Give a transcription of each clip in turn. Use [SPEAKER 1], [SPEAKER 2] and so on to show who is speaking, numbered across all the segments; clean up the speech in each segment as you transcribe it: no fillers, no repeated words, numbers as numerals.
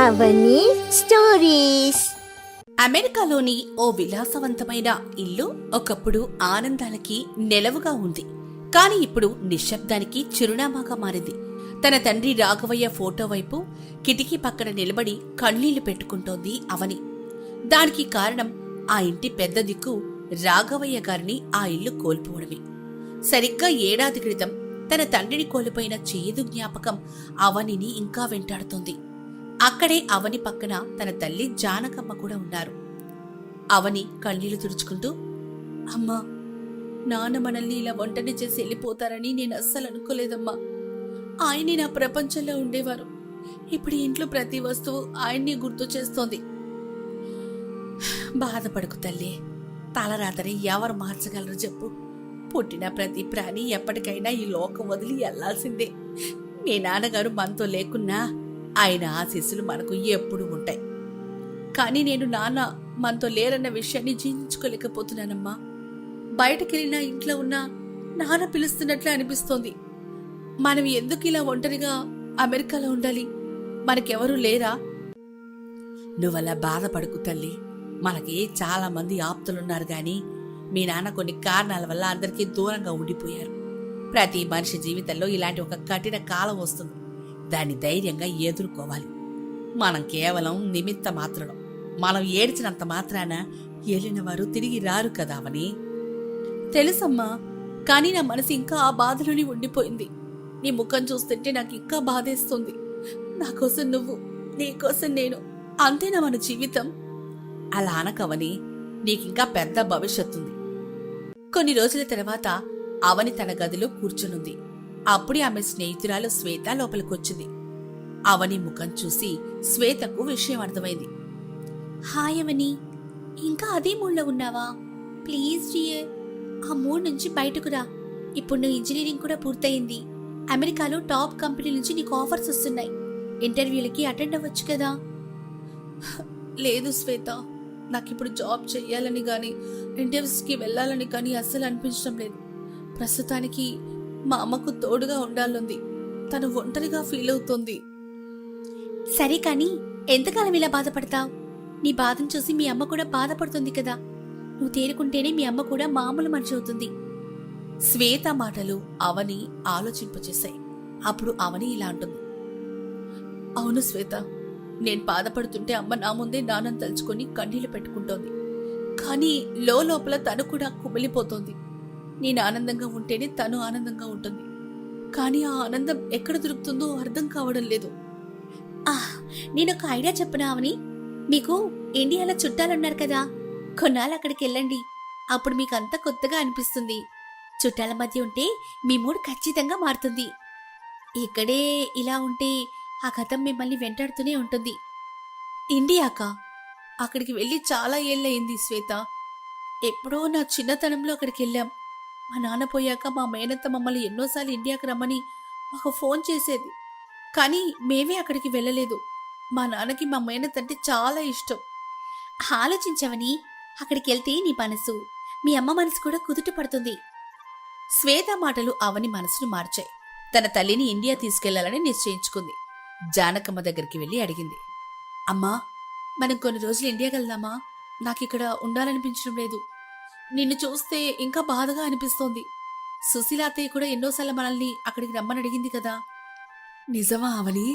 [SPEAKER 1] అవని stories.
[SPEAKER 2] అమెరికాలోని ఓ విలాసవంతమైన ఇల్లు ఒకప్పుడు ఆనందాలకి నెలవుగా ఉంది. కాని ఇప్పుడు నిశ్శబ్దానికి చిరునామాగా మారింది. తన తండ్రి రాఘవయ్య ఫోటో వైపు కిటికీ పక్కన నిలబడి కన్నీళ్లు పెట్టుకుంటోంది అవని. దానికి కారణం ఆ ఇంటి పెద్ద దిక్కు రాఘవయ్య గారిని ఆ ఇల్లు కోల్పోవడమే. సరిగ్గా ఏడాది క్రితం తన తండ్రిని కోల్పోయిన చేదు జ్ఞాపకం అవనిని ఇంకా వెంటాడుతోంది. అక్కడే అవని పక్కన తన తల్లి జానకమ్మ కూడా ఉన్నారు. అవని కన్నీళ్లు తుడుచుకుంటూ, అమ్మా, నాన్న మనల్ని ఇలా ఒంటరి చేసి వెళ్ళిపోతారని నేను అస్సలు అనుకోలేదమ్మా. ఆయనే నా ప్రపంచంలో ఉండేవారు. ఇప్పుడు ఇంట్లో ప్రతి వస్తువు ఆయన్ని గుర్తు చేస్తోంది. బాధపడకు తల్లి, తలరాతని ఎవరు మార్చగలరు చెప్పు. పుట్టిన ప్రతి ప్రాణి ఎప్పటికైనా ఈ లోకం వదిలి వెళ్లాల్సిందే. మీ నాన్నగారు మనతో లేకున్నా ఆయన ఆశీస్సులు మనకు ఎప్పుడు ఉంటాయి. కానీ నేను నాన్న మనతో లేరన్న విషయాన్ని జీర్ణించుకోలేకపోతున్నానమ్మా. బయటకెళ్ళినా ఇంట్లో ఉన్నా నాన్న పిలుస్తున్నట్లే అనిపిస్తోంది. మనం ఎందుకు ఇలా ఒంటరిగా అమెరికాలో ఉండాలి? మనకెవరూ లేరా? నువ్వలా బాధపడకు తల్లి. మనకి చాలా మంది ఆప్తులున్నారు గాని మీ నాన్న కొన్ని కారణాల వల్ల అందరికీ దూరంగా ఉండిపోయారు. ప్రతి మనిషి జీవితంలో ఇలాంటి ఒక కఠిన కాలం వస్తుంది. దాన్ని ధైర్యంగా ఎదుర్కోవాలి. మనం కేవలం నిమిత్త మాత్రం. మనం ఏడ్చినంత మాత్రాన ఏలిన వారు తిరిగి రారు కదా అవని. తెలుసమ్మా, కానీ నా మనసు ఇంకా ఆ బాధలోనే ఉండిపోయింది. నీ ముఖం చూస్తుంటే నాకు ఇంకా బాధేస్తుంది. నా కోసం నువ్వు, నీకోసం నేను, అంతేనా మన జీవితం? అలా అనకవని, నీకింకా పెద్ద భవిష్యత్తుంది. కొన్ని రోజుల తర్వాత అవని తన గదిలో కూర్చునుంది. అప్పుడే ఆమె స్నేహితురాలు శ్వేత లోపలికొచ్చింది. అవని ముఖం చూసి శ్వేతకు విషయం అర్థమైంది.
[SPEAKER 3] హాయ్ అవని, ఇంకా అదే మూడ్లో ఉన్నావా? ప్లీజ్ డియర్, ఆ మూడ్ నుంచి బయటకు రా. ఇప్పుడు నువ్వు ఇంజనీరింగ్ కూడా పూర్తయింది. అమెరికాలో టాప్ కంపెనీ నుంచి నీకు ఆఫర్స్ వస్తున్నాయి. ఇంటర్వ్యూలకి అటెండ్ అవ్వచ్చు కదా.
[SPEAKER 2] లేదు శ్వేత, నాకిప్పుడు జాబ్ చెయ్యాలని గాని ఇంటర్వ్యూస్కి వెళ్ళాలని కానీ అస్సలు అనిపించడం లేదు. ప్రస్తుతానికి మా అమ్మకు తోడుగా ఉండాలంది. తను ఒంటరిగా ఫీల్ అవుతుంది.
[SPEAKER 3] సరే కానీ ఎంతకాలం ఇలా బాధపడతావు? నీ బాధను చూసి మీ అమ్మ కూడా బాధపడుతుంది కదా. నువ్వు తేరుకుంటేనే మీ అమ్మ కూడా మామూలు మనిషి అవుతుంది.
[SPEAKER 2] శ్వేత మాటలు అవని ఆలోచింపచేశాయి. అప్పుడు అవని ఇలా అంటుంది. అవును శ్వేత, నేను బాధపడుతుంటే అమ్మ నా ముందే నాన్నని తలుచుకొని కన్నీళ్లు పెట్టుకుంటోంది. కానీ లోపల తను కూడా కుమిలిపోతోంది. నేను ఆనందంగా ఉంటేనే తను ఆనందంగా ఉంటుంది. కానీ ఆ ఆనందం ఎక్కడ దొరుకుతుందో అర్థం కావడం లేదు.
[SPEAKER 3] నేనొక ఐడియా చెప్పనా అవని? మీకు ఇండియాలో చుట్టాలున్నారు కదా, కొన్నాళ్ళు అక్కడికి వెళ్ళండి. అప్పుడు మీకు అంతా కొత్తగా అనిపిస్తుంది. చుట్టాల మధ్య ఉంటే మీ మూడ్ ఖచ్చితంగా మారుతుంది. ఇక్కడే ఇలా ఉంటే ఆ గతం మిమ్మల్ని వెంటాడుతూనే ఉంటుంది.
[SPEAKER 2] ఇండియాకా? అక్కడికి వెళ్ళి చాలా ఏళ్ళయింది శ్వేత. ఎప్పుడో నా చిన్నతనంలో అక్కడికి వెళ్ళాం. మా నాన్న పోయాక మా మేనత్త మమ్మల్ని ఎన్నోసార్లు ఇండియాకి రమ్మని మాకు ఫోన్ చేసేది. కానీ మేమే అక్కడికి వెళ్ళలేదు. మా నాన్నకి మా మేనత్త అంటే చాలా ఇష్టం.
[SPEAKER 3] ఆలోచించవని, అక్కడికి వెళ్తే నీ మనసు, మీ అమ్మ మనసు కూడా కుదుట పడుతుంది.
[SPEAKER 2] శ్వేత మాటలు అవని మనసును మార్చాయి. తన తల్లిని ఇండియా తీసుకెళ్లాలని నిశ్చయించుకుంది. జానకమ్మ దగ్గరికి వెళ్లి అడిగింది. అమ్మా, మనం కొన్ని రోజులు ఇండియాకి వెళ్దామా? నాకిక్కడ ఉండాలనిపించడం లేదు. నిన్ను చూస్తే ఇంకా బాధగా అనిపిస్తోంది. సుశీలాతయ్య కూడా ఎన్నోసార్లు మనల్ని అక్కడికి రమ్మని అడిగింది కదా. నిజమా అవని?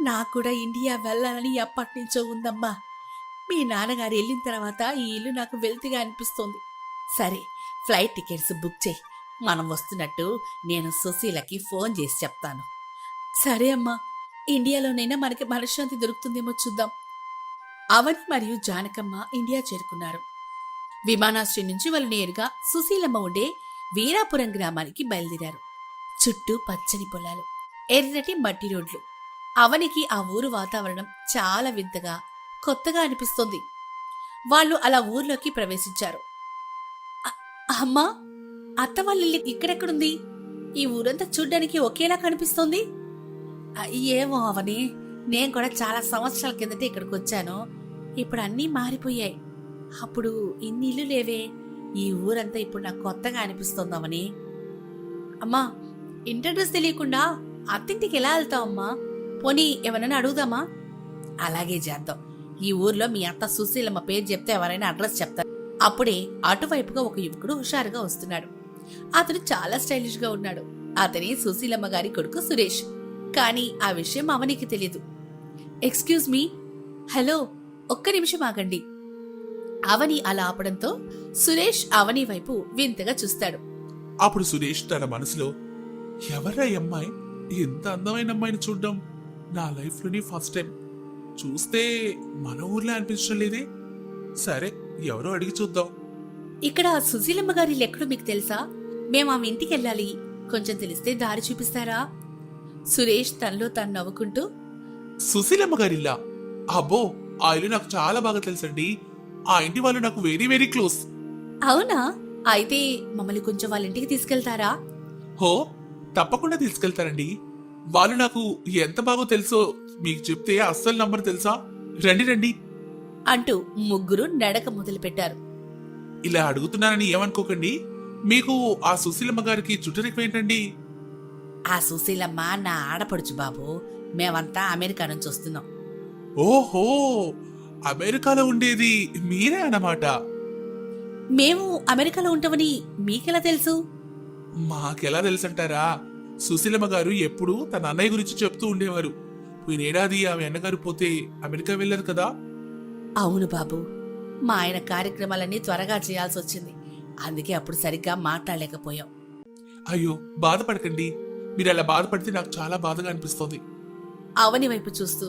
[SPEAKER 2] నాకు కూడా ఇండియా వెళ్ళాలని ఎప్పటినుంచో ఉందమ్మా. మీ నాన్నగారు వెళ్ళిన తర్వాత ఈ ఇల్లు నాకు వెల్తిగా అనిపిస్తోంది. సరే, ఫ్లైట్ టికెట్స్ బుక్ చేయి. మనం వస్తున్నట్టు నేను సుశీలకి ఫోన్ చేసి చెప్తాను. సరే అమ్మా, ఇండియాలోనైనా మనకి మనశ్శాంతి దొరుకుతుందేమో చూద్దాం. అవని మరియు జానకమ్మ ఇండియా చేరుకున్నారు. విమానాశ్రయం నుంచి వాళ్ళు నేరుగా సుశీలమ్మ ఉండే వీరాపురం గ్రామానికి బయలుదేరారు. చుట్టూ పచ్చని పొలాలు, ఎర్రటి మట్టి రోడ్లు. అవనికి ఆ ఊరు వాతావరణం చాలా వింతగా, కొత్తగా అనిపిస్తోంది. వాళ్ళు అలా ఊర్లోకి ప్రవేశించారు. అమ్మా, అత్త వాళ్ళ ఇల్లు ఇక్కడెక్కడుంది? ఈ ఊరంతా చూడ్డానికి ఒకేలా కనిపిస్తోంది. ఏమో అవని, నేను కూడా చాలా సంవత్సరాల కిందటే ఇక్కడికి వచ్చాను. ఇప్పుడు అన్నీ మారిపోయాయి. అప్పుడు ఇన్ని ఇల్లు లేవే. ఈ ఊరంతా ఇప్పుడు నాకు కొత్తగా అనిపిస్తోంది అవని. అమ్మా, ఇంటర్వ్యూస్ తెలియకుండా అత్తింటికి ఎలా వెళ్తావమ్మా? పోనీ ఏమన్నా అడుగుదామా? అలాగే చేద్దాం. ఈ ఊర్లో మీ అత్త సుశీలమ్మ పేరు చెప్తే ఎవరైనా అడ్రస్ చెప్తారు. అప్పుడే అటువైపుగా ఒక యువకుడు హుషారుగా వస్తున్నాడు. అతను చాలా స్టైలిష్ గా ఉన్నాడు. అతని సుశీలమ్మ గారి కొడుకు సురేష్. కానీ ఆ విషయం అవనికి తెలియదు. ఎక్స్క్యూజ్ మీ, హలో, ఒక్క నిమిషం ఆగండి. అవని అలా ఆపడంతో సురేష్ అవని వైపు వింతగా చూస్తాడు.
[SPEAKER 4] అప్పుడు సురేష్ తన మనసులో, ఎవరా ఈ అమ్మాయి? ఎంత అందమైన అమ్మాయిని చూడ్డం నా లైఫ్ లోని ఫస్ట్ టైం. చూస్తే మన ఊర్లో అనిపించడం లేదే. సరే, ఎవరో అడిగి చూద్దాం.
[SPEAKER 2] ఇక్కడ సుశీలమ్మ గారి లెక్కలు మీకు తెలుసా? మేము ఆమె ఇంటికి వెళ్ళాలి. కొంచెం తెలిస్తే దారి చూపిస్తారా? సురేష్ తనలో తాను నవ్వుకుంటూ,
[SPEAKER 4] సుశీలమ్మ గారిల్లా? అబ్బో, ఆ ఇల్లు నాకు చాలా బాగా తెలుసండి. ఆ ఇంటి వాళ్ళు నాకు వెరీ వెరీ క్లోజ్.
[SPEAKER 2] అవునా? అయితే మమ్మల్ని కొంచెం వాళ్ళ ఇంటికి తీసుకెళ్తారా?
[SPEAKER 4] హో, తప్పకుండా తీసుకెళ్తారండి. వాళ్ళు నాకు ఎంత బాగో తెలుసో మీకు చెప్తే అస్సలు నంబర్ తెలుసా? రండి రండి
[SPEAKER 2] అంటూ ముగ్గురు నడక మొదలుపెట్టారు.
[SPEAKER 4] ఇలా అడుగుతున్నానని ఏమనుకోకండి. మీకు ఆ సుశీలమ్మ గారికి చుట్టరికమేంటండి?
[SPEAKER 2] ఆ సుశీలమ్మ నా ఆడపడుచు బాబు. మేమంతా అమెరికా నుంచి వస్తున్నాం.
[SPEAKER 4] ఓహో, అమెరికాలో ఉండేది మీరే అన్నమాట.
[SPEAKER 2] మేము అమెరికాలో ఉంటామని మీకెలా తెలుసు?
[SPEAKER 4] మాకెలా తెలుసంటారా? సుశీలమ్మ గారు ఎప్పుడూ తన అన్నయ్య గురించి చెప్తూ ఉండేవారు. పోయినేడాది ఆమె అన్నగారు పోతే అమెరికా వెళ్లారు కదా.
[SPEAKER 2] అవును బాబు, మా ఆయన కార్యక్రమాలన్నీ త్వరగా చేయాల్సి వచ్చింది. అందుకే అప్పుడు సరిగ్గా మాట్లాడలేకపోయాం.
[SPEAKER 4] అయ్యో, బాధపడకండి. మీరు అలా బాధపడితే నాకు చాలా బాధగా అనిపిస్తోంది.
[SPEAKER 2] అవని వైపు చూస్తూ,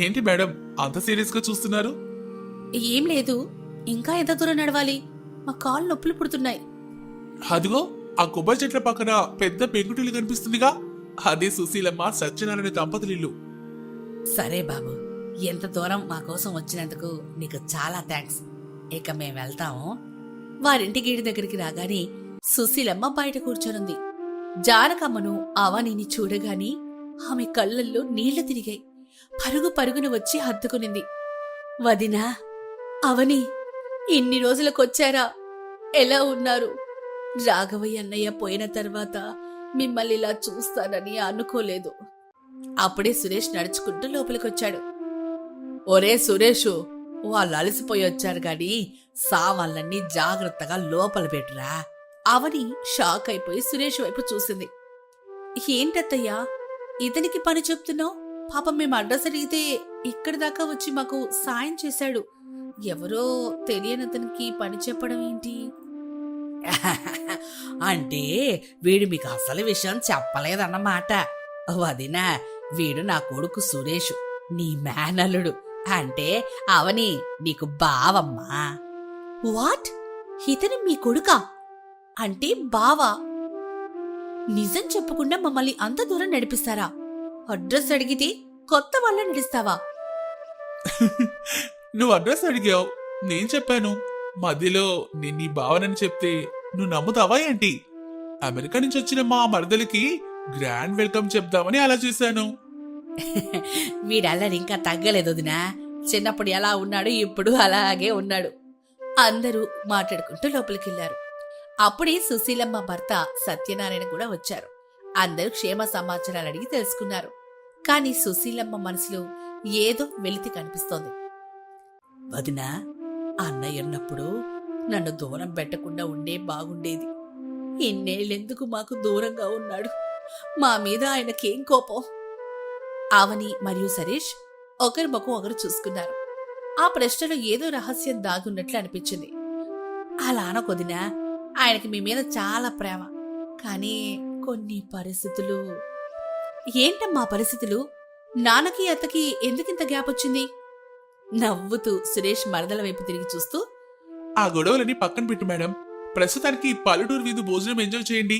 [SPEAKER 4] ఏంటి మేడం అంత సీరియస్ గా చూస్తున్నారు?
[SPEAKER 2] ఏం లేదు, ఇంకా ఎంత దూరం నడవాలి? మా కాళ్ళు నొప్పులు పుడుతున్నాయి.
[SPEAKER 4] అదిగో ఆ కొబ్బరి చెట్ల పక్కన పెద్ద పెంకుటిల్లు కనిపిస్తుందిగా, అదే సుశీలమ్మ సత్యనారాయణ దంపతులిల్లు.
[SPEAKER 2] సరే బాబు, ఎంత దూరం మా కోసం వచ్చినందుకు నీకు చాలా థ్యాంక్స్. ఇక మేం వెళ్తాము. వారింటి గేటు దగ్గరికి రాగానే సుశీలమ్మ బయట కూర్చొనుంది. జానకమ్మను అవనిని చూడగాని ఆమె కళ్ళల్లో నీళ్లు తిరిగాయి. పరుగు పరుగున వచ్చి హత్తుకునింది. వదినా, అవని, ఇన్ని రోజులకొచ్చారా? ఎలా ఉన్నారు? రాఘవయ్య అన్నయ్య పోయిన తర్వాత మిమ్మల్ని ఇలా చూస్తానని అనుకోలేదు. అప్పుడే సురేష్ నడుచుకుంటూ లోపలికొచ్చాడు. ఒరే సురేషు, వాళ్ళు అలసిపోయి వచ్చారు గాని సామాన్లన్నీ జాగ్రత్తగా లోపల పెట్టురా. అవని షాక్ అయిపోయి సురేష్ వైపు చూసింది. ఏంటత్తయ్యా, ఇతనికి పని చెప్తున్నావు? పాపం మేము అడ్రస్ అడిగితే ఇక్కడి దాకా వచ్చి మాకు సాయం చేశాడు. ఎవరో తెలియనతనికి పని చెప్పడం ఏంటి? అంటే వీడు మీకు అసలు విషయం చెప్పలేదన్నమాట. వదినా, వీడు నా కొడుకు సురేషు, నీ మేనల్లుడు. అంటే అవని నీకు బావమ్మా. వాట్? ఇతను మీ కొడుకా? అంటే బావా? నిజం చెప్పకుండా మమ్మల్ని అంత దూరం నడిపిస్తారా? అడ్రస్ అడిగితే కొత్త వాళ్ళ నడిస్తావా?
[SPEAKER 4] నువ్వు అడ్రస్ అడిగావు, నేను చెప్పాను. మధ్యలో నేను నీ భావనని చెప్తే నువ్వు నమ్ముతావా ఏంటి? అమెరికా నుంచి వచ్చిన మా మరదలికి గ్రాండ్ వెల్కమ్ చెప్దామని అలా చేశాను.
[SPEAKER 2] వీడల్లరి ఇంకా తగ్గలేదు వదినా. చిన్నప్పుడు ఎలా ఉన్నాడు, ఇప్పుడు అలాగే ఉన్నాడు. అందరూ మాట్లాడుకుంటూ లోపలికెళ్లారు. అప్పుడే సుశీలమ్మ భర్త సత్యనారాయణ కూడా వచ్చారు. అందరూ క్షేమ సమాచారాలు అడిగి తెలుసుకున్నారు. కాని సుశీలమ్మ మనసులో ఏదో వెలితి కనిపిస్తోంది. వదినా, అన్నయ్య ఉన్నప్పుడు నన్ను దూరం పెట్టకుండా ఉండే బాగుండేది. ఇన్నేళ్ళెందుకు మాకు దూరంగా ఉన్నాడు? మా మీద ఆయనకేం కోపం? అవని మరియు సరీష్ ఒకరి ముఖం ఒకరు చూసుకున్నారు. ఆ ప్రశ్నలో ఏదో రహస్యం దాగున్నట్లు అనిపించింది. అలా అనకొదినా, ఆయనకి మీ మీద చాలా ప్రేమ. కానీ కొన్ని పరిస్థితులు. ఏంటమ్మా పరిస్థితులు? నాన్నకి అత్తకి ఎందుకింత గ్యాప్ వచ్చింది? నవ్వుతూ సురేష్ మరదల వైపు తిరిగి చూస్తూ,
[SPEAKER 4] ఆ గొడవలని పక్కన పెట్టు మేడం. ప్రస్తుతానికి పల్లెటూరు వీధి భోజనం ఎంజాయ్ చేయండి.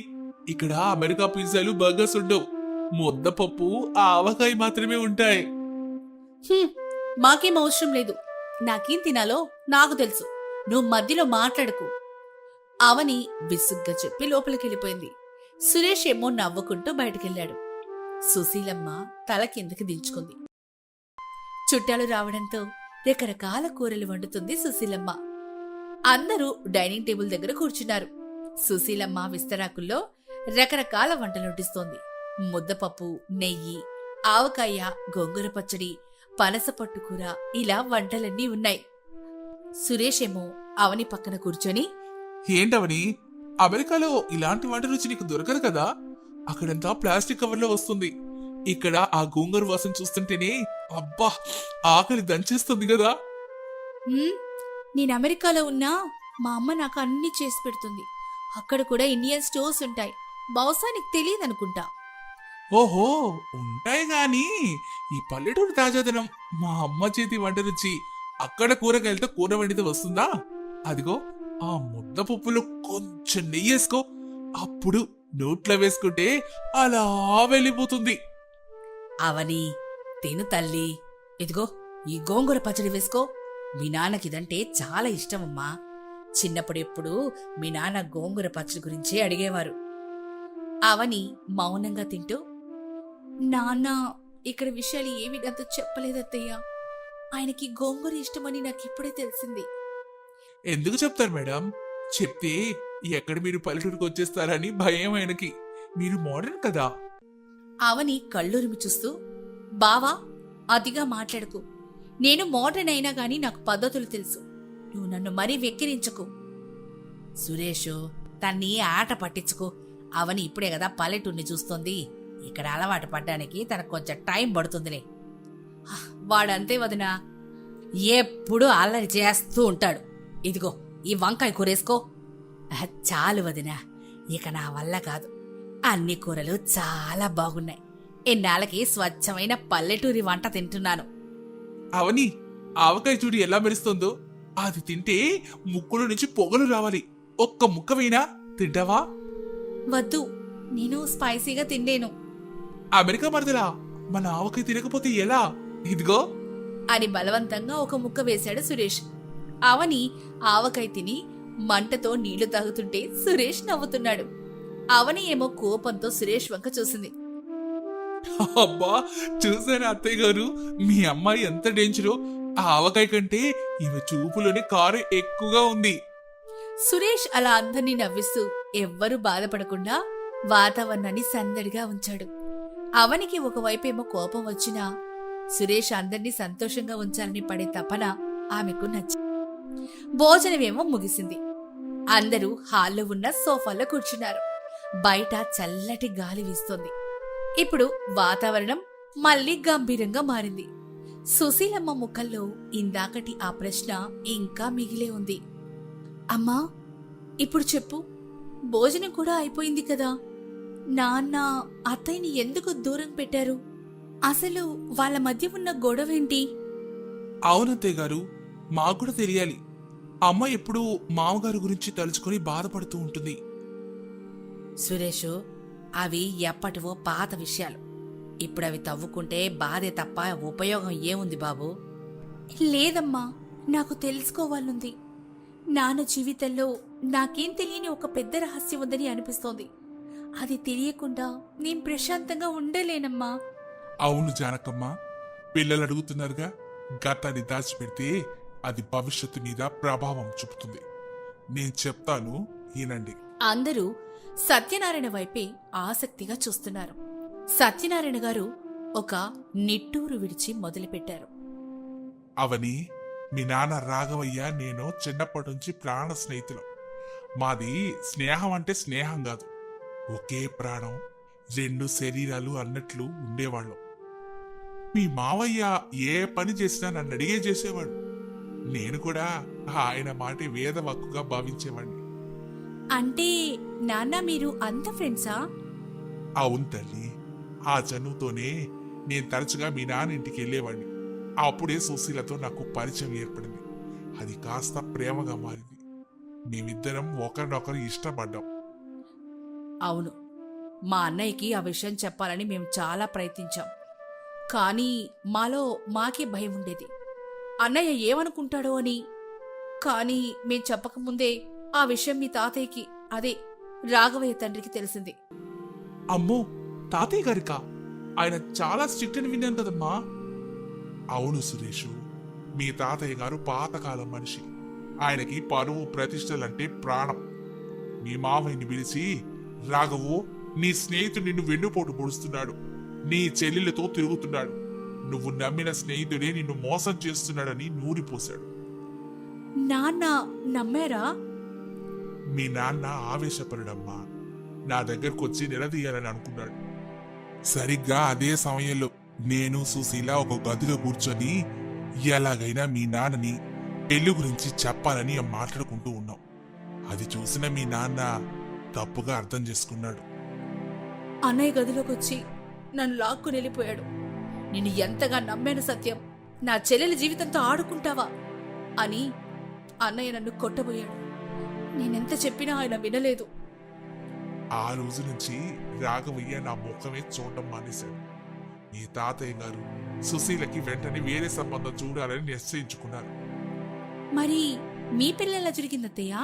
[SPEAKER 4] ఇక్కడ అమెరికా పిజ్జాలు, బర్గర్స్ ఉండవు. ముద్దపప్పు, ఆవకాయ మాత్రమే ఉంటాయి.
[SPEAKER 2] మాకేం అవసరం లేదు. నాకేం తినాలో నాకు తెలుసు. నువ్వు మధ్యలో మాట్లాడకు. అవని విసుగ్గా చెప్పి లోపలికెళ్ళిపోయింది. సురేష్ ఏమో నవ్వుకుంటూ బయటకెళ్లాడు. సుశీలమ్మ తల కిందకి దించుకుంది. చుట్టాలు రావడంతో రకరకాల కూరలు వండుతుంది సుశీలమ్మ. అందరూ డైనింగ్ టేబుల్ దగ్గర కూర్చున్నారు. సుశీలమ్మ విస్తరాకుల్లో రకరకాల వంటలు వడ్డిస్తోంది. ముద్దపప్పు, నెయ్యి, ఆవకాయ, గోంగూర పచ్చడి, పనసపట్టు కూర, ఇలా వంటలన్నీ ఉన్నాయి. సురేష్ ఏమో అవని పక్కన కూర్చొని,
[SPEAKER 4] ఏంటవని, అమెరికాలో ఇలాంటి వంట రుచి నీకు దొరకదు కదా? అక్కడంతా ప్లాస్టిక్ కవర్లో వస్తుంది. ఇక్కడ ఆ గోంగూర వాసన చూస్తుంటేనే అబ్బా, ఆకలి దంచేస్తుంది కదా.
[SPEAKER 3] నేను అమెరికాలో ఉన్నా మా అమ్మ నాకు అన్ని చేసి పెడుతుంది. అక్కడ కూడా ఇండియన్ స్టోర్స్ ఉంటాయి. బహుశా నీకు తెలియదు అనుకుంటా.
[SPEAKER 4] ఓహో, ఉంటాయి గాని ఈ పల్లెటూరు తాజాదనం, మా అమ్మ చేతి వంట రుచి అక్కడ కూరగాయలతో కూర వండితే వస్తుందా? అదిగో ఆ ముద్ద పప్పులో కొంచెం నెయ్యి వేసుకో, అప్పుడు నోట్లో వేసుకుంటే అలా వెళ్ళిపోతుంది.
[SPEAKER 2] అవని తిను తల్లి, ఇదిగో ఈ గోంగూర పచ్చడి వేసుకో. మీ నాన్నకిదంటే చాలా ఇష్టమమ్మా. చిన్నప్పుడెప్పుడు మీ నాన్న గోంగూర పచ్చడి గురించే అడిగేవారు. అవని మౌనంగా తింటూ,
[SPEAKER 3] నాన్న ఇక్కడ విషయాలు ఏమి నాతో చెప్పలేదత్తయ్య. ఆయనకి గోంగూర ఇష్టమని నాకు ఇప్పుడే తెలిసింది.
[SPEAKER 4] ఎందుకు చెప్తారు మేడం? చెప్తే ఎక్కడ మీరు పల్లెటూరుకు వచ్చేస్తారని భయం ఆయనకి. మీరు మోడర్న్ కదా.
[SPEAKER 2] అవని కళ్ళురిమి చూస్తూ, బావా అతిగా మాట్లాడకు. నేను మోడర్న్ అయినా గాని నాకు పద్ధతులు తెలుసు. నువ్వు నన్ను మరీ వెక్కిరించకు. సురేషు, తన్ని ఆట పట్టించుకో. అవని ఇప్పుడే కదా పల్లెటూరిని చూస్తోంది. ఇక్కడ అలవాటు పడ్డానికి తనకు కొంచెం టైం పడుతుందిలే. వాడంతే వదినా, ఎప్పుడూ అల్లరి చేస్తూ ఉంటాడు. ఇదిగో ఈ వంకాయ కూరేసుకో. చాలు వదినా, ఇక నా వల్ల కాదు. అన్ని కూరలు చాలా బాగున్నాయి. ఎన్నాళ్ళకి స్వచ్ఛమైన పల్లెటూరి వంట తింటున్నాను.
[SPEAKER 4] అవని, ఆవకాయ చూడు ఎలా మెరుస్తుందో. అది తింటే ముక్కులో నుంచి పొగలు రావాలి. ఒక్క ముక్క వేయినా తింటావా?
[SPEAKER 3] వద్దు, నేను స్పైసీగా తిండేను.
[SPEAKER 4] అమెరికా మరదలా, మన ఆవకాయ తినకపోతే ఎలా? ఇదిగో
[SPEAKER 2] అని బలవంతంగా ఒక ముక్క వేశాడు సురేష్. అవని ఆవకాయ తిని మంటతో నీళ్లు తాగుతుంటే సురేష్ నవ్వుతున్నాడు. అవని ఏమో కోపంతో సురేష్ వంక చూసింది.
[SPEAKER 4] అబ్బా, చూసారా అత్తయ్య గారు, మీ అమ్మాయి ఎంత డేంజరో. ఆ ఆవకాయ కంటే ఈమె చూపులోనే కారు ఎక్కువగా ఉంది.
[SPEAKER 2] సురేష్ అలా అందర్నీ నవ్విస్తూ ఎవ్వరూ బాధపడకుండా వాతావరణాన్ని సందడిగా ఉంచాడు. అవనికి ఒకవైపేమో కోపం వచ్చినా సురేష్ అందర్నీ సంతోషంగా ఉంచాలని పడే తపన ఆమెకు నచ్చింది. భోజనమేమో ముగిసింది. అందరూ హాల్లో ఉన్న సోఫాలో కూర్చున్నారు. బయట చల్లటి గాలి వీస్తోంది. ఇప్పుడు వాతావరణం మళ్లీ గంభీరంగా మారింది. సుశీలమ్మ ముఖంలో ఇందాకటి ఆ ప్రశ్న ఇంకా మిగిలే ఉంది.
[SPEAKER 3] అమ్మా, ఇప్పుడు చెప్పు, భోజనం కూడా అయిపోయింది కదా. నాన్న అత్తయ్యని ఎందుకు దూరం పెట్టారు? అసలు వాళ్ళ మధ్య ఉన్న గొడవేంటి?
[SPEAKER 4] అవునత్తయ్య గారు, మాకు కూడా తెలియాలి. అమ్మ ఎప్పుడూ మామగారు గురించి తలుచుకొని బాధపడుతూ ఉంటుంది.
[SPEAKER 2] సురేషు, అవి ఎప్పటివో పాత విషయాలు. ఇప్పుడవి తవ్వుకుంటే బాధే తప్ప ఉపయోగం ఏముంది బాబు?
[SPEAKER 3] లేదమ్మా, నాకు తెలుసుకోవాలనుంది. నాన్న జీవితంలో నాకేం తెలియని ఒక పెద్ద రహస్యం ఉందని అనిపిస్తోంది. అది తెలియకుండా నేను ప్రశాంతంగా ఉండలేనమ్మా.
[SPEAKER 4] అవును జానకమ్మ, పిల్లలు అడుగుతున్నారుగా. గతాన్ని దాచిపెడితే అది భవిష్యత్తు మీద ప్రభావం చూపుతుంది. నేను చెప్తాను, వినండి.
[SPEAKER 2] అందరూ సత్యనారాయణ వైపే ఆసక్తిగా చూస్తున్నారు. సత్యనారాయణ గారు ఒక నిట్టూరు విడిచి మొదలుపెట్టారు.
[SPEAKER 4] అవని, మీ నాన్న రాఘవయ్య నేను చిన్నప్పటి నుంచి ప్రాణ స్నేహితులు. మాది స్నేహం అంటే స్నేహం కాదు, ఒకే ప్రాణం, రెండు శరీరాలు అన్నట్లు ఉండేవాళ్ళం. మీ మావయ్య ఏ పని చేసినా నన్ను అడిగే చేసేవాడు. నేను కూడా ఆయన మాట వేదవాక్కుగా భావించేవాడిని.
[SPEAKER 3] అంటే నాన్న మీరు అంత ఫ్రెండ్సా?
[SPEAKER 4] అవును తల్లి, ఆ చనువుతోనే నేను తరచుగా మీ నాన్న ఇంటికి వెళ్ళేవాడిని. అప్పుడే సుశీలతో నాకు పరిచయం ఏర్పడింది. అది కాస్త ప్రేమగా మారింది. మేమిద్దరం ఒకరినొకరు ఇష్టపడ్డాం.
[SPEAKER 2] అవును, మా అన్నయ్యకి ఆ విషయం చెప్పాలని మేము చాలా ప్రయత్నించాం. కానీ మాలో మాకే భయం ఉండేది, అన్నయ్య ఏమనుకుంటాడో అని. కానీ మేం చెప్పకముందే ఆ విషయం మీ తాతయ్యకి, అదే రాఘవయ్య తండ్రికి తెలిసింది.
[SPEAKER 4] అమ్మో, తాతయ్య గారికా? ఆయన చాలా స్ట్రిక్ట్ అని విన్నాను కదమ్మా. అవును సురేషు, మీ తాతయ్య గారు పాతకాలం మనిషి. ఆయనకి పరువు ప్రతిష్టలంటే ప్రాణం. మీ మావయ్యని పిలిచి, రాఘవు, నీ స్నేహితుడు నిన్ను వెన్నుపోటు పొడుస్తున్నాడు, నీ చెల్లెలతో తిరుగుతున్నాడు, నువ్వు నమ్మిన స్నేహితుడే నిన్ను మోసం చేస్తున్నాడని నూరిపోశాడు.
[SPEAKER 2] నాన్న నమ్మారా?
[SPEAKER 4] మీ నాన్న ఆవేశపరుడమ్మా. నా దగ్గరకు వచ్చి నిలదీయాలని అనుకున్నాడు. సరిగ్గా అదే సమయంలో నేను సుశీల ఒక గదిలో కూర్చొని ఎలాగైనా మీ నాన్నని పెళ్లి గురించి చెప్పాలని మాట్లాడుకుంటూ ఉన్నాం. అది చూసిన మీ నాన్న తప్పుగా అర్థం చేసుకున్నాడు.
[SPEAKER 2] అన్నయ్య గదిలోకి వచ్చి నన్ను లాక్కుని వెళ్ళిపోయాడు. నిన్ను ఎంతగా నమ్మాను సత్యం, నా చెల్లెలి జీవితంతో ఆడుకుంటావా అని అన్నయ్య నన్ను కొట్టబోయాడు. నేనెంత చెప్పినా ఆయన వినలేదు.
[SPEAKER 4] ఆ రోజు నుంచి రాఘవయ్య నా ముఖమే చూడడం మానేశాడు. మీ తాతయ్య గారు సుశీలకి వెంటనే వేరే సంబంధం చూడాలని నిశ్చయించుకున్నారు.
[SPEAKER 2] మరి మీ పిల్లలా జరిగిందత్తయ్య?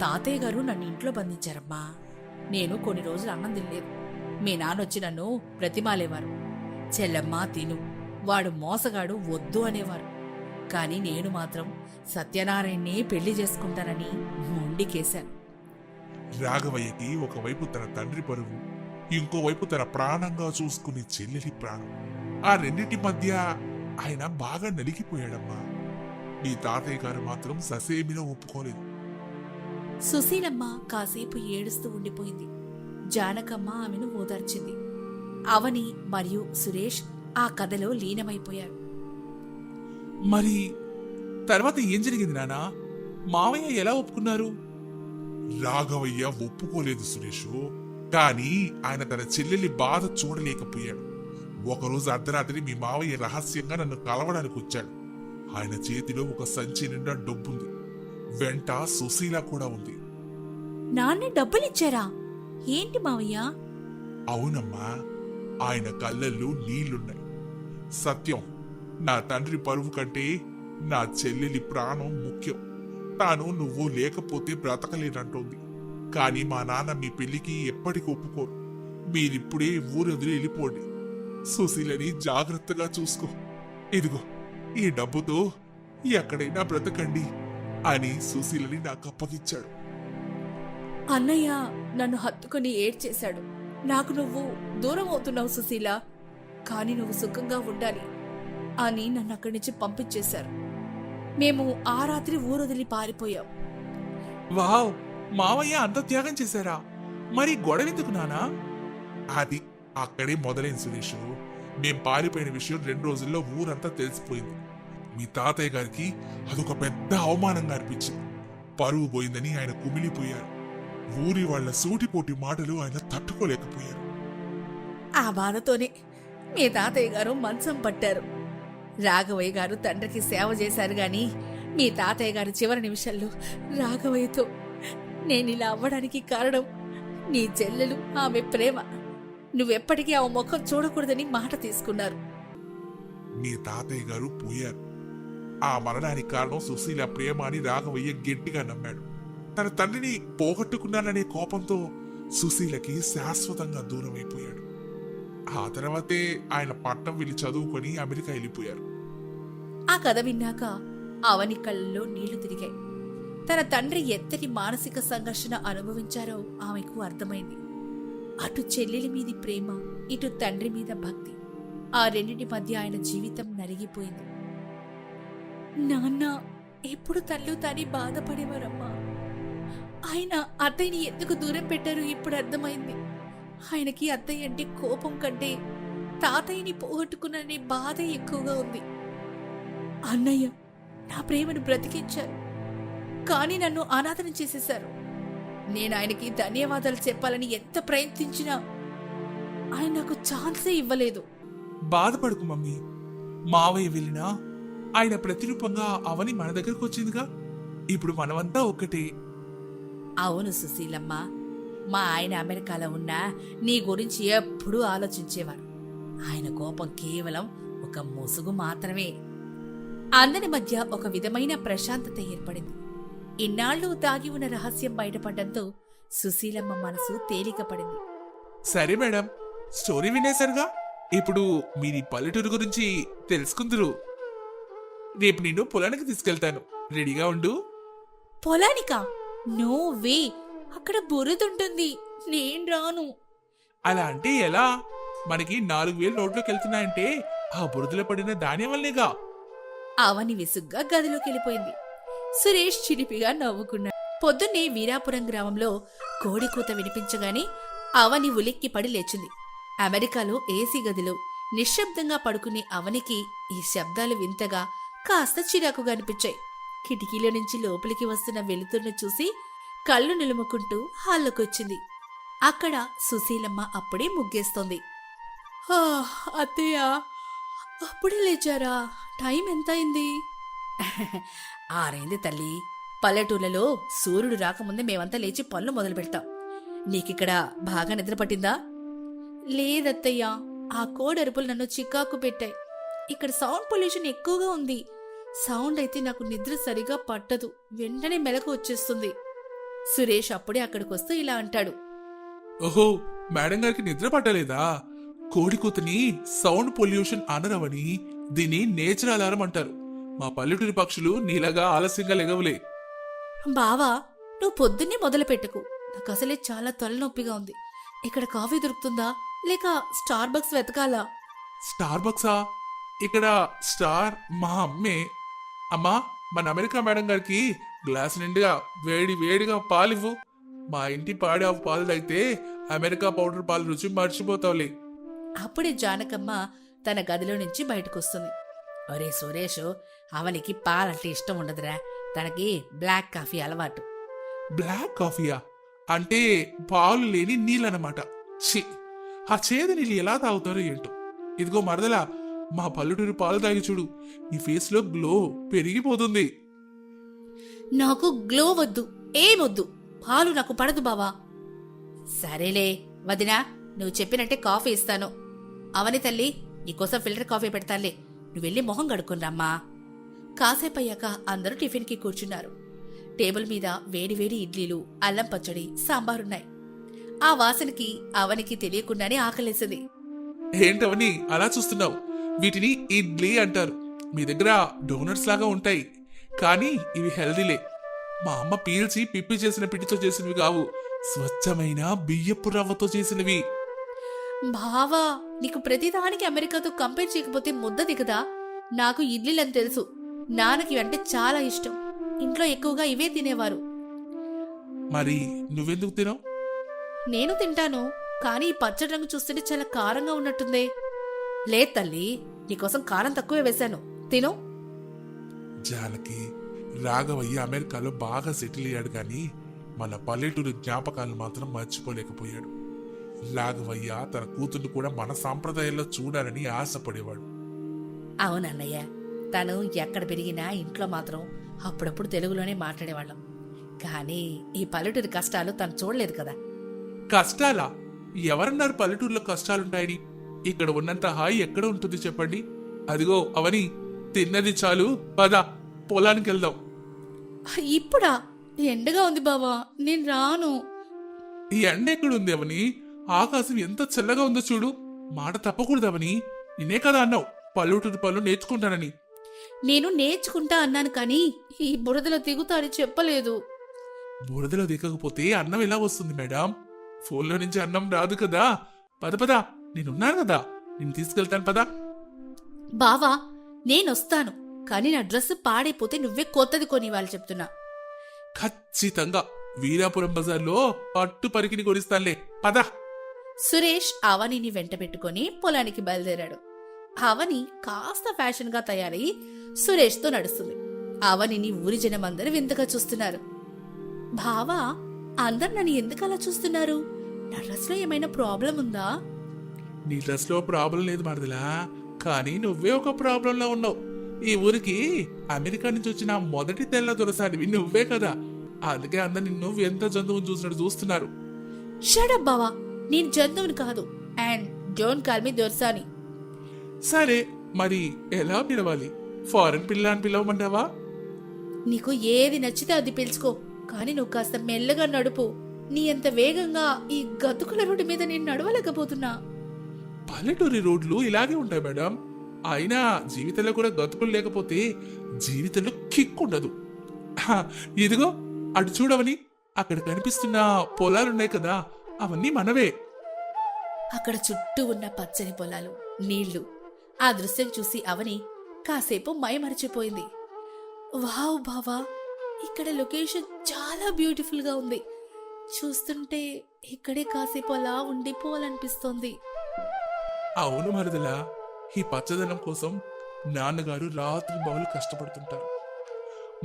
[SPEAKER 2] తాతయ్య గారు నన్ను ఇంట్లో బంధించారమ్మా. నేను కొన్ని రోజులు అన్నం తినలేదు. మీ నాన్నొచ్చి నన్ను బ్రతిమాలేవారు. చెల్లెమ్మా తిను, వాడు మోసగాడు వద్దు అనేవారు. కాని నేను మాత్రం సత్యనారాయణ్ణి పెళ్లి చేసుకుంటానని మొండికేశాను.
[SPEAKER 4] రాఘవయ్యకి ఒకవైపు తన తండ్రి పరువు, ఇంకోవైపు తన ప్రాణంగా చూసుకునే చెల్లెలి ప్రాణం. ఆ రెండింటి మధ్య ఆయన బాగా నలిగిపోయాడమ్మా. మీ తాతయ్య గారు మాత్రం ససేమిలో ఒప్పుకోలేదు.
[SPEAKER 2] సుశీలమ్మ కాసేపు ఏడుస్తూ ఉండిపోయింది. జానకమ్మ ఆమెను ఓదార్చింది. అవని మరియు సురేష్ ఆ కథలో లీనమైపోయారు.
[SPEAKER 4] మరి తర్వాత ఏం జరిగింది నానా? మావయ్య ఎలా ఒప్పుకున్నారు? రాఘవయ్య ఒప్పుకోలేదు సురేషు. కానీ ఆయన తన చెల్లెలి బాధ చూడలేకపోయాడు. ఒకరోజు అర్ధరాత్రి మీ మావయ్య రహస్యంగా నన్ను కలవడానికి వచ్చాడు. ఆయన చేతిలో ఒక సంచి నిండా డబ్బుంది. వెంట సుశీల కూడా ఉంది.
[SPEAKER 2] నాన్న డబ్బులిచ్చారా? ఏంటి మావయ్య?
[SPEAKER 4] అవునమ్మా, ఆయన కళ్ళల్లో నీళ్లున్నాయి. సత్యం, నా తండ్రి పరువు కంటే నా చెల్లెలి ప్రాణం ముఖ్యం. తాను నువ్వు లేకపోతే బ్రతకలేనంటోంది. కాని మా నాన్న మీ పెళ్లికి ఎప్పటికి ఒప్పుకోరు. మీరిప్పుడే ఊరు వదిలి వెళ్ళిపోండి. సుశీలని జాగ్రత్తగా చూసుకో. ఇదిగో ఈ డబ్బుతో ఎక్కడైనా బ్రతకండి అని సుశీలని నాకు అప్పగిచ్చాడు.
[SPEAKER 2] అన్నయ్య నన్ను హత్తుకుని ఏడ్చేశాడు. నాకు నువ్వు దూరం అవుతున్నావు సుశీల, కాని నువ్వు సుఖంగా ఉండాలి అని నన్ను అక్కడి నుంచి పంపించేశారు. మేము ఆ రాత్రి ఊరొదిలి పారిపోయాం.
[SPEAKER 4] వావ్, మావయ్య అంత త్యాగం చేశారా? మరి గొడవెందుకు నానా? అది అక్కడే మొదలైన సురేష్. మేం పారిపోయిన విషయం 2 రోజుల్లో ఊరంతా తెలిసిపోయింది. మీ తాతయ్య గారికి అదొక పెద్ద అవమానంగా అనిపించింది. పరువు పోయిందని ఆయన కుమిలిపోయారు. ఊరి వాళ్ల సూటిపోటి మాటలు ఆయన తట్టుకోలేకపోయారు.
[SPEAKER 2] ఆ బాధతోనే మీ తాతయ్య గారు మంచం పట్టారు. రాఘవయ్య గారు తండ్రికి సేవ చేశారు గాని మీ తాతయ్య గారు చివరి నిమిషంలో రాఘవయ్యతో నేనిలా అవ్వడానికి కారణం నీ చెల్లెలు, ఆమె ప్రేమ. నువ్వెప్పటికీ ఆ ముఖం చూడకూడదని మాట తీసుకున్నారు.
[SPEAKER 4] మీ తాతయ్య గారు పోయారు. ఆ మరణానికి కారణం సుశీల ప్రేమ అని రాఘవయ్య గట్టిగా నమ్మాడు. తన తండ్రిని పోగొట్టుకున్నాననే కోపంతో సుశీలకి శాశ్వతంగా దూరం అయిపోయాడు. ఆ తర్వాతే ఆయన పట్నం వెళ్ళి చదువుకొని అమెరికా వెళ్ళిపోయారు.
[SPEAKER 2] ఆ కథ విన్నాక అవని కళ్ళల్లో నీళ్లు తిరిగాయి. తన తండ్రి ఎంతటి మానసిక సంఘర్షణ అనుభవించారో ఆమెకు అర్థమైంది. అటు చెల్లెలి మీది ప్రేమ, ఇటు తండ్రి మీద భక్తి. ఆ రెండింటి మధ్య ఆయన జీవితం నలిగిపోయింది. నాన్న ఎప్పుడు తల్లు తాని బాధపడేవారమ్మా. ఆయన అత్తయ్యని ఎందుకు దూరం పెట్టారు ఇప్పుడు అర్థమైంది. ఆయనకి అత్తయ్య అంటే కోపం కంటే తాతయ్యని పోగొట్టుకున్ననే బాధ ఎక్కువగా ఉంది. అన్నయ్య నా ప్రేమను బ్రతికించారు, కానీ నన్ను అనాథనం చేసేశారు. నేను ఆయనకి ధన్యవాదాలు చెప్పాలని ఎంత ప్రయత్నించినా ఆయన నాకు ఛాన్సే ఇవ్వలేదు.
[SPEAKER 4] బాధపడుకు మమ్మీ. మావయ్య వెళ్ళినా ఆయన ప్రతిరూపంగా అవని మన దగ్గరకు వచ్చిందిగా. ఇప్పుడు మనమంతా ఒక్కటే.
[SPEAKER 2] అవును సుశీలమ్మ, మా ఆయన అమెరికాలో ఉన్నా నీ గురించి ఎప్పుడూ ఆలోచించేవారు. ఆయన కోపం కేవలం ఒక ముసుగు మాత్రమే. అందరి మధ్య ఒక విధమైన ప్రశాంతత ఏర్పడింది. ఇన్నాళ్లు దాగి ఉన్న రహస్యం బయటపడడంతో సుశీలమ్మ మనసు తేలికపడింది.
[SPEAKER 4] సరే మేడం, స్టోరీ వినేశారుగా. ఇప్పుడు మీరు ఈ పల్లెటూరు గురించి తెలుసుకుందరు. రేపు నిన్ను పొలానికి తీసుకెళ్తాను. రెడీగా ఉండు.
[SPEAKER 2] పొలానికా? నో వే, అక్కడ బురదుంటుంది, నేను రాను.
[SPEAKER 4] అలా అంటే ఎలా? మనకి 4,000 నోట్లోకి వెళ్తున్నాయంటే ఆ బురదలో పడిన ధాన్యం వల్లేగా.
[SPEAKER 2] అవని విసుగ్గా గదిలోకి వెళ్ళిపోయింది. సురేష్ చిలిపిగా నవ్వుకున్నాడు. పొద్దున్నే వీరాపురం గ్రామంలో కోడి కూత వినిపించగానే అవని ఉలిక్కి పడి లేచింది. అమెరికాలో ఏసీ గదిలో నిశ్శబ్దంగా పడుకునే అవనికి ఈ శబ్దాలు వింతగా కాస్త చిరాకుగా అనిపించాయి. కిటికీలో నుంచి లోపలికి వస్తున్న వెలుతురును చూసి కళ్ళు నిలుముకుంటూ హాల్లోకొచ్చింది. అక్కడ సుశీలమ్మ అప్పుడే ముగ్గేస్తోంది. అత్తయ్య, అప్పుడే లేచారా? టైం ఎంత అయింది? ఆరైంది తల్లి. పల్లెటూర్లలో సూర్యుడు రాకముందే మేమంతా లేచి పనులు మొదలు పెడతాం. నీకిక్కడ బాగా నిద్ర పట్టిందా? లేదత్తయ్యా, ఆ కోడరుపులు నన్ను చికాకు పెట్టాయి. ఇక్కడ సౌండ్ పొల్యూషన్ ఎక్కువగా ఉంది. సౌండ్ అయితే నాకు నిద్ర సరిగా పట్టదు, వెంటనే మెలకు వచ్చేస్తుంది. సురేష్ అప్పుడే అక్కడికొస్తూ ఇలా అంటాడు.
[SPEAKER 4] ఓహో, మేడం గారికి నిద్ర పట్టలేదా? కోడి కూతని సౌండ్ పొల్యూషన్ అనరవని, దీన్ని నేచర్ అలారం అంటారు. మా పల్లెటూరి పక్షులు నీలాగా ఆలస్యంగా లెగవులే.
[SPEAKER 2] బావా, నువ్వు పొద్దున్నే మొదలు పెట్టకు. నాకు అసలే చాలా తలనొప్పిగా ఉంది. ఇక్కడ కాఫీ దొరుకుతుందా, లేక స్టార్ బక్స్ వెతకాలా?
[SPEAKER 4] స్టార్ బక్సా? ఇక్కడ స్టార్ మా అమ్మే. అమ్మా, మన అమెరికా మేడం గారికి గ్లాస్ నిండుగా వేడి వేడిగా పాలివ్వు. మా ఇంటి పాడి ఆవు పాలు తాగితే అమెరికా పౌడర్ పాలు రుచి మర్చిపోతావులే.
[SPEAKER 2] అప్పుడే జానకమ్మ తన గదిలో నుంచి బయటకొస్తుంది. ఒరే సురేష్, అవనికి పాలంటే ఇష్టం ఉండదురా. తనకి బ్లాక్ కాఫీ అలవాటు.
[SPEAKER 4] బ్లాక్ కాఫీయా? అంటే పాలు లేని నీళ్ళనమాట. ఛీ, ఆ చేదు నీళ్ళు ఎలా తాగుతారో ఏంటో. ఇదిగో మరదలా, మా పల్లెటూరు పాలు తాగి చూడు, నీ ఫేస్ లో గ్లో పెరిగిపోతుంది.
[SPEAKER 2] నాకు గ్లో వద్దు, ఏమొద్దు. పాలు నాకు పడదు బావా. సరేలే వదినా, నువ్వు చెప్పినట్టే కాఫీ ఇస్తాను. అవని తల్లి, నీకోసం ఫిల్టర్ కాఫీ పెడతానులే. నువ్వెళ్ళి మొహం కడుక్కున్నామ్మా. కాసేపయ్యాక అందరూ టిఫిన్కి కూర్చున్నారు. టేబుల్ మీద వేడివేడి ఇడ్లీలు, అల్లం పచ్చడి, సాంబారున్నాయి. ఆ వాసనకి అవనికి తెలియకుండానే ఆకలేసింది.
[SPEAKER 4] ఏంటవని అలా చూస్తున్నావు? వీటిని ఇడ్లీ అంటారు. మీ దగ్గర డోనట్స్ లాగా ఉంటాయి, కానీ ఇవి హెల్దీలే. మా అమ్మ పీల్చి పిప్పి చేసిన పిండితో చేసినవి కావు, స్వచ్ఛమైన బియ్యపు రవ్వతో చేసినవి.
[SPEAKER 2] బావా, నీకు ప్రతిదానికి అమెరికాతో కంపేర్ చేయకపోతే ముద్ద దిగదా? నాకు ఇడ్లీలని తెలుసు. నాన్నకి అంటే చాలా ఇష్టం. ఇంట్లో ఎక్కువగా ఇవే తినేవారు.
[SPEAKER 4] మరి నువ్వెందుకు తినవు?
[SPEAKER 2] నేను తింటాను, కానీ ఈ పచ్చడి రంగు చూస్తుంటే చాలా కారంగా ఉన్నట్టుందే. లేదు తల్లి, నీకోసం కారం తక్కువే వేశాను, తిను.
[SPEAKER 4] జానకి, రాఘవయ్య అమెరికాలో బాగా సెటిల్ అయ్యాడు, కానీ మన పల్లెటూరు జ్ఞాపకాలను మాత్రం మర్చిపోలేకపోయాడు. రాఘవయ్య తన కూతుర్ని కూడా మన సాంప్రదాయాల్లో చూడాలని ఆశపడేవాడు.
[SPEAKER 2] అవునన్నయ్య, తను ఎక్కడ పెరిగినా ఇంట్లో మాత్రం అప్పుడప్పుడు తెలుగులోనే మాట్లాడేవాళ్ళం. కానీ ఈ పల్లెటూరి కష్టాలు తను చూడలేదు కదా.
[SPEAKER 4] కష్టాలా? ఎవరన్నారు పల్లెటూరులో కష్టాలుంటాయని? ఇక్కడ ఉన్నంత హాయి ఎక్కడ ఉంటుంది చెప్పండి? అదిగో అవని, తిన్నది చాలు, పద పొలానికి వెళ్దాం.
[SPEAKER 2] ఇప్పుడా? ఎండగా ఉంది బావా, నేను రాను.
[SPEAKER 4] ఈ ఎండ ఎక్కడుంది అవని? ఆకాశం ఎంత చల్లగా ఉందో చూడు. మాట తప్పకూడదు అవని. నిన్నే కదా అన్నావు పల్లెటూరు పనులు నేర్చుకుంటానని.
[SPEAKER 2] నేను నేర్చుకుంటా అన్నాను, కానీ ఈ బురదలో దిగుతా అని చెప్పలేదు.
[SPEAKER 4] బురదలో దిగకపోతే అన్నం ఎలా వస్తుంది మేడం? ఫోన్లో నుంచి అన్నం రాదు కదా. పద పద, నేనున్నాను కదా, నేను తీసుకెళ్తాను పద.
[SPEAKER 2] బావా, నేనొస్తాను, కానీ నా డ్రెస్ పాడైపోతే నువ్వే కొత్తది కొనివ్వాలి చెప్తున్నా.
[SPEAKER 4] ఖచ్చితంగా వీరాపురం బజార్లో పట్టు పరికిని కొనిస్తానులే, పద.
[SPEAKER 2] సురేష్ అవనిని వెంట పెట్టుకుని పొలానికి బయలుదేరాడు. అవని కాస్త ఫ్యాషన్ గా తయారై సురేష్ తో నడుస్తుంది. అవనిని ఊరి జనమందరూ వింతగా చూస్తున్నారు. బావా, అందరు నన్ను ఎందుకు అలా చూస్తున్నారు? నా డ్రెస్ లో ఏమైనా ప్రాబ్లం ఉందా?
[SPEAKER 4] నీ డ్రెస్ లో ప్రాబ్లం లేదు మరదలా, కానీ నువ్వే ఒక ప్రాబ్లంలో ఉన్నావు. ఈ ఊరికి అమెరికా నుంచి వచ్చిన మొదటి తెల్ల దొరసానివి నువ్వే కదా. అందుకే అందరు నిన్ను ఎంత జంతువుని చూసినట్టు చూస్తున్నారు.
[SPEAKER 2] షడప్ బావా, నేను జంతువుని కాదు. అండ్ డోంట్ కాల్ మీ దొరసాని.
[SPEAKER 4] సరే, మరి ఎలా పిలవాలి? ఫారెన్ పిల్ల అని పిలవమంటావా?
[SPEAKER 2] నీకు ఏది నచ్చితే అది పిలుచుకో, కానీ నువ్వు కాస్త మెల్లగా నడుపు. నీ అంత వేగంగా ఈ గతుకుల రోడ్డు మీద నేను నడవలేకపోతున్నా.
[SPEAKER 4] పల్లెటూరి రోడ్లు ఇలాగే ఉంటాయి మేడం. అయినా జీవితంలో కూడా గతుకులు లేకపోతే జీవితంలో కిక్ ఉండదు. ఇదిగో అటు చూడవని, అక్కడ కనిపిస్తున్న పొలాలున్నాయి కదా, అవన్నీ మనవే.
[SPEAKER 2] అక్కడ చుట్టూ ఉన్న పచ్చని పొలాలు, నీళ్లు, ఆ దృశ్యం చూసి అవని కాసేపు మైమరిచిపోయింది. వావ్ బావా, ఇక్కడ లొకేషన్ చాలా బ్యూటిఫుల్ గా ఉంది. చూస్తుంటే ఇక్కడే కాసేపు అలా ఉండిపోవాలనిపిస్తోంది.
[SPEAKER 4] అవును మరదలా, ఈ పచ్చదనం కోసం నాన్నగారు రాత్రి బౌలు కష్టపడుతుంటారు.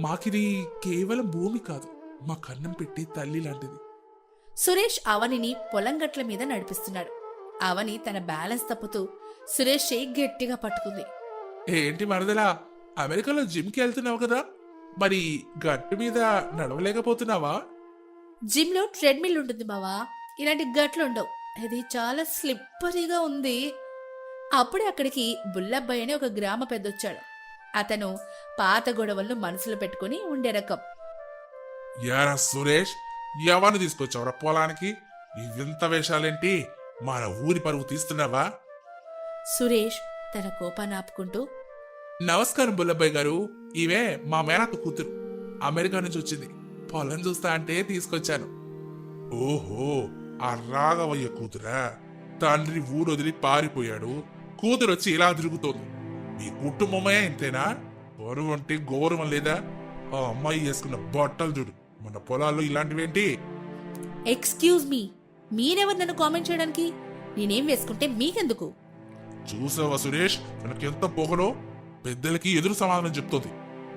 [SPEAKER 4] మాకిది కేవలం భూమి కాదు, మా కన్నం పెట్టి తల్లి లాంటిది.
[SPEAKER 2] సురేష్ అవనిని పొలం గట్ల మీద నడిపిస్తున్నాడు. అవని తన బ్యాలెన్స్ తప్పుతూ సురేష్ చేయి గట్టిగా పట్టుకుంది.
[SPEAKER 4] ఏంటి మరదలా, అమెరికాలో జిమ్కి వెళ్తున్నావు కదా, మరి గట్టు మీద నడవలేకపోతున్నావా?
[SPEAKER 2] జిమ్ లో ట్రెడ్మిల్ ఉంటుంది బావా, ఇలాంటి గట్లు ఉండవు. ఇది చాలా స్లిప్పరీగా ఉంది. అప్పుడే అక్కడికి బుల్లబ్బాయి అని ఒక గ్రామ పెద్దొచ్చాడు. అతను పాత గొడవలను మనసులో పెట్టుకుని ఉండే రకం.
[SPEAKER 4] యారా సురేష్, ఎవరిని తీసుకొచ్చావురా పొలానికి? ఈ వింత వేషాలేంటి? మన ఊరి పరువు తీస్తున్నావా?
[SPEAKER 2] సురేష్ తన కోపాన్ని ఆపుకుంటూ,
[SPEAKER 4] నమస్కారం బుల్లబ్బాయి గారు, ఇవే మా మేనత్త కూతురు, అమెరికా నుంచి వచ్చింది. పొలం చూస్తా అంటే తీసుకొచ్చాను. ఓహో, ఆ రాఘవయ్య కూతురా? తండ్రి ఊరు వదిలి పారిపోయాడు, కూతురు వచ్చి ఇలా తిరుగుతోంది. మీ కుటుంబమే ఇంతేనా? బరువు అంటే గౌరవం లేదా? ఆ అమ్మాయి వేసుకున్న బట్టలు చూడు, మన పొలాల్లో ఇలాంటివేంటి?
[SPEAKER 2] ఎక్స్క్యూజ్ మీ, మీరెవరు నన్ను కామెంట్ చేయడానికి? నేనేం వేసుకుంటే మీకెందుకు?
[SPEAKER 4] చూసావా సురేష్, తనకెంత పొగరో, పెద్దలకి ఎదురు సమాధానం చెప్తోంది.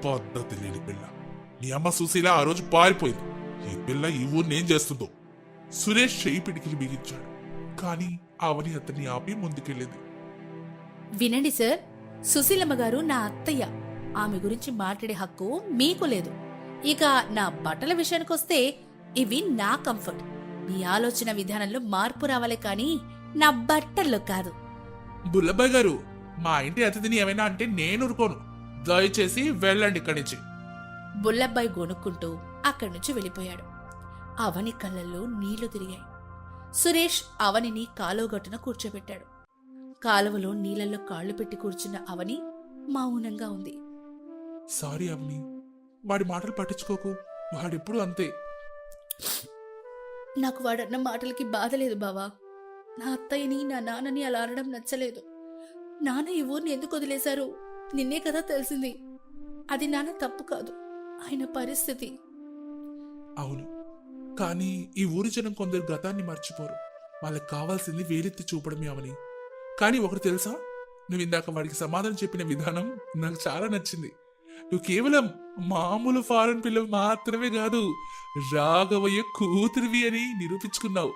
[SPEAKER 4] పద్ధతి లేని పిల్ల. నీ అమ్మ సుశీల ఆ రోజు పారిపోయింది. ఈ పిల్ల ఈ ఊరిని ఏం చేస్తుందో? సురేష్ చెయ్యి పిడికిలు బిగించాడు, కానీ అవని అతన్ని ఆపి ముందుకెళ్ళింది.
[SPEAKER 2] వినండి సార్, సుశీలమ్మ గారు నా అత్తయ్య. ఆమె గురించి మాట్లాడే హక్కు మీకు లేదు. ఇక నా బట్టల విషయానికొస్తే ఇవి నా కంఫర్ట్. మీ ఆలోచన విధానంలో మార్పు రావాలే కానీ నా బట్టల్లో కాదు.
[SPEAKER 4] బుల్లబ్బాయి గారు, మా ఇంటి అతిథిని ఏమైనా అంటే నేను ఊరుకోను. దయచేసి వెళ్ళండి ఇక్కడి నుంచి.
[SPEAKER 2] బుల్లబ్బాయి గొనుక్కుంటూ అక్కడి నుంచి వెళ్ళిపోయాడు. అవని కళ్ళల్లో నీళ్లు తిరిగాయి. సురేష్ అవనిని కాలువగట్టున కూర్చోబెట్టాడు. కాలువలో నీళ్లలో కాళ్లు పెట్టి కూర్చున్న అవని మౌనంగా ఉంది.
[SPEAKER 4] సారీ అవని, వాడి మాటలు పట్టించుకోకు, వాడెప్పుడు అంతే.
[SPEAKER 2] నాకు వాడన్న మాటలకి బాధ లేదు బావా. నా అత్తయ్యని నా నాన్నని అలా అనడం నచ్చలేదు. నాన్న ఈ ఊరిని ఎందుకు వదిలేశారు నిన్నే కదా తెలిసింది. అది నాన్న తప్పు కాదు, ఆయన పరిస్థితి.
[SPEAKER 4] అవును, కానీ ఈ ఊరి జనం కొందరు గతాన్ని మర్చిపోరు. వాళ్ళకి కావాల్సింది వేలెత్తి చూపడమే అవని. కానీ ఒకటి తెలుసా, నువ్వు ఇందాక వాడికి సమాధానం చెప్పిన విధానం నాకు చాలా నచ్చింది. నువ్వు కేవలం మామూలు ఫారెన్ పిల్లలు మాత్రమే కాదు, రాఘవయ్య కూతురివి అని నిరూపించుకున్నావు.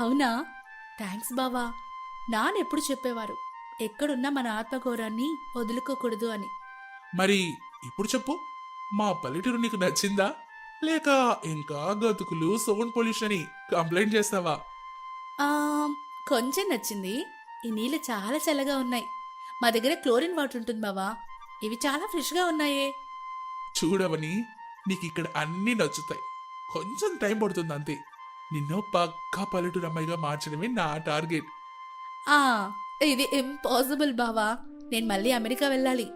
[SPEAKER 2] అవునా? థ్యాంక్స్ బావా. నాన్నెప్పుడు చెప్పేవారు, ఎక్కడున్నా మన ఆత్మగౌరవాన్ని వదులుకోకూడదు అని.
[SPEAKER 4] మరి ఇప్పుడు చెప్పు, మా పల్లెటూరు నీకు నచ్చిందా, లేక ఇంకా గతుకులు సౌండ్ పొల్యూషన్ అని కంప్లైంట్ చేస్తావా?
[SPEAKER 2] ఆ, కొంచెం నచ్చింది. ఈ నీళ్ళు చాలా చల్లగా ఉన్నాయి. మా దగ్గర క్లోరిన్ వాటర్ ఉంటుంది బావా, ఇవి చాలా ఫ్రెష్గా ఉన్నాయే.
[SPEAKER 4] చూడవని, నీకు ఇక్కడ అన్నీ నచ్చుతాయి. కొంచెం టైం పడుతుంది అంతే. నిన్ను పక్కా పల్లెటూరు అమ్మాయిగా మార్చడమే నా టార్గెట్.
[SPEAKER 2] ఆ, ఇది ఇంపాసిబుల్ బావా. నేను మళ్ళీ అమెరికా వెళ్ళాలి.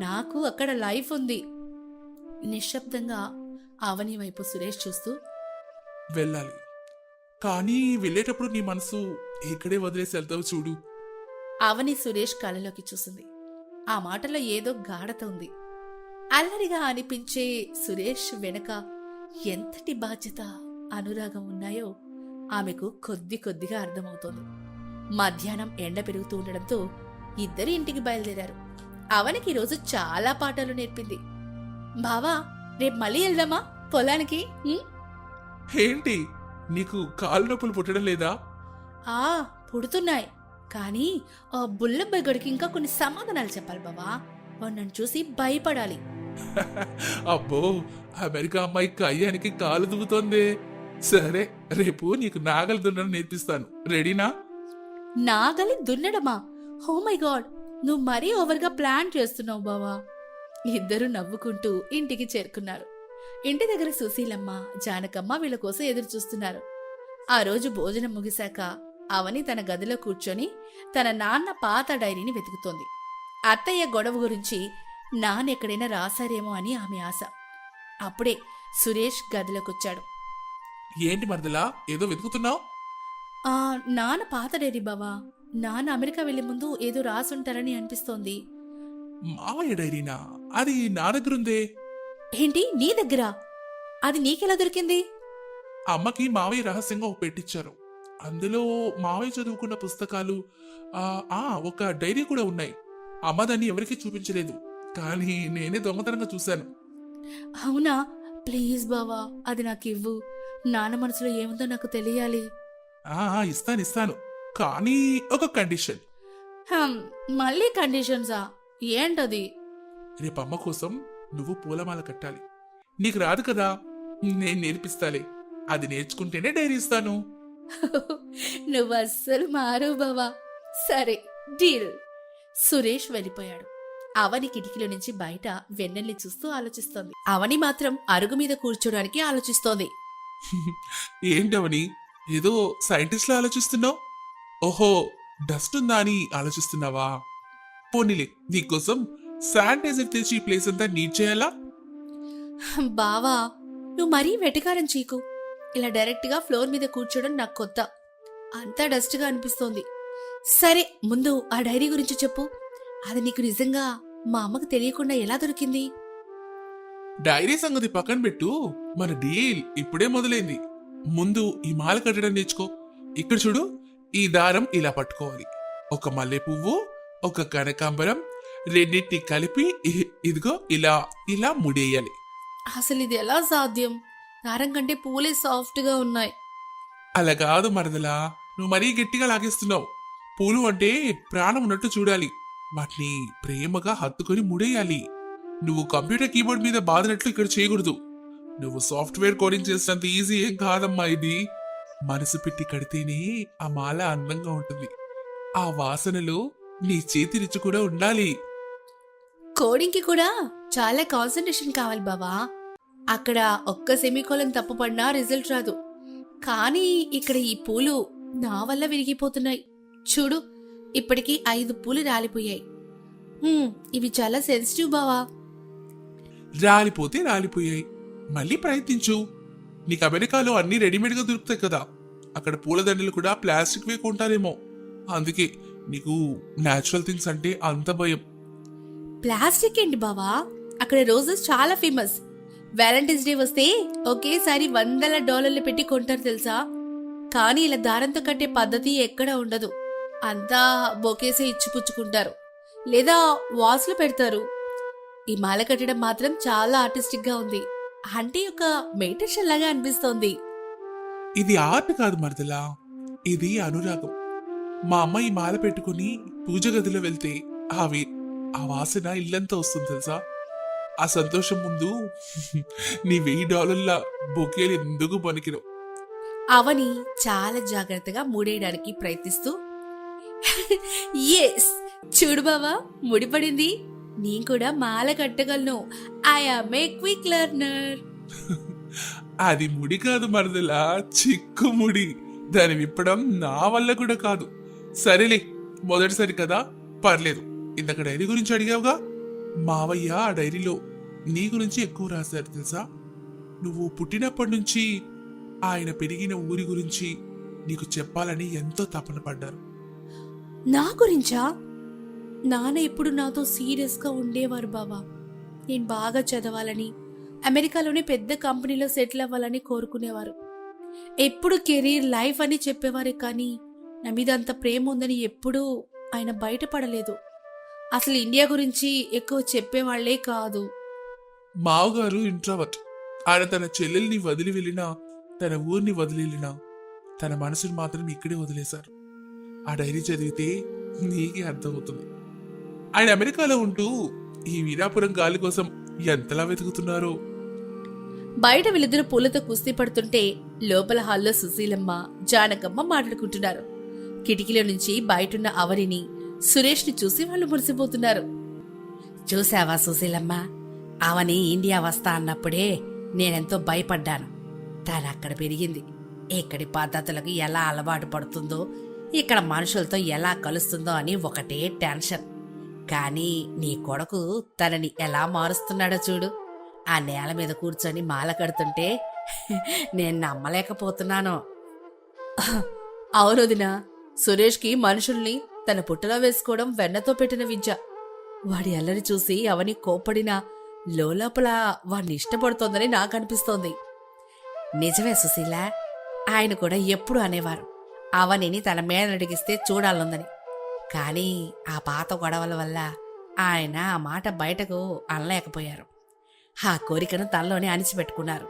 [SPEAKER 2] నాకు అక్కడ లైఫ్ ఉంది. నిశ్శబ్దంగా అవని వైపు సురేష్ చూస్తూ,
[SPEAKER 4] వెళ్ళాలి, కానీ వెళ్ళేటప్పుడు నీ మనసు ఇక్కడే వదిలేసి వెళ్తావు చూడు.
[SPEAKER 2] అవని సురేష్ కళ్ళలోకి చూసింది. ఆ మాటలో ఏదో గాఢత ఉంది. అల్లరిగా అనిపించే సురేష్ వెనక ఎంతటి బాధ్యత, అనురాగం ఉన్నాయో ఆమెకు కొద్ది కొద్దిగా అర్థమవుతోంది. మధ్యాహ్నం ఎండ పెరుగుతూ ఉండడంతో ఇద్దరు ఇంటికి బయలుదేరారు. అవనికి ఈరోజు చాలా పాఠాలు నేర్పింది. బావా, రేపు మళ్ళీ వెళ్దామా పొలానికి?
[SPEAKER 4] ఏంటి, నీకు కాలు నొప్పులు పుట్టడం లేదా?
[SPEAKER 2] ఆ, పుడుతున్నాయి. కానీ ఆ బుల్లబ్బాయి గడికి ఇంకా కొన్ని సమాధానాలు చెప్పాలి బావా. వాడు నన్ను చూసి భయపడాలి.
[SPEAKER 4] అబ్బో, అమెరికా అమ్మాయి కయ్యానికి కాలు దువ్వుతోంది. సరే, రేపు నీకు నాగలి దున్నడం నేర్పిస్తాను. రెడీనా?
[SPEAKER 2] నాగలి దున్నడమా? ఓ మై గాడ్, నువ్వు మరీ ఓవర్గా ప్లాన్ చేస్తున్నావు బావా. ఇద్దరు నవ్వుకుంటూ ఇంటికి చేరుకున్నారు. ఇంటి దగ్గర సుశీలమ్మ, జానకమ్మ వీళ్ళ కోసం ఎదురు చూస్తున్నారు. ఆ రోజు భోజనం ముగిశాక అవని తన గదిలో కూర్చొని తన నాన్న పాత డైరీని వెతుకుతోంది. అత్తయ్య గొడవ గురించి నాన్న ఎక్కడైనా రాశారేమో అని ఆమె ఆశ. అప్పుడే సురేష్ గదిలోకొచ్చాడు.
[SPEAKER 4] ఏంటి మరదలా, ఏదో వెతుకుతున్నావు?
[SPEAKER 2] నాన్న పాత డైరీ బావా, నాన్న అమెరికా వెళ్లే ముందు ఏదో రాసుంటారని అనిపిస్తోంది.
[SPEAKER 4] మావయ్య డైరీనా? అది నా దగ్గరుందే.
[SPEAKER 2] ఏంటి నీ దగ్గర? అది నీకెలా దొరికింది?
[SPEAKER 4] అమ్మకి మావయ్య రహస్యంగా ఒక పెట్టించారు. అందులో మావయ్య చదువుకున్న పుస్తకాలు, ఒక డైరీ కూడా ఉన్నాయి. అమ్మ దాన్ని ఎవరికీ చూపించలేదు, కానీ నేనే దొంగతనంగా చూశాను.
[SPEAKER 2] అవునా? ప్లీజ్ బావా, అది నాకు ఇవ్వు. నాన్న మనసులో ఏముందో నాకు తెలియాలి.
[SPEAKER 4] ఇస్తాను, కానీ ఒక కండిషన్.
[SPEAKER 2] మళ్ళీ కండిషన్సా? ఏంటది?
[SPEAKER 4] రేపు అమ్మ కోసం నువ్వు పూలమాల కట్టాలి. నీకు రాదు కదా, నేను నేర్పిస్తాలే. అది నేర్చుకుంటేనే డైరీ ఇస్తాను.
[SPEAKER 2] నువ్వు అస్సలు మారు బావా. సరే, డీల్. సురేష్ వెళ్ళిపోయాడు. అవని కిటికీలో నుంచి బయట వెన్నెల్ని చూస్తూ ఆలోచిస్తోంది. అవని మాత్రం అరుగు మీద కూర్చోడానికి ఆలోచిస్తోంది.
[SPEAKER 4] ఏంటవని ఏదో సైంటిస్ట్ లా ఆలోచిస్తున్నావు? ఓహో, డస్ట్ ఉందా అని ఆలోచిస్తున్నావా? పోనీలే, నీకోసం శానిటైజర్ తెచ్చి ఈ ప్లేస్ అంతా నీట్ చేయాలా?
[SPEAKER 2] బావా, నువ్వు మరీ వెటకారం చీకు. ఇలా డైరెక్ట్ గా ఫ్లోర్ మీద కూర్చోడం నాకు కొత్త. అంతా డస్ట్ గా అనిపిస్తోంది. సరే, ముందు ఆ డైరీ గురించి చెప్పు. అది నీకు నిజంగా మా అమ్మకు తెలియకుండా ఎలా దొరికింది?
[SPEAKER 4] డైరీ సంగతి పక్కన పెట్టు, మన డీల్ ఇప్పుడే మొదలైంది. ముందు ఈ మాల కట్టడం నేర్చుకో. ఇక్కడ చూడు, ఈ దారం ఇలా పట్టుకోవాలి. ఒక మల్లె పువ్వు, ఒక కనకాంబరం, రెండింటిని కలిపి ఇదిగో ఇలా ఇలా ముడేయాలి.
[SPEAKER 2] అసలు ఇది ఎలా సాధ్యం? దారం కంటే పూలే సాఫ్ట్ గా ఉన్నాయి.
[SPEAKER 4] అలా కాదు మరదలా, నువ్వు మరీ గట్టిగా లాగేస్తున్నావు. పూలు అంటే ప్రాణం ఉన్నట్టు చూడాలి. వాటిని ప్రేమగా హత్తుకొని ముడేయాలి. నువ్వు కంప్యూటర్ కీబోర్డ్ మీద బాదినట్లు ఇక్కడ చేయకూడదు. నువ్వు సాఫ్ట్వేర్ కోడింగ్ చేసినంత ఈజీ ఏం కాదమ్మా ఇది. మనసు పెట్టి కడితేనే ఆ మాల అందంగా ఉంటుంది. ఆ వాసనలో నీ చేతి రుచి కూడా ఉండాలి.
[SPEAKER 2] కోడింగ్ కి కూడా చాలా కాన్సన్ట్రేషన్ కావాలి బావా. అక్కడ ఒక్క సెమీకోలం తప్పు పడినా రిజల్ట్ రాదు. కానీ ఇక్కడ ఈ పూలు నా వల్ల విరిగిపోతున్నాయి. చూడు, ఇప్పటికీ 5 పూలు రాలిపోయాయి. ఇవి చాలా సెన్సిటివ్ బావా.
[SPEAKER 4] రాలిపోతే రాలిపోయాయి, మళ్ళీ ప్రయత్నించు. నీకు అమెరికాలో అన్ని రెడీమేడ్ గా దొరుకుతాయి కదా, అక్కడ పూలదండలు కూడా ప్లాస్టిక్ వే కొంటారేమో. అందుకే నీకు నేచురల్ థింగ్స్ అంటే అంత భయం.
[SPEAKER 2] ప్లాస్టిక్ ఏంటి బావా? అక్కడ రోజెస్ చాలా ఫేమస్. వ్యాలంటైన్స్ డే వస్తే ఒకేసారి $100 పెట్టి కొంటారు తెలుసా. కానీ ఇలా దారంతో కట్టే పద్ధతి ఎక్కడా ఉండదు. అంతా బొకేసే ఇచ్చిపుచ్చుకుంటారు, లేదా వాసులు పెడతారు. ఈ మాల కట్టడం మాత్రం చాలా ఆర్టిస్టిక్ గా ఉంది. అంటే ఒక మెడిటేషన్ లాగా అనిపిస్తోంది.
[SPEAKER 4] ఇది ఆర్ట్ కాదు మరదలా, ఇది అనురాగం. మా అమ్మ ఈ మాల పెట్టుకుని పూజ గదిలో వెళ్తే ఆ వాసన ఇల్లంతా వస్తుంది తెలుసా. ఆ సంతోషం ముందు నీ $1000 బొకేలు ఎందుకు పనికిరావు.
[SPEAKER 2] అవని చాలా జాగ్రత్తగా ముడేయడానికి ప్రయత్నిస్తూ, ఎస్ చూడు బావా, ముడిపడింది. నేను కూడా మాల కట్టగలను. I am a quick learner.
[SPEAKER 4] అది ముడి కాదు మరదలా, చిక్కు ముడి. దాన్ని విప్పడం నా వల్ల కూడా కాదు. సరేలే, మొదటిసారి కదా, పర్లేదు. ఇంతక డైరీ గురించి అడిగావుగా, మావయ్య ఆ డైరీలో నీ గురించి ఎక్కువ రాశారు తెలుసా. నువ్వు పుట్టినప్పటి నుంచి ఆయన పెరిగిన ఊరి గురించి నీకు చెప్పాలని ఎంతో తపన పడ్డారు.
[SPEAKER 2] నా గురించా? నాన్న ఎప్పుడు నాతో సీరియస్ గా ఉండేవారు బావా. నేను బాగా చదవాలని, అమెరికాలోనే పెద్ద కంపెనీలో సెటిల్ అవ్వాలని కోరుకునేవారు. ఎప్పుడు కెరీర్ లైఫ్ అని చెప్పేవారే, కానీ నా మీద అంత ప్రేమ ఉందని ఎప్పుడూ ఆయన బయటపడలేదు. అసలు ఇండియా గురించి ఎక్కువ చెప్పేవాళ్లే కాదు.
[SPEAKER 4] మావగారు ఇంట్రావర్ట్. ఆయన తన చెల్లెల్ని వదిలి వెళ్ళినా, తన ఊరిని వదిలి వెళ్ళినా, తన మనసుని మాత్రం ఇక్కడే వదిలేశారు. ఆ డైరీ చదివితే నీకే అర్థమవుతుంది. ఆయన అమెరికాలో ఉంటూ ఈ వీరాపురం గాలి కోసం ఎంతలా వెతుకుతున్నారో.
[SPEAKER 2] బయట వీళ్ళిద్దరు పూలతో కుస్తీ పడుతుంటే లోపల హాల్లో సుశీలమ్మ, జానకమ్మ మాట్లాడుకుంటున్నారు. కిటికీలో నుంచి బయటున్న అవనిని, సురేష్ ని చూసి వాళ్ళు మురిసిపోతున్నారు. చూసావా సుశీలమ్మ, అవని ఇండియా వస్తా అన్నప్పుడే నేనెంతో భయపడ్డాను. తను అక్కడ పెరిగింది. ఇక్కడి పద్ధతులకు ఎలా అలవాటు పడుతుందో, ఇక్కడ మనుషులతో ఎలా కలుస్తుందో అని ఒకటే టెన్షన్. కానీ నీ కొడుకు తనని ఎలా మారుస్తున్నాడో చూడు. ఆ నేల మీద కూర్చొని మాల కడుతుంటే నేను నమ్మలేకపోతున్నాను. అవునొదినా, సురేష్కి మనుషుల్ని తన పుట్టలో వేసుకోవడం వెన్నతో పెట్టిన విద్య. వాడి అల్లరి చూసి అవని కోప్పడినా లోపల వాడిని ఇష్టపడుతోందని నాకు అనిపిస్తోంది. నిజమే సుశీల, ఆయన కూడా ఎప్పుడు అనేవారు అవనిని తన మేనడిగిస్తే చూడాలందని. కానీ ఆ పాత గొడవల వల్ల ఆయన ఆ మాట బయటకు అనలేకపోయారు. ఆ కోరికను తనలోనే అణిచిపెట్టుకున్నారు.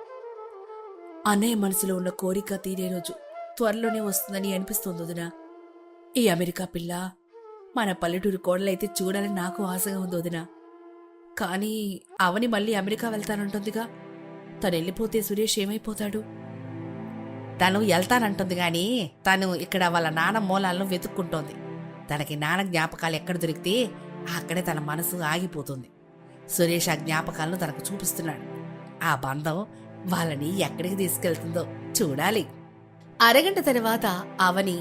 [SPEAKER 2] అన్నయ్య మనసులో ఉన్న కోరిక తీరే రోజు త్వరలోనే వస్తుందని అనిపిస్తుంది వదినా. ఈ అమెరికా పిల్ల మన పల్లెటూరు కోడలైతే చూడాలని నాకు ఆశగా ఉంది వదినా. కానీ అవని మళ్ళీ అమెరికా వెళ్తానంటుందిగా. తను వెళ్ళిపోతే సురేష్ ఏమైపోతాడు? తను వెళ్తానంటుంది గాని తను ఇక్కడ వాళ్ళ నాన్న మూలాలను వెతుక్కుంటోంది. తనకి నాన్న జ్ఞాపకాలు ఎక్కడ దొరికితే అక్కడే తన మనసు ఆగిపోతుంది. సురేష్ ఆ జ్ఞాపకాలను తనకు చూపిస్తున్నాడు. ఆ బంధం వాళ్ళని ఎక్కడికి తీసుకెళ్తుందో చూడాలి. అరగంట తర్వాత అవని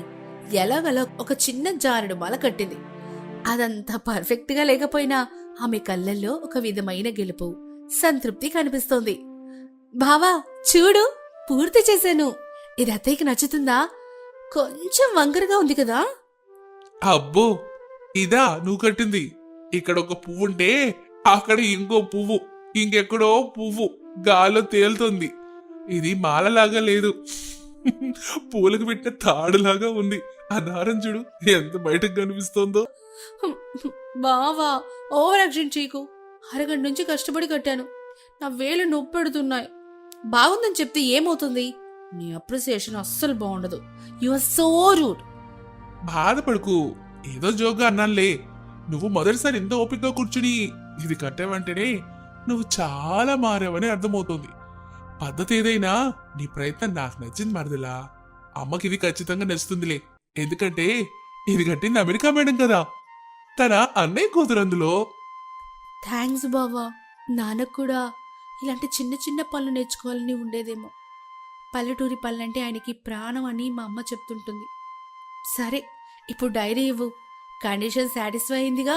[SPEAKER 2] ఎలాగలో ఒక చిన్న జారుడు మాల కట్టింది. అదంతా పర్ఫెక్ట్గా లేకపోయినా ఆమె కళ్ళల్లో ఒక విధమైన గెలుపు, సంతృప్తి కనిపిస్తోంది. బావా చూడు, పూర్తి చేశాను. ఇది అత్తయ్యకి నచ్చుతుందా? కొంచెం వంకరగా ఉంది కదా?
[SPEAKER 4] అబ్బో, ఇదా నువ్వు కట్టింది? ఇక్కడ ఒక పువ్వు ఉంటే అక్కడ ఇంకో పువ్వు, ఇంకెక్కడో పువ్వు గాల్లో తేలుతుంది. ఇది మాలలాగా లేదు, పూలకు పెట్టిన తాడులాగా ఉంది. ఆ దారం చూడు ఎంత బయటకు కనిపిస్తోందో.
[SPEAKER 2] బావా ఓవర్ యాక్షన్ చేయకు. అరగంట నుంచి కష్టపడి కట్టాను, నా వేలు నొప్పి పెడుతున్నాయి. బాగుందని చెప్తే ఏమవుతుంది? నీ అప్రిసియేషన్ అస్సలు బాగుండదు. You are so rude.
[SPEAKER 4] బాధపడుకు, ఏదో జోగా అన్నానులే. నువ్వు మొదటిసారి ఎంత ఓపికగా కూర్చుని ఇది కట్టావంటేనే నువ్వు చాలా మారావని అర్థమవుతుంది. పద్ధతి ఏదైనా నీ ప్రయత్నం నాకు నచ్చింది మరదలా. అమ్మకి ఇది ఖచ్చితంగా నచ్చుతుందిలే, ఎందుకంటే ఇది కట్టింది అమెరికా మేడం కదా, తన అన్నయ్య కూతురు అందులో.
[SPEAKER 2] థ్యాంక్స్ బావా. నాన్నకు కూడా ఇలాంటి చిన్న చిన్న పనులు నేర్చుకోవాలని ఉండేదేమో. పల్లెటూరి పనులంటే ఆయనకి ప్రాణం అని మా అమ్మ చెప్తుంటుంది. సరే, ఇప్పుడు డైరీ ఇవ్వు. కండిషన్ సాటిస్ఫై అయిందిగా,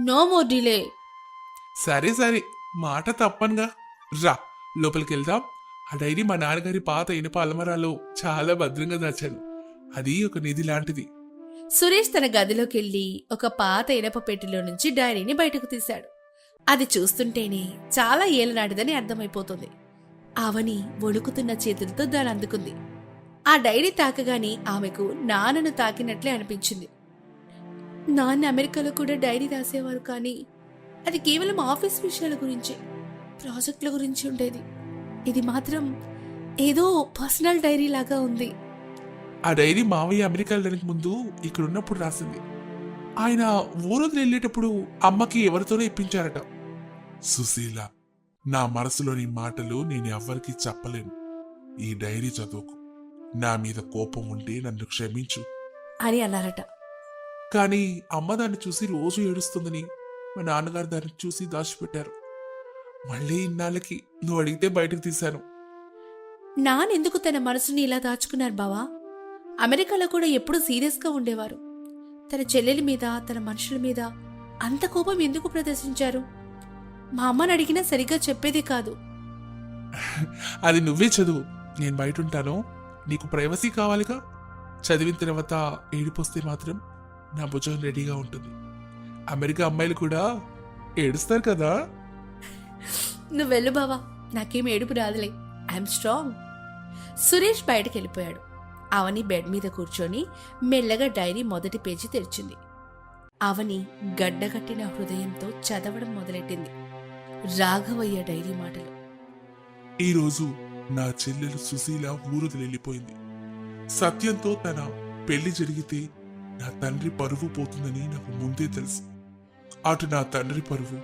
[SPEAKER 2] నో మోర్ డిలే.
[SPEAKER 4] సరే సరే, మాట తప్పనుగా. రా లోపలికి వెళ్దాం. ఆ డైరీ మా నాన్నగారి పాత ఇనుప అలమరాలో చాలా భద్రంగా దాచాను. అది ఒక నిధి లాంటిది.
[SPEAKER 2] సురేష్ తన గదిలోకెళ్ళి ఒక పాత ఇనప పెట్టెలో నుంచి డైరీని బయటకు తీశాడు. అది చూస్తుంటేనే చాలా ఏళ్ళనాటిదని అర్థమైపోతుంది. అవని వణుకుతున్న చేతులతో దాన్ని అందుకుంది. ఆ డైరీ తాకగానే ఆమెకు నాన్నను తాకినట్లే అనిపించింది. నాన్న అమెరికాలో కూడా డైరీ రాసేవారు, కానీ అది కేవలం ఆఫీస్ విషయాల గురించి, ప్రాజెక్టుల గురించి ఉండేది. ఇది మాత్రం ఏదో పర్సనల్ డైరీ లాగా ఉంది.
[SPEAKER 4] ఆ డైరీ మావయ్య అమెరికా వెళ్ళడానికి ముందు ఇక్కడ ఉన్నప్పుడు రాసింది. ఆయన ఊరోజులు వెళ్ళేటప్పుడు అమ్మకి ఎవరితోనో ఇప్పించారట. సుశీల, నా మనసులోని మాటలు నేను ఎవ్వరికీ చెప్పలేను. ఈ డైరీ చదువుకు. నా మీద కోపం ఉంటే నన్ను క్షమించు
[SPEAKER 2] అని అన్నారట.
[SPEAKER 4] కానీ అమ్మ దాన్ని చూసి రోజు ఏడుస్తుందని మా నాన్నగారు దాన్ని చూసి దాచిపెట్టారు. మళ్ళీ ఇన్నాళ్ళకి నువ్వు అడిగితే బయటకు తీశాను.
[SPEAKER 2] నానెందుకు తన మనసుని ఇలా దాచుకున్నారు బావా? అమెరికాలో కూడా ఎప్పుడూ సీరియస్గా ఉండేవారు. తన చెల్లెలి మీద, తన మనుషుల మీద అంత కోపం ఎందుకు ప్రదర్శించారు? మా అమ్మని అడిగినా సరిగ్గా చెప్పేదే కాదు.
[SPEAKER 4] అది నువ్వే చదువు, నేను బయట ఉంటాను. నీకు ప్రైవసీ కావాలిగా. చదివిన తర్వాత ఏడిపోస్తే మాత్రం నా భుజం రెడీగా ఉంటుంది. అమెరికా అమ్మాయిలు కూడా ఏడుస్తారు కదా.
[SPEAKER 2] నువ్వు వెళ్ళు బావా, నాకేం ఏడుపు రాదులే. I'm strong. సురేష్ బయటకు వెళ్ళిపోయాడు. అవని బెడ్ మీద కూర్చొని మెల్లగా డైరీ మొదటి పేజీ తెరిచింది. అవని గడ్డగట్టిన హృదయంతో చదవడం మొదలెట్టింది. రాఘవయ్య డైరీ మాటలు.
[SPEAKER 4] ఈరోజు నా చెల్లెలు సుశీల ఊరుది వెళ్ళిపోయింది. సత్యంతో తన పెళ్లి జరిగితే నా తండ్రి పరువు పోతుందని నాకు ముందే తెలుసు. అటు నా తండ్రి పరువు,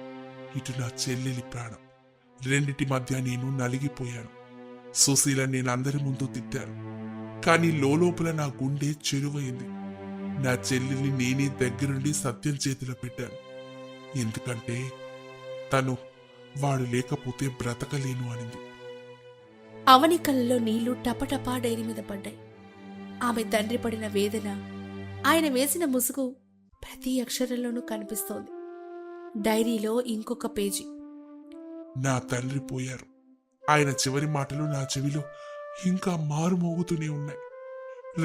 [SPEAKER 4] ఇటు నా చెల్లెలి ప్రాణం, రెండిటి మధ్య నేను నలిగిపోయాను. సుశీల నేను అందరి ముందు తిట్టాను, కానీ లోపల నా గుండె చెరువైంది. నా చెల్లెల్ని నేనే దగ్గరుండి సత్యం చేతిలో పెట్టాను. ఎందుకంటే తను వాడు లేకపోతే బ్రతకలేను అనింది.
[SPEAKER 2] అవని కళ్ళలో నీళ్లు టపటపా డైరీ మీద పడ్డాయి. ఆమె తండ్రి పడిన వేదన, ఆయన వేసిన ముసుగు ప్రతి అక్షరంలోనూ కనిపిస్తోంది. డైరీలో ఇంకొక పేజీ.
[SPEAKER 4] నా తండ్రి పోయారు. ఆయన చివరి మాటలు నా చెవిలో ఇంకా మారుమోగుతూనే ఉన్నాయి.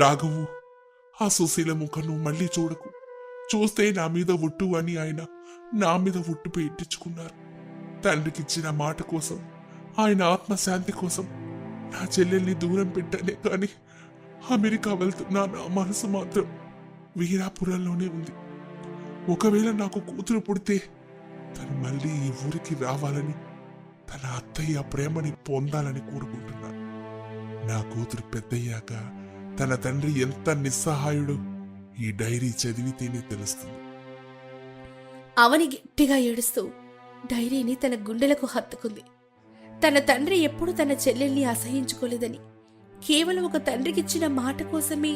[SPEAKER 4] రాఘవు, ఆ సుశీల ముఖం నువ్వు మళ్ళీ చూడకు. చూస్తే నా మీద ఒట్టు అని ఆయన నా మీద ఒట్టు పెట్టించుకున్నారు. తండ్రికిచ్చిన మాట కోసం, ఆయన ఆత్మశాంతి కోసం నా చెల్లెల్ని దూరం పెట్టానే కానీ అమెరికా వెళ్తున్నా నా మనసు మాత్రం వీరాపురంలోనే ఉంది. ఒకవేళ నాకు కూతురు పుడితే తను మళ్ళీ ఈ ఊరికి రావాలని, తన అత్తయ్య ప్రేమని పొందాలని కోరుకుంటున్నాను. నా కూతురు పెద్దయ్యాక తన తండ్రి ఎంత నిస్సహాయుడో ఈ డైరీ చదివితేనే తెలుస్తుంది.
[SPEAKER 3] అవని గట్టిగా ఏడుస్తూ డైరీని తన గుండెలకు హత్తుకుంది. తన తండ్రి ఎప్పుడు తన చెల్లెల్ని అసహించుకోలేదని, కేవలం ఒక తండ్రికిచ్చిన మాట కోసమే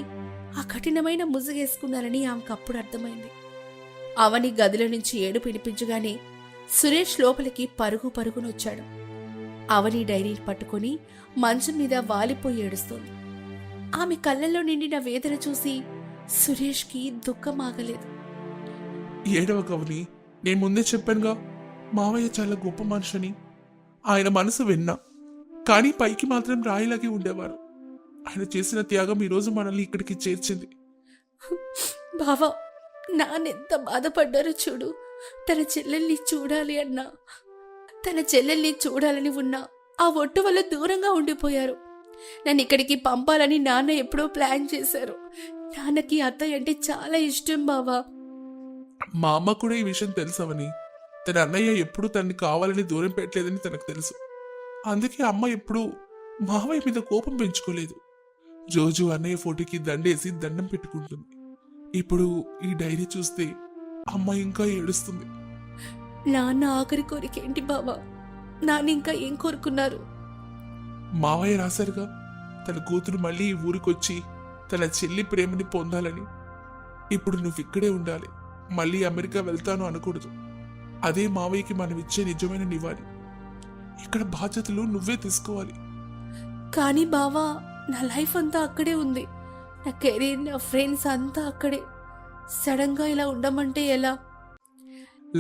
[SPEAKER 3] ఆ కఠినమైన ముసుగేసుకున్నారని ఆమెకు అప్పుడు అర్థమైంది. అవని గదిలో నుంచి ఏడుపు వినిపించగానే సురేష్ లోపలికి పరుగునొచ్చాడు. అవని డైరీని పట్టుకుని మంచం మీద వాలిపోయి ఏడుస్తోంది. ఆమె కళ్ళల్లో నిండిన వేదన చూసి సురేష్కి దుఃఖం ఆగలేదు.
[SPEAKER 4] ఏడవ కవని, నేను ముందే చెప్పానుగా మావయ్య చాలా గొప్ప మనిషిని. ఆయన మనసు విన్నా, కానీ పైకి మాత్రం రాయిలాగే ఉండేవారు. ఆయన చేసిన త్యాగం ఈరోజు మనల్ని ఇక్కడికి చేర్చింది.
[SPEAKER 3] బావా, నాన్నెంత బాధపడ్డారో చూడు. తన చెల్లెల్ని చూడాలి అన్నా, తన చెల్లెల్ని చూడాలని ఉన్నా ఆ ఒట్టు వల్ల దూరంగా ఉండిపోయారు. నన్ను ఇక్కడికి పంపాలని నాన్న ఎప్పుడో ప్లాన్ చేశారు. నాన్నకి అత్తయ్య అంటే చాలా ఇష్టం బావా.
[SPEAKER 4] మా అమ్మ కూడా ఈ విషయం తెలుసవని. తన అన్నయ్య ఎప్పుడూ తనని కావాలని దూరం పెట్టలేదని తనకు తెలుసు. అందుకే అమ్మ ఎప్పుడూ మావయ్య మీద కోపం పెంచుకోలేదు. రోజు అన్నయ్య ఫోటోకి దండేసి దండం పెట్టుకుంటుంది. ఇప్పుడు ఈ డైరీ చూస్తే అమ్మ ఇంకా ఏడుస్తుంది.
[SPEAKER 3] నాన్న ఆఖరి కోరికేంటి బావా? నాన్న ఇంకా ఏం కోరుకున్నారు?
[SPEAKER 4] మావయ్య రాశారుగా, తన కూతురు మళ్ళీ ఈ ఊరికొచ్చి తన చెల్లి ప్రేమని పొందాలని. ఇప్పుడు నువ్వు ఇక్కడే ఉండాలి, మళ్ళీ అమెరికా వెళ్తాను అనకూడదు. అదే మావయ్యకి మనం ఇచ్చే నిజమైన నివాళి. ఇక్కడ బాధ్యతలు నువ్వే తీసుకోవాలి.
[SPEAKER 3] కానీ బావా, నా లైఫ్ అంతా అక్కడే ఉంది. నా కెరీర్, నా ఫ్రెండ్స్ అంతా అక్కడే. సడన్ గా ఇలా ఉండమంటే ఎలా?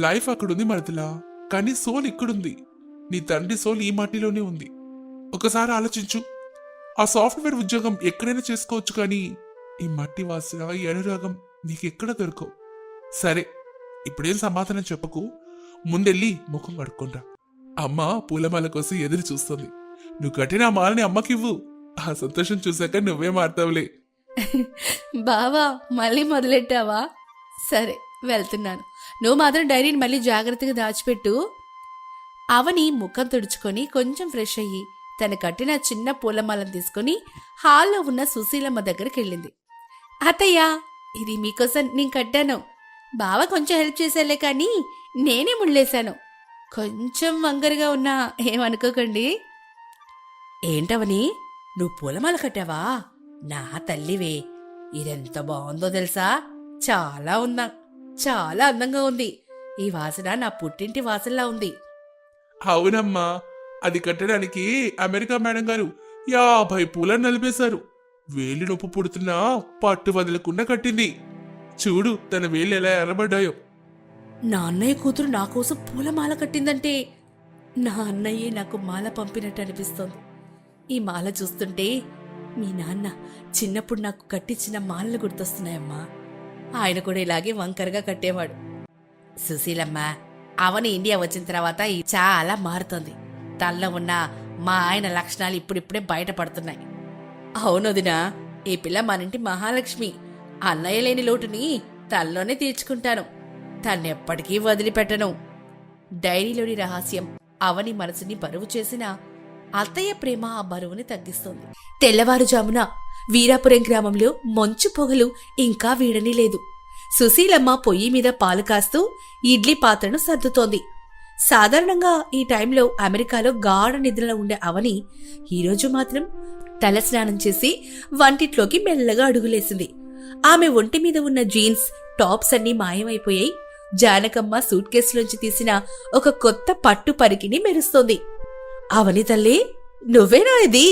[SPEAKER 4] లైఫ్ అక్కడుంది మరదలా, కానీ సోల్ ఇక్కడుంది. నీ తండ్రి సోల్ ఈ మట్టిలోనే ఉంది. ఒకసారి ఆలోచించు. ఆ సాఫ్ట్వేర్ ఉద్యోగం ఎక్కడైనా చేసుకోవచ్చు, కానీ ఈ మట్టి వాసన, ఈ అనురాగం నీకెక్కడ దొరకవు. సరే, ఇప్పుడేం సమాధానం చెప్పకు. ముందెళ్ళి ముఖం కడుక్కుంటా. అమ్మ పూలమాల కోసం ఎదురు చూస్తుంది. నువ్వు కట్టిన ఆ మాలని అమ్మకివ్వు. ఆ సంతోషం చూశాక నువ్వే మారుతావులే.
[SPEAKER 3] బావా, మళ్ళీ మొదలెట్టావా? సరే, వెళ్తున్నాను. నువ్వు మాత్రం డైరీని మళ్ళీ జాగ్రత్తగా దాచిపెట్టు. అవని ముఖం తుడుచుకొని కొంచెం ఫ్రెష్ అయ్యి తను కట్టిన చిన్న పూలమాలను తీసుకుని హాల్లో ఉన్న సుశీలమ్మ దగ్గరికి వెళ్ళింది. అత్తయ్య, ఇది మీకోసం నేను కట్టాను. బావ కొంచెం హెల్ప్ చేసేలే, కానీ నేనే ముళ్ళేశాను. కొంచెం వంగరగా ఉన్నా ఏమనుకోకండి. ఏంటవని, నువ్వు పూలమాల కట్టావా? నా తల్లివే, ఇదెంత బాగుందో తెలుసా? చాలా అందంగా ఉంది. ఈ వాసన నా పుట్టింటి వాసనలా ఉంది.
[SPEAKER 4] అవునమ్మా, అది కట్టడానికి అమెరికా మేడం గారు 50 పూలను నలిపేశారు. వేలి నొప్పు పుడుతున్నా పట్టు వదలకుండా కట్టింది. చూడు తన వేళ్ళు ఎలా ఎర్రబడ్డాయో.
[SPEAKER 3] నా అన్నయ్య కూతురు నా కోసం పూలమాల కట్టిందంటే నా అన్నయ్యే నాకు మాల పంపినట్టు అనిపిస్తోంది. ఈ మాల చూస్తుంటే మీ నాన్న చిన్నప్పుడు నాకు కట్టించిన మాలలు గుర్తొస్తున్నాయమ్మా. ఆయన కూడా ఇలాగే వంకరగా కట్టేవాడు. సుశీలమ్మ, అవని ఇండియా వచ్చిన తర్వాత చాలా మారుతోంది. తనలో ఉన్న మా ఆయన లక్షణాలు ఇప్పుడిప్పుడే బయటపడుతున్నాయి. అవునొదినా, ఈ పిల్ల మనింటి మహాలక్ష్మి. అన్నయ్య లేని లోటుని తనలోనే తీర్చుకుంటాను. తన్నెప్పటికీ వదిలిపెట్టను. డైరీలోని రహస్యం అవని మనసుని బరువు చేసిన అత్తయ్య ప్రేమ ఆ బరువుని తగ్గిస్తోంది. తెల్లవారుజామున వీరాపురం గ్రామంలో మంచు పొగలు ఇంకా వీడని లేదు. సుశీలమ్మ పొయ్యి మీద పాలు కాస్తూ ఇడ్లీ పాత్రను సర్దుతోంది. సాధారణంగా ఈ టైంలో అమెరికాలో గాఢ నిద్రలో ఉండే అవని ఈరోజు మాత్రం తలస్నానం చేసి వంటిట్లోకి మెల్లగా అడుగులేసింది. ఆమె ఒంటి మీద ఉన్న జీన్స్, టాప్స్ అన్నీ మాయమైపోయాయి. జానకమ్మ సూట్ కేసులోంచి తీసిన ఒక కొత్త పట్టు పరికిని మెరుస్తోంది. అవని తల్లి, నువ్వేనా ఇది?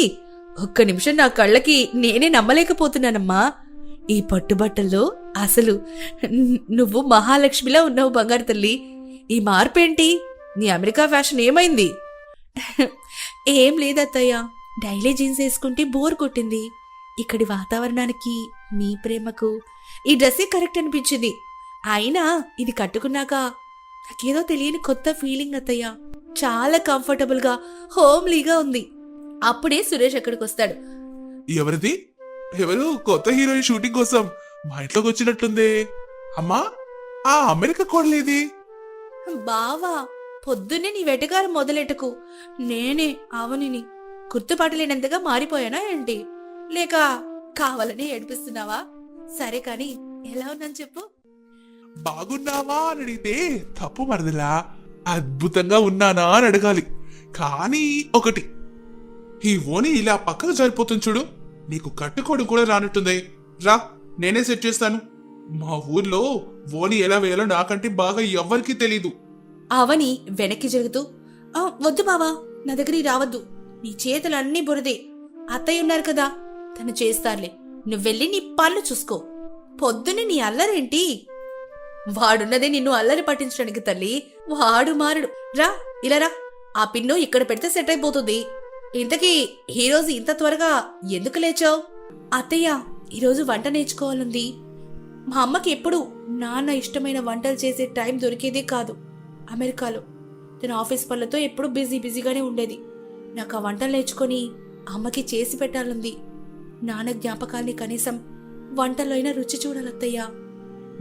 [SPEAKER 3] ఒక్క నిమిషం నా కళ్ళకి నేనే నమ్మలేకపోతున్నానమ్మా. ఈ పట్టుబట్టల్లో అసలు నువ్వు మహాలక్ష్మిలా ఉన్నావు బంగారు తల్లి. ఈ మార్పేంటి? నీ అమెరికా ఫ్యాషన్ ఏమైంది? ఏం లేదత్తయ్య, డైలీ జీన్స్ వేసుకుంటే బోర్ కొట్టింది. ఇక్కడి వాతావరణానికి
[SPEAKER 2] మీ ప్రేమకు ఈ డ్రెస్సే కరెక్ట్ అనిపించింది. అయినా ఇది కట్టుకున్నాక నాకేదో తెలియని కొత్త ఫీలింగ్ అత్తయ్య. చాలా కంఫర్టబుల్గా హోమ్లీగా ఉంది. అప్పుడే సురేష్ అక్కడికి వస్తాడు.
[SPEAKER 4] ఎవరిది? ఎవరు కొత్త హీరోయిన్ షూటింగ్ కోసం మా ఇంట్లోకి వచ్చినట్టుంది. అమ్మా, ఆ అమెరికా కోడలేది?
[SPEAKER 2] బావా, పొద్దున్నే నీ వెటకారం మొదలెట్టకు. నేనే అవనిని. గుర్తుపట్టలేనంతగా మారిపోయానా ఏంటి? లేక కావాలని ఏడిపిస్తున్నావా? సరే కాని ఎలా ఉన్నాను చెప్పు.
[SPEAKER 4] బాగున్నావా అని అడిగితే తప్పు మరదలా, అద్భుతంగా ఉన్నానా అని అడగాలి. కానీ ఒకటి, ఈ ఓని ఇలా పక్కకు జారిపోతుంది చూడు, నీకు కట్టుకోవడం కూడా రానట్టుంది. రా, నేనే సెట్ చేస్తాను. మా ఊర్లో ఓని ఎలా వేయాలో నాకంటే బాగా ఎవ్వరికీ తెలీదు.
[SPEAKER 2] అవని వెనక్కి జరుగుతూ, వద్దు బావా, నా దగ్గరికి రావద్దు. నీ చేతులన్నీ బురదే. అత్తయ్య ఉన్నారు కదా, తను చేస్తారులే. నువ్వెళ్ళి నీ పళ్ళు చూసుకో. పొద్దున్నే నీ అల్లరేంటి? వాడున్నదే నిన్ను అల్లరి పట్టించడానికి తల్లి. వాడు మారడు. రా, ఇలా రా. ఆ పిన్ను ఇక్కడ పెడితే సెట్ అయిపోతుంది. ఇంతకీ ఈరోజు ఇంత త్వరగా ఎందుకు లేచావు? అత్తయ్య, ఈరోజు వంట నేర్చుకోవాలంది. మా అమ్మకి ఎప్పుడు నాన్న ఇష్టమైన వంటలు చేసే టైం దొరికేదే కాదు. అమెరికాలో తన ఆఫీస్ పనులతో ఎప్పుడు బిజీగానే ఉండేది. నాకు ఆ వంటలు నేర్చుకొని అమ్మకి చేసి పెట్టాలంది. నాన్న జ్ఞాపకాల్ని కనీసం వంటలో అయినా రుచి చూడాలత్తయ్యా.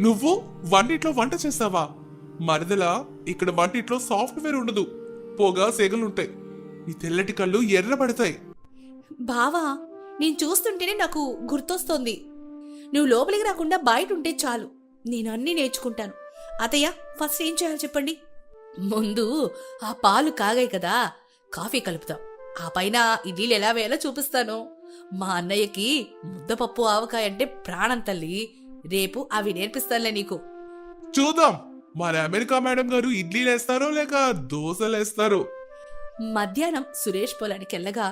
[SPEAKER 4] నువ్వు వంటింట్లో వంట చేస్తావా? మరదలా, ఇక్కడ వంటింట్లో సాఫ్ట్వేర్ ఉండదు. పొగ సెగలుంటాయి. నీ తెల్లటి కళ్ళు ఎర్రబడతాయి.
[SPEAKER 2] బావా, నేను చూస్తుంటేనే నాకు గుర్తొస్తోంది. నువ్వు లోపలికి రాకుండా బయట ఉంటే చాలు, నేను అన్నీ నేర్చుకుంటాను. అత్తయ్య, ఫస్ట్ ఏం చేయాలి చెప్పండి. ముందు ఆ పాలు కాగాయి కదా, కాఫీ కలుపుతాం. ఆ పైన ఇడ్లీలు ఎలా వేయాలో చూపిస్తాను. మా అన్నయ్యకి ముద్దపప్పు ఆవకాయ అంటే ప్రాణం తల్లి. రేపు అవి నేర్పిస్తానులే నీకు.
[SPEAKER 4] చూద్దాం, మన అమెరికా మేడం గారు ఇడ్లీలేస్తారో లేక దోశలేస్తారో.
[SPEAKER 2] మధ్యాహ్నం సురేష్ పొలానికి వెళ్ళగా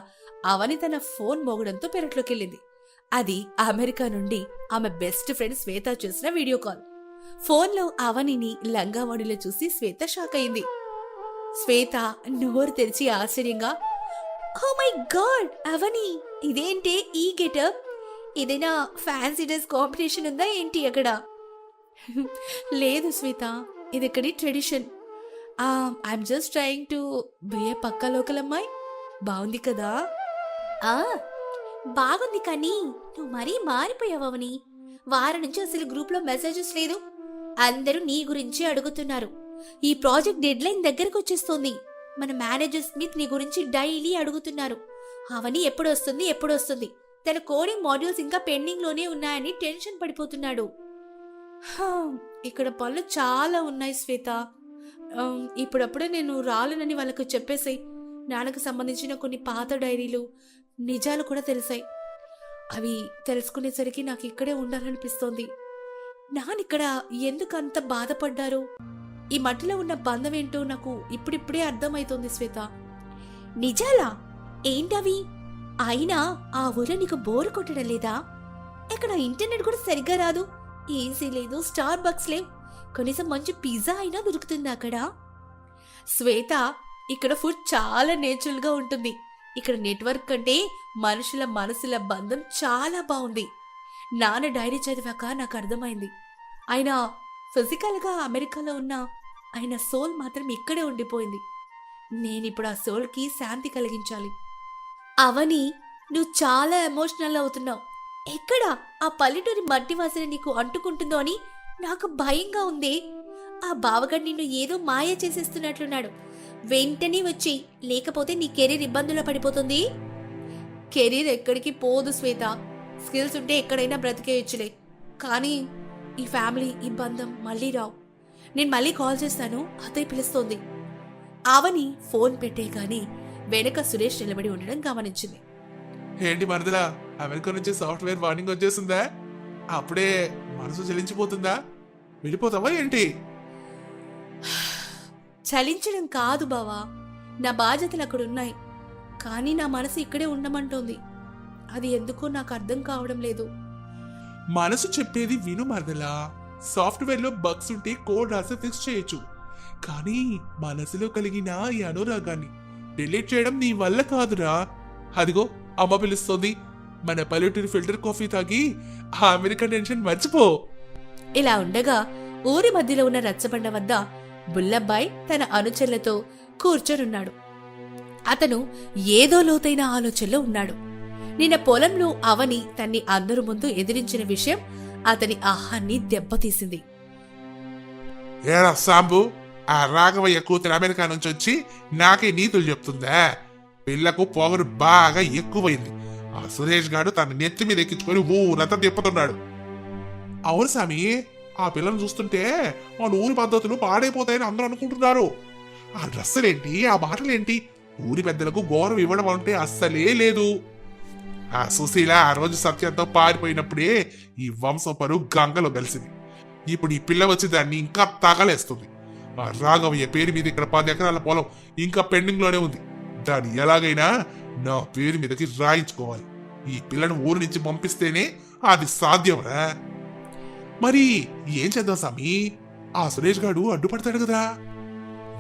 [SPEAKER 2] అవని తన ఫోన్ మోగడంతో పెరట్లోకెళ్ళింది. అది అమెరికా నుండి ఆమె బెస్ట్ ఫ్రెండ్ శ్వేత చేసిన వీడియో కాల్. ఫోన్లో అవనిని లంగావణిలో చూసి శ్వేత షాక్ అయింది. శ్వేత నోరు తెరిచి ఆశ్చర్యంగా, ఓ మై గాడ్ అవని, ఇదేంటే ఈ గెటప్? ఏదైనా ఫ్యాన్సీ డ్రెస్ కాంపిటీషన్ ఉందా ఏంటి అక్కడ? లేదు శ్వేత, ఇది ఇక్కడి tradition. I'm just trying to be a pakka local అమ్మాయి. బాగుంది కదా?
[SPEAKER 3] బాగుంది, కానీ నువ్వు మరీ మారిపోయావని. వారం నుంచి అసలు గ్రూప్లో మెసేజెస్ లేదు. అందరూ నీ గురించి అడుగుతున్నారు. ఈ ప్రాజెక్ట్ డెడ్ లైన్ దగ్గరకు వచ్చేస్తోంది. మన మేనేజర్ స్మిత్ నీ గురించి డైలీ అడుగుతున్నారు. అవని ఎప్పుడు వస్తుంది. తన కోడింగ్ మాడ్యూల్స్ ఇంకా పెండింగ్ లోనే ఉన్నాయని టెన్షన్ పడిపోతున్నాడు.
[SPEAKER 2] ఇక్కడ పనులు చాలా ఉన్నాయి శ్వేత. ఇప్పుడప్పుడే నేను రాలేనని వాళ్ళకు చెప్పేసాయి. నాన్నకు సంబంధించిన కొన్ని పాత డైరీలు నిజాలు కూడా తెలిసాయి. అవి తెలుసుకునేసరికి నాకు ఇక్కడే ఉండాలనిపిస్తోంది. నాన్నిక్కడ ఎందుకు అంత బాధపడ్డారు? ఈ మట్టిలో ఉన్న బంధం ఏంటో నాకు ఇప్పుడిప్పుడే అర్థమవుతోంది శ్వేత.
[SPEAKER 3] నిజాలా? ఏంటవి? అయినా ఆ ఊళ్ళో నీకు బోరు కొట్టడం లేదా? ఇక్కడ ఇంటర్నెట్ కూడా సరిగ్గా రాదు. ఏసీ లేదు, స్టార్ బక్స్ లేవు. కనీసం మంచి పిజ్జా అయినా దొరుకుతుంది అక్కడ.
[SPEAKER 2] శ్వేత, ఇక్కడ ఫుడ్ చాలా నేచురల్ గా ఉంటుంది. ఇక్కడ నెట్వర్క్ కంటే మనుషుల మనసుల బంధం చాలా బాగుంది. నాన్న డైరీ చదివాక నాకు అర్థమైంది. ఆయన ఫిజికల్ గా అమెరికాలో ఉన్న ఆయన సోల్ మాత్రం ఇక్కడే ఉండిపోయింది. నేనిప్పుడు ఆ సోల్ కి శాంతి కలిగించాలి.
[SPEAKER 3] అవని, నువ్వు చాలా ఎమోషనల్ అవుతున్నావు. ఎక్కడ ఆ పల్లెటూరి మట్టి వాసన నీకు అంటుకుంటుందో అని నాకు భయంగా ఉంది. ఆ బావగాడు నిన్ను ఏదో మాయ చేసేస్తున్నట్లున్నాడు. వెంటనే వచ్చి, లేకపోతే నీ కెరీర్ ఇబ్బందుల్లో పడిపోతుంది.
[SPEAKER 2] కెరీర్ ఎక్కడికి పోదు శ్వేత. స్కిల్స్ ఉంటే ఎక్కడైనా బ్రతికేయచ్చులే. కానీ ఈ ఫ్యామిలీ, ఈ బంధం మళ్ళీ రావు. నేను మళ్ళీ కాల్ చేస్తాను, అత్తయ్య పిలుస్తోంది. అవని ఫోన్ పెట్టే గాని వెనక సురేష్ నిలబడి ఉండడం గమనించింది.
[SPEAKER 4] ఏంటి మరదలా, అమెరికా నుంచి సాఫ్ట్వేర్ వార్నింగ్ వచ్చేసిందా? అప్పుడే మనసు చలించిపోతుందా? వెళ్ళిపోతావా ఏంటి?
[SPEAKER 2] చలించడం కాదు బావా, నా బాధ్యతలు అక్కడున్నాయి. కానీ నా మనసు ఇక్కడే ఉండమంటోంది. అది ఎందుకో నాకు అర్థం కావడం లేదు.
[SPEAKER 4] మనసు చెప్పేది విను మరదలా. సాఫ్ట్వేర్ లో బగ్స్ ఉంటే కోడ్ రాసి ఫిక్స్ చేయొచ్చు. కానీ మనసులో కలిగిన ఈ అనురాగాన్ని డిలీట్ చేయడం నీ వల్ల కాదురా. అదిగో అమ్మ పిలుస్తోంది, మన పల్లెటూరు ఫిల్టర్ కాఫీ తాగి ఆ అమెరికా టెన్షన్ మర్చిపో.
[SPEAKER 2] ఇలా ఉండగా ఊరి మధ్యలో ఉన్న రచ్చబండ వద్ద బుల్లబ్బాయి తన అనుచరులతో కూర్చొనున్నాడు. అతను ఏదో లోతైన ఆలోచనలో ఉన్నాడు. నిన్న పొలంలో అవని తన్ని అందరి ముందు ఎదిరించిన విషయం అతని ఆహాన్ని దెబ్బతీసింది.
[SPEAKER 4] ఏరా సాంబు, ఆ రాఘవయ్య కూతురు అమెరికా నుంచి వచ్చి నాకే నీతులు చెప్తుందా? పిల్లకు పొగరు బాగా ఎక్కువైంది. ఆ సురేష్ గాడు తన నెత్తి మీద ఎక్కించుకొని ఊరంతా తిప్పుతున్నాడు. అవును సామి, ఆ పిల్లను చూస్తుంటే మన ఊరి పద్ధతులు పాడైపోతాయని అందరూ అనుకుంటున్నారు. ఆ డ్రెస్సులేంటి, ఆ మాటలేంటి, ఊరి పెద్దలకు గౌరవం ఇవ్వడం అంటే అస్సలే లేదు. ఆ సుశీల ఆ రోజు సత్యంతో పారిపోయినప్పుడే ఈ వంశం పరువు గంగలో కలిసింది. ఇప్పుడు ఈ పిల్ల వచ్చి దాన్ని ఇంకా తగలేస్తుంది. ఆ రాఘవయ్య పేరు మీద ఇక్కడ 10 ఎకరాల పొలం ఇంకా పెండింగ్ లోనే ఉంది. దాన్ని ఎలాగైనా నా పేరు మీదకి రాయించుకోవాలి. ఈ పిల్లను ఊరి నుంచి పంపిస్తేనే అది సాధ్యంరా. మరి ఏం చేద్దాం స్వామి? ఆ సురేష్ గాడు అడ్డుపడతాడు కదా.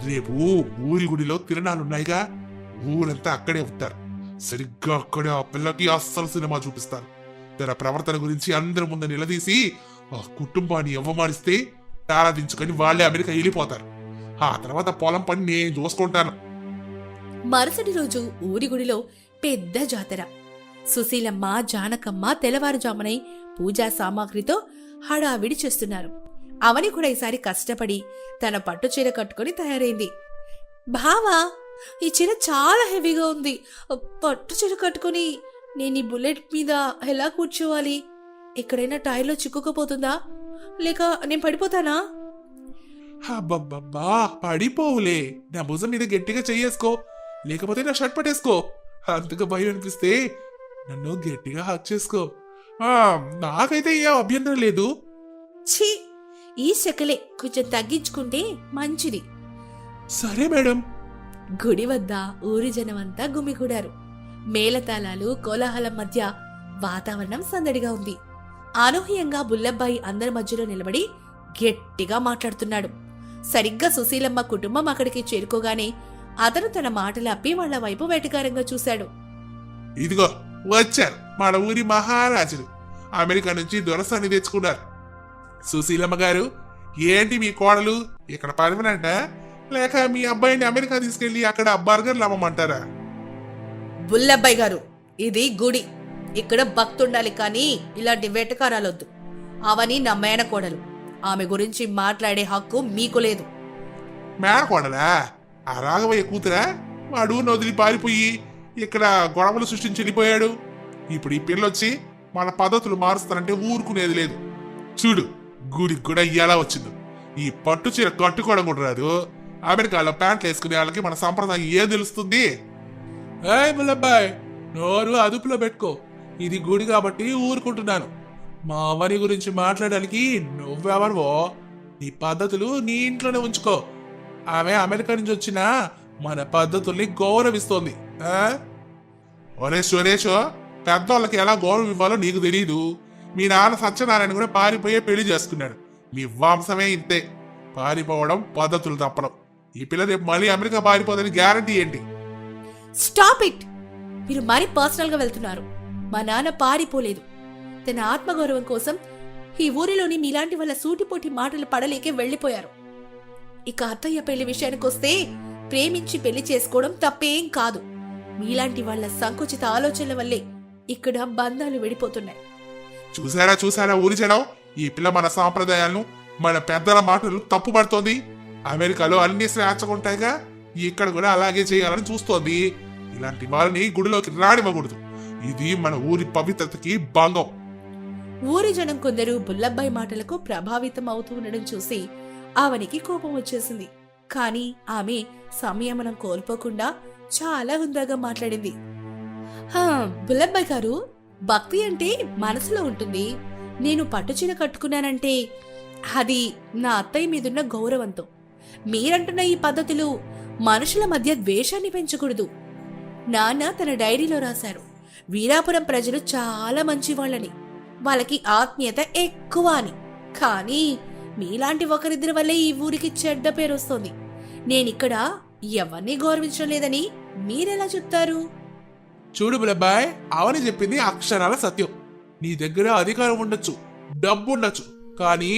[SPEAKER 4] రేపు ఊరి గుడిలో తిరణాలున్నాయిగా, ఊరంతా అక్కడే ఉంటారు. సరిగ్గా అక్కడే ఆ పిల్లకి అస్సలు సినిమా చూపిస్తారు. తన ప్రవర్తన గురించి అందరి ముందు నిలదీసి ఆ కుటుంబాన్ని అవమానిస్తే ఆరాధించుకొని వాళ్ళే అమెరికా వెళ్ళిపోతారు. ఆ తర్వాత పొలం పని నేను చూసుకుంటాను.
[SPEAKER 2] మరుసటి రోజు ఊరి గుడిలో పెద్ద జాతర. సుశీలమ్మ, జానకమ్మ తెల్లవారుజామునై పూజా సామాగ్రితో హడావిడి చేస్తున్నారు. అవని కూడా ఈసారి కష్టపడి తన పట్టు చీర కట్టుకుని తయారైంది. బావా, ఈ చీర చాలా హెవీగా ఉంది. పట్టు చీర కట్టుకుని నేను ఈ బుల్లెట్ మీద ఎలా కూర్చోవాలి? ఎక్కడైనా టైర్లో చిక్కుకుపోతుందా? లేక నేను పడిపోతానా?
[SPEAKER 4] అబ్బబ్బబ్బా, పడిపోవులే. నా భుజం మీద గట్టిగా చెయ్యేసుకో, లేకపోతే నా షర్ట్ పట్టేసుకో. అంతగా భయం అనిపిస్తే నన్ను గట్టిగా హక్ చేసుకో. నాకైతే ఏ అభ్యంతరం లేదు.
[SPEAKER 2] ఛీ, ఈ శకలే కొంచెం తగ్గించుకుంటే మంచిది.
[SPEAKER 4] సరే మేడం.
[SPEAKER 2] గుడి వద్ద ఊరి జనమంతా గుమిగూడారు. మేళతాళాలు, కోలాహలం మధ్య వాతావరణం సందడిగా ఉంది. అనూహ్యంగా బుల్లబ్బాయి అందరి మధ్యలో నిలబడి గట్టిగా మాట్లాడుతున్నాడు. సరిగ్గా సుశీలమ్మ కుటుంబం అక్కడికి చేరుకోగానే అతను తన మాటలు అప్పి వాళ్ల వైపు వెటకారంగా చూశాడు.
[SPEAKER 4] ఇదిగో వచ్చారు మన ఊరి మహారాజులు. అమెరికా నుంచి దొరసాన్ని తెచ్చుకున్నారు. సుశీలమ్మ గారు, ఏంటి మీ కోడలు ఇక్కడ పర్మనెంటా, లేక మీ అబ్బాయిని అమెరికా తీసుకెళ్లి అక్కడ బర్గర్లు అమ్మమంటారా?
[SPEAKER 2] బుల్లబ్బాయి గారు, ఇది గుడి. ఇక్కడ భక్తుండాలి, కానీ ఇలాంటి వెటకారాలొద్దు. అవని నా మేనకోడలు. ఆమె గురించి మాట్లాడే హక్కు మీకు లేదు.
[SPEAKER 4] మేనకోడలా? ఆ రాఘవయ్య కూతురా? వాడు వదిలి పారిపోయి ఇక్కడ గొడవలు సృష్టించి వెళ్ళిపోయాడు. ఇప్పుడు ఈ పిల్లొచ్చి మన పద్ధతులు మారుస్తానంటే ఊరుకునేది లేదు. చూడు, గుడికి కూడా ఎలా వచ్చింది. ఈ పట్టు చీర కట్టుకోవడం కూడా రాదు. అమెరికాలో ప్యాంట్లు వేసుకునే వాళ్ళకి మన సంప్రదాయం ఏం తెలుస్తుంది? బుల్లబ్బాయ్, నోరు అదుపులో పెట్టుకో. ఇది గుడి కాబట్టి ఊరుకుంటున్నాను. మా అవని గురించి మాట్లాడడానికి నువ్వెవరువో? నీ పద్ధతులు నీ ఇంట్లోనే ఉంచుకో. ఆమె అమెరికా నుంచి వచ్చిన మన పద్ధతుల్ని గౌరవిస్తోంది. ఒరే సురేషో, పెద్దోళ్ళకి ఎలా గౌరవం ఇవ్వాలో నీకు తెలీదు. మీ నాన్న సత్యనారాయణ కూడా పారిపోయే పెళ్లి చేసుకున్నాడు. మీ వంశమే ఇంతే, పారిపోవడం, పద్ధతులు తప్పడం. ఈ పిల్ల రేపు మళ్ళీ అమెరికా పారిపోదని గ్యారంటీ ఏంటి?
[SPEAKER 2] Stop it! మీరు మరీ పర్సనల్ గా వెళ్తున్నారు. మా నాన్న పారిపోలేదు. తన ఆత్మగౌరవం కోసం ఈ ఊరిలోని మీలాంటి వాళ్ళ సూటిపోటి మాటలు పడలేకే వెళ్లిపోయారు. ఇక అత్తయ్య పెళ్లి విషయానికొస్తే ప్రేమించి పెళ్లి చేసుకోవడం తప్పేం కాదు. మీలాంటి వాళ్ళ సంకుచిత ఆలోచనల వల్లే ఇక్కడ బంధాలు విడిపోతున్నాయి.
[SPEAKER 4] చూసారా ఊరి జనం, ఈ పిల్ల మన సాంప్రదాయాలను, మన పెద్దల మాటలు తప్పుపడుతోంది. అమెరికాలో అన్ని స్వేచ్ఛగుంటాయిగా, ఇక్కడ కూడా అలాగే చేయాలని చూస్తోంది. ఇలాంటి వాళ్ళని గుడిలోకి రానివ్వకూడదు. ఇది మన ఊరి పవిత్రతకి భంగం.
[SPEAKER 2] ఊరి జనం కొందరు బుల్లబ్బాయి మాటలకు ప్రభావితం అవుతూ ఉండడం చూసి అవనికి కోపం వచ్చేసింది. కాని ఆమె సంయమనం కోల్పోకుండా చాలా హుందాగా మాట్లాడింది. బుల్లబ్బాయి గారు, భక్తి అంటే మనసులో ఉంటుంది. నేను పట్టుచీర కట్టుకున్నానంటే అది నా అత్తయ్య మీదున్న గౌరవంతో. మీరంటున్న ఈ పద్ధతులు మనుషుల మధ్య ద్వేషాన్ని పెంచకూడదు. నాన్న తన డైరీలో రాశారు, వీరాపురం ప్రజలు చాలా మంచివాళ్ళని, వాళ్ళకి ఆత్మీయత ఎక్కువ అని. కానీ మీలాంటి ఒకరిద్దరి వల్లే ఈ ఊరికి చెడ్డ పేరు వస్తోంది. నేనిక్కడ ఎవరిని గౌరవించడం లేదని మీరెలా చెప్తారు?
[SPEAKER 4] చూడు బుల్లబ్బాయ్, అవని చెప్పింది అక్షరాల సత్యం. నీ దగ్గర అధికారం ఉండొచ్చు, డబ్బు ఉండొచ్చు, కానీ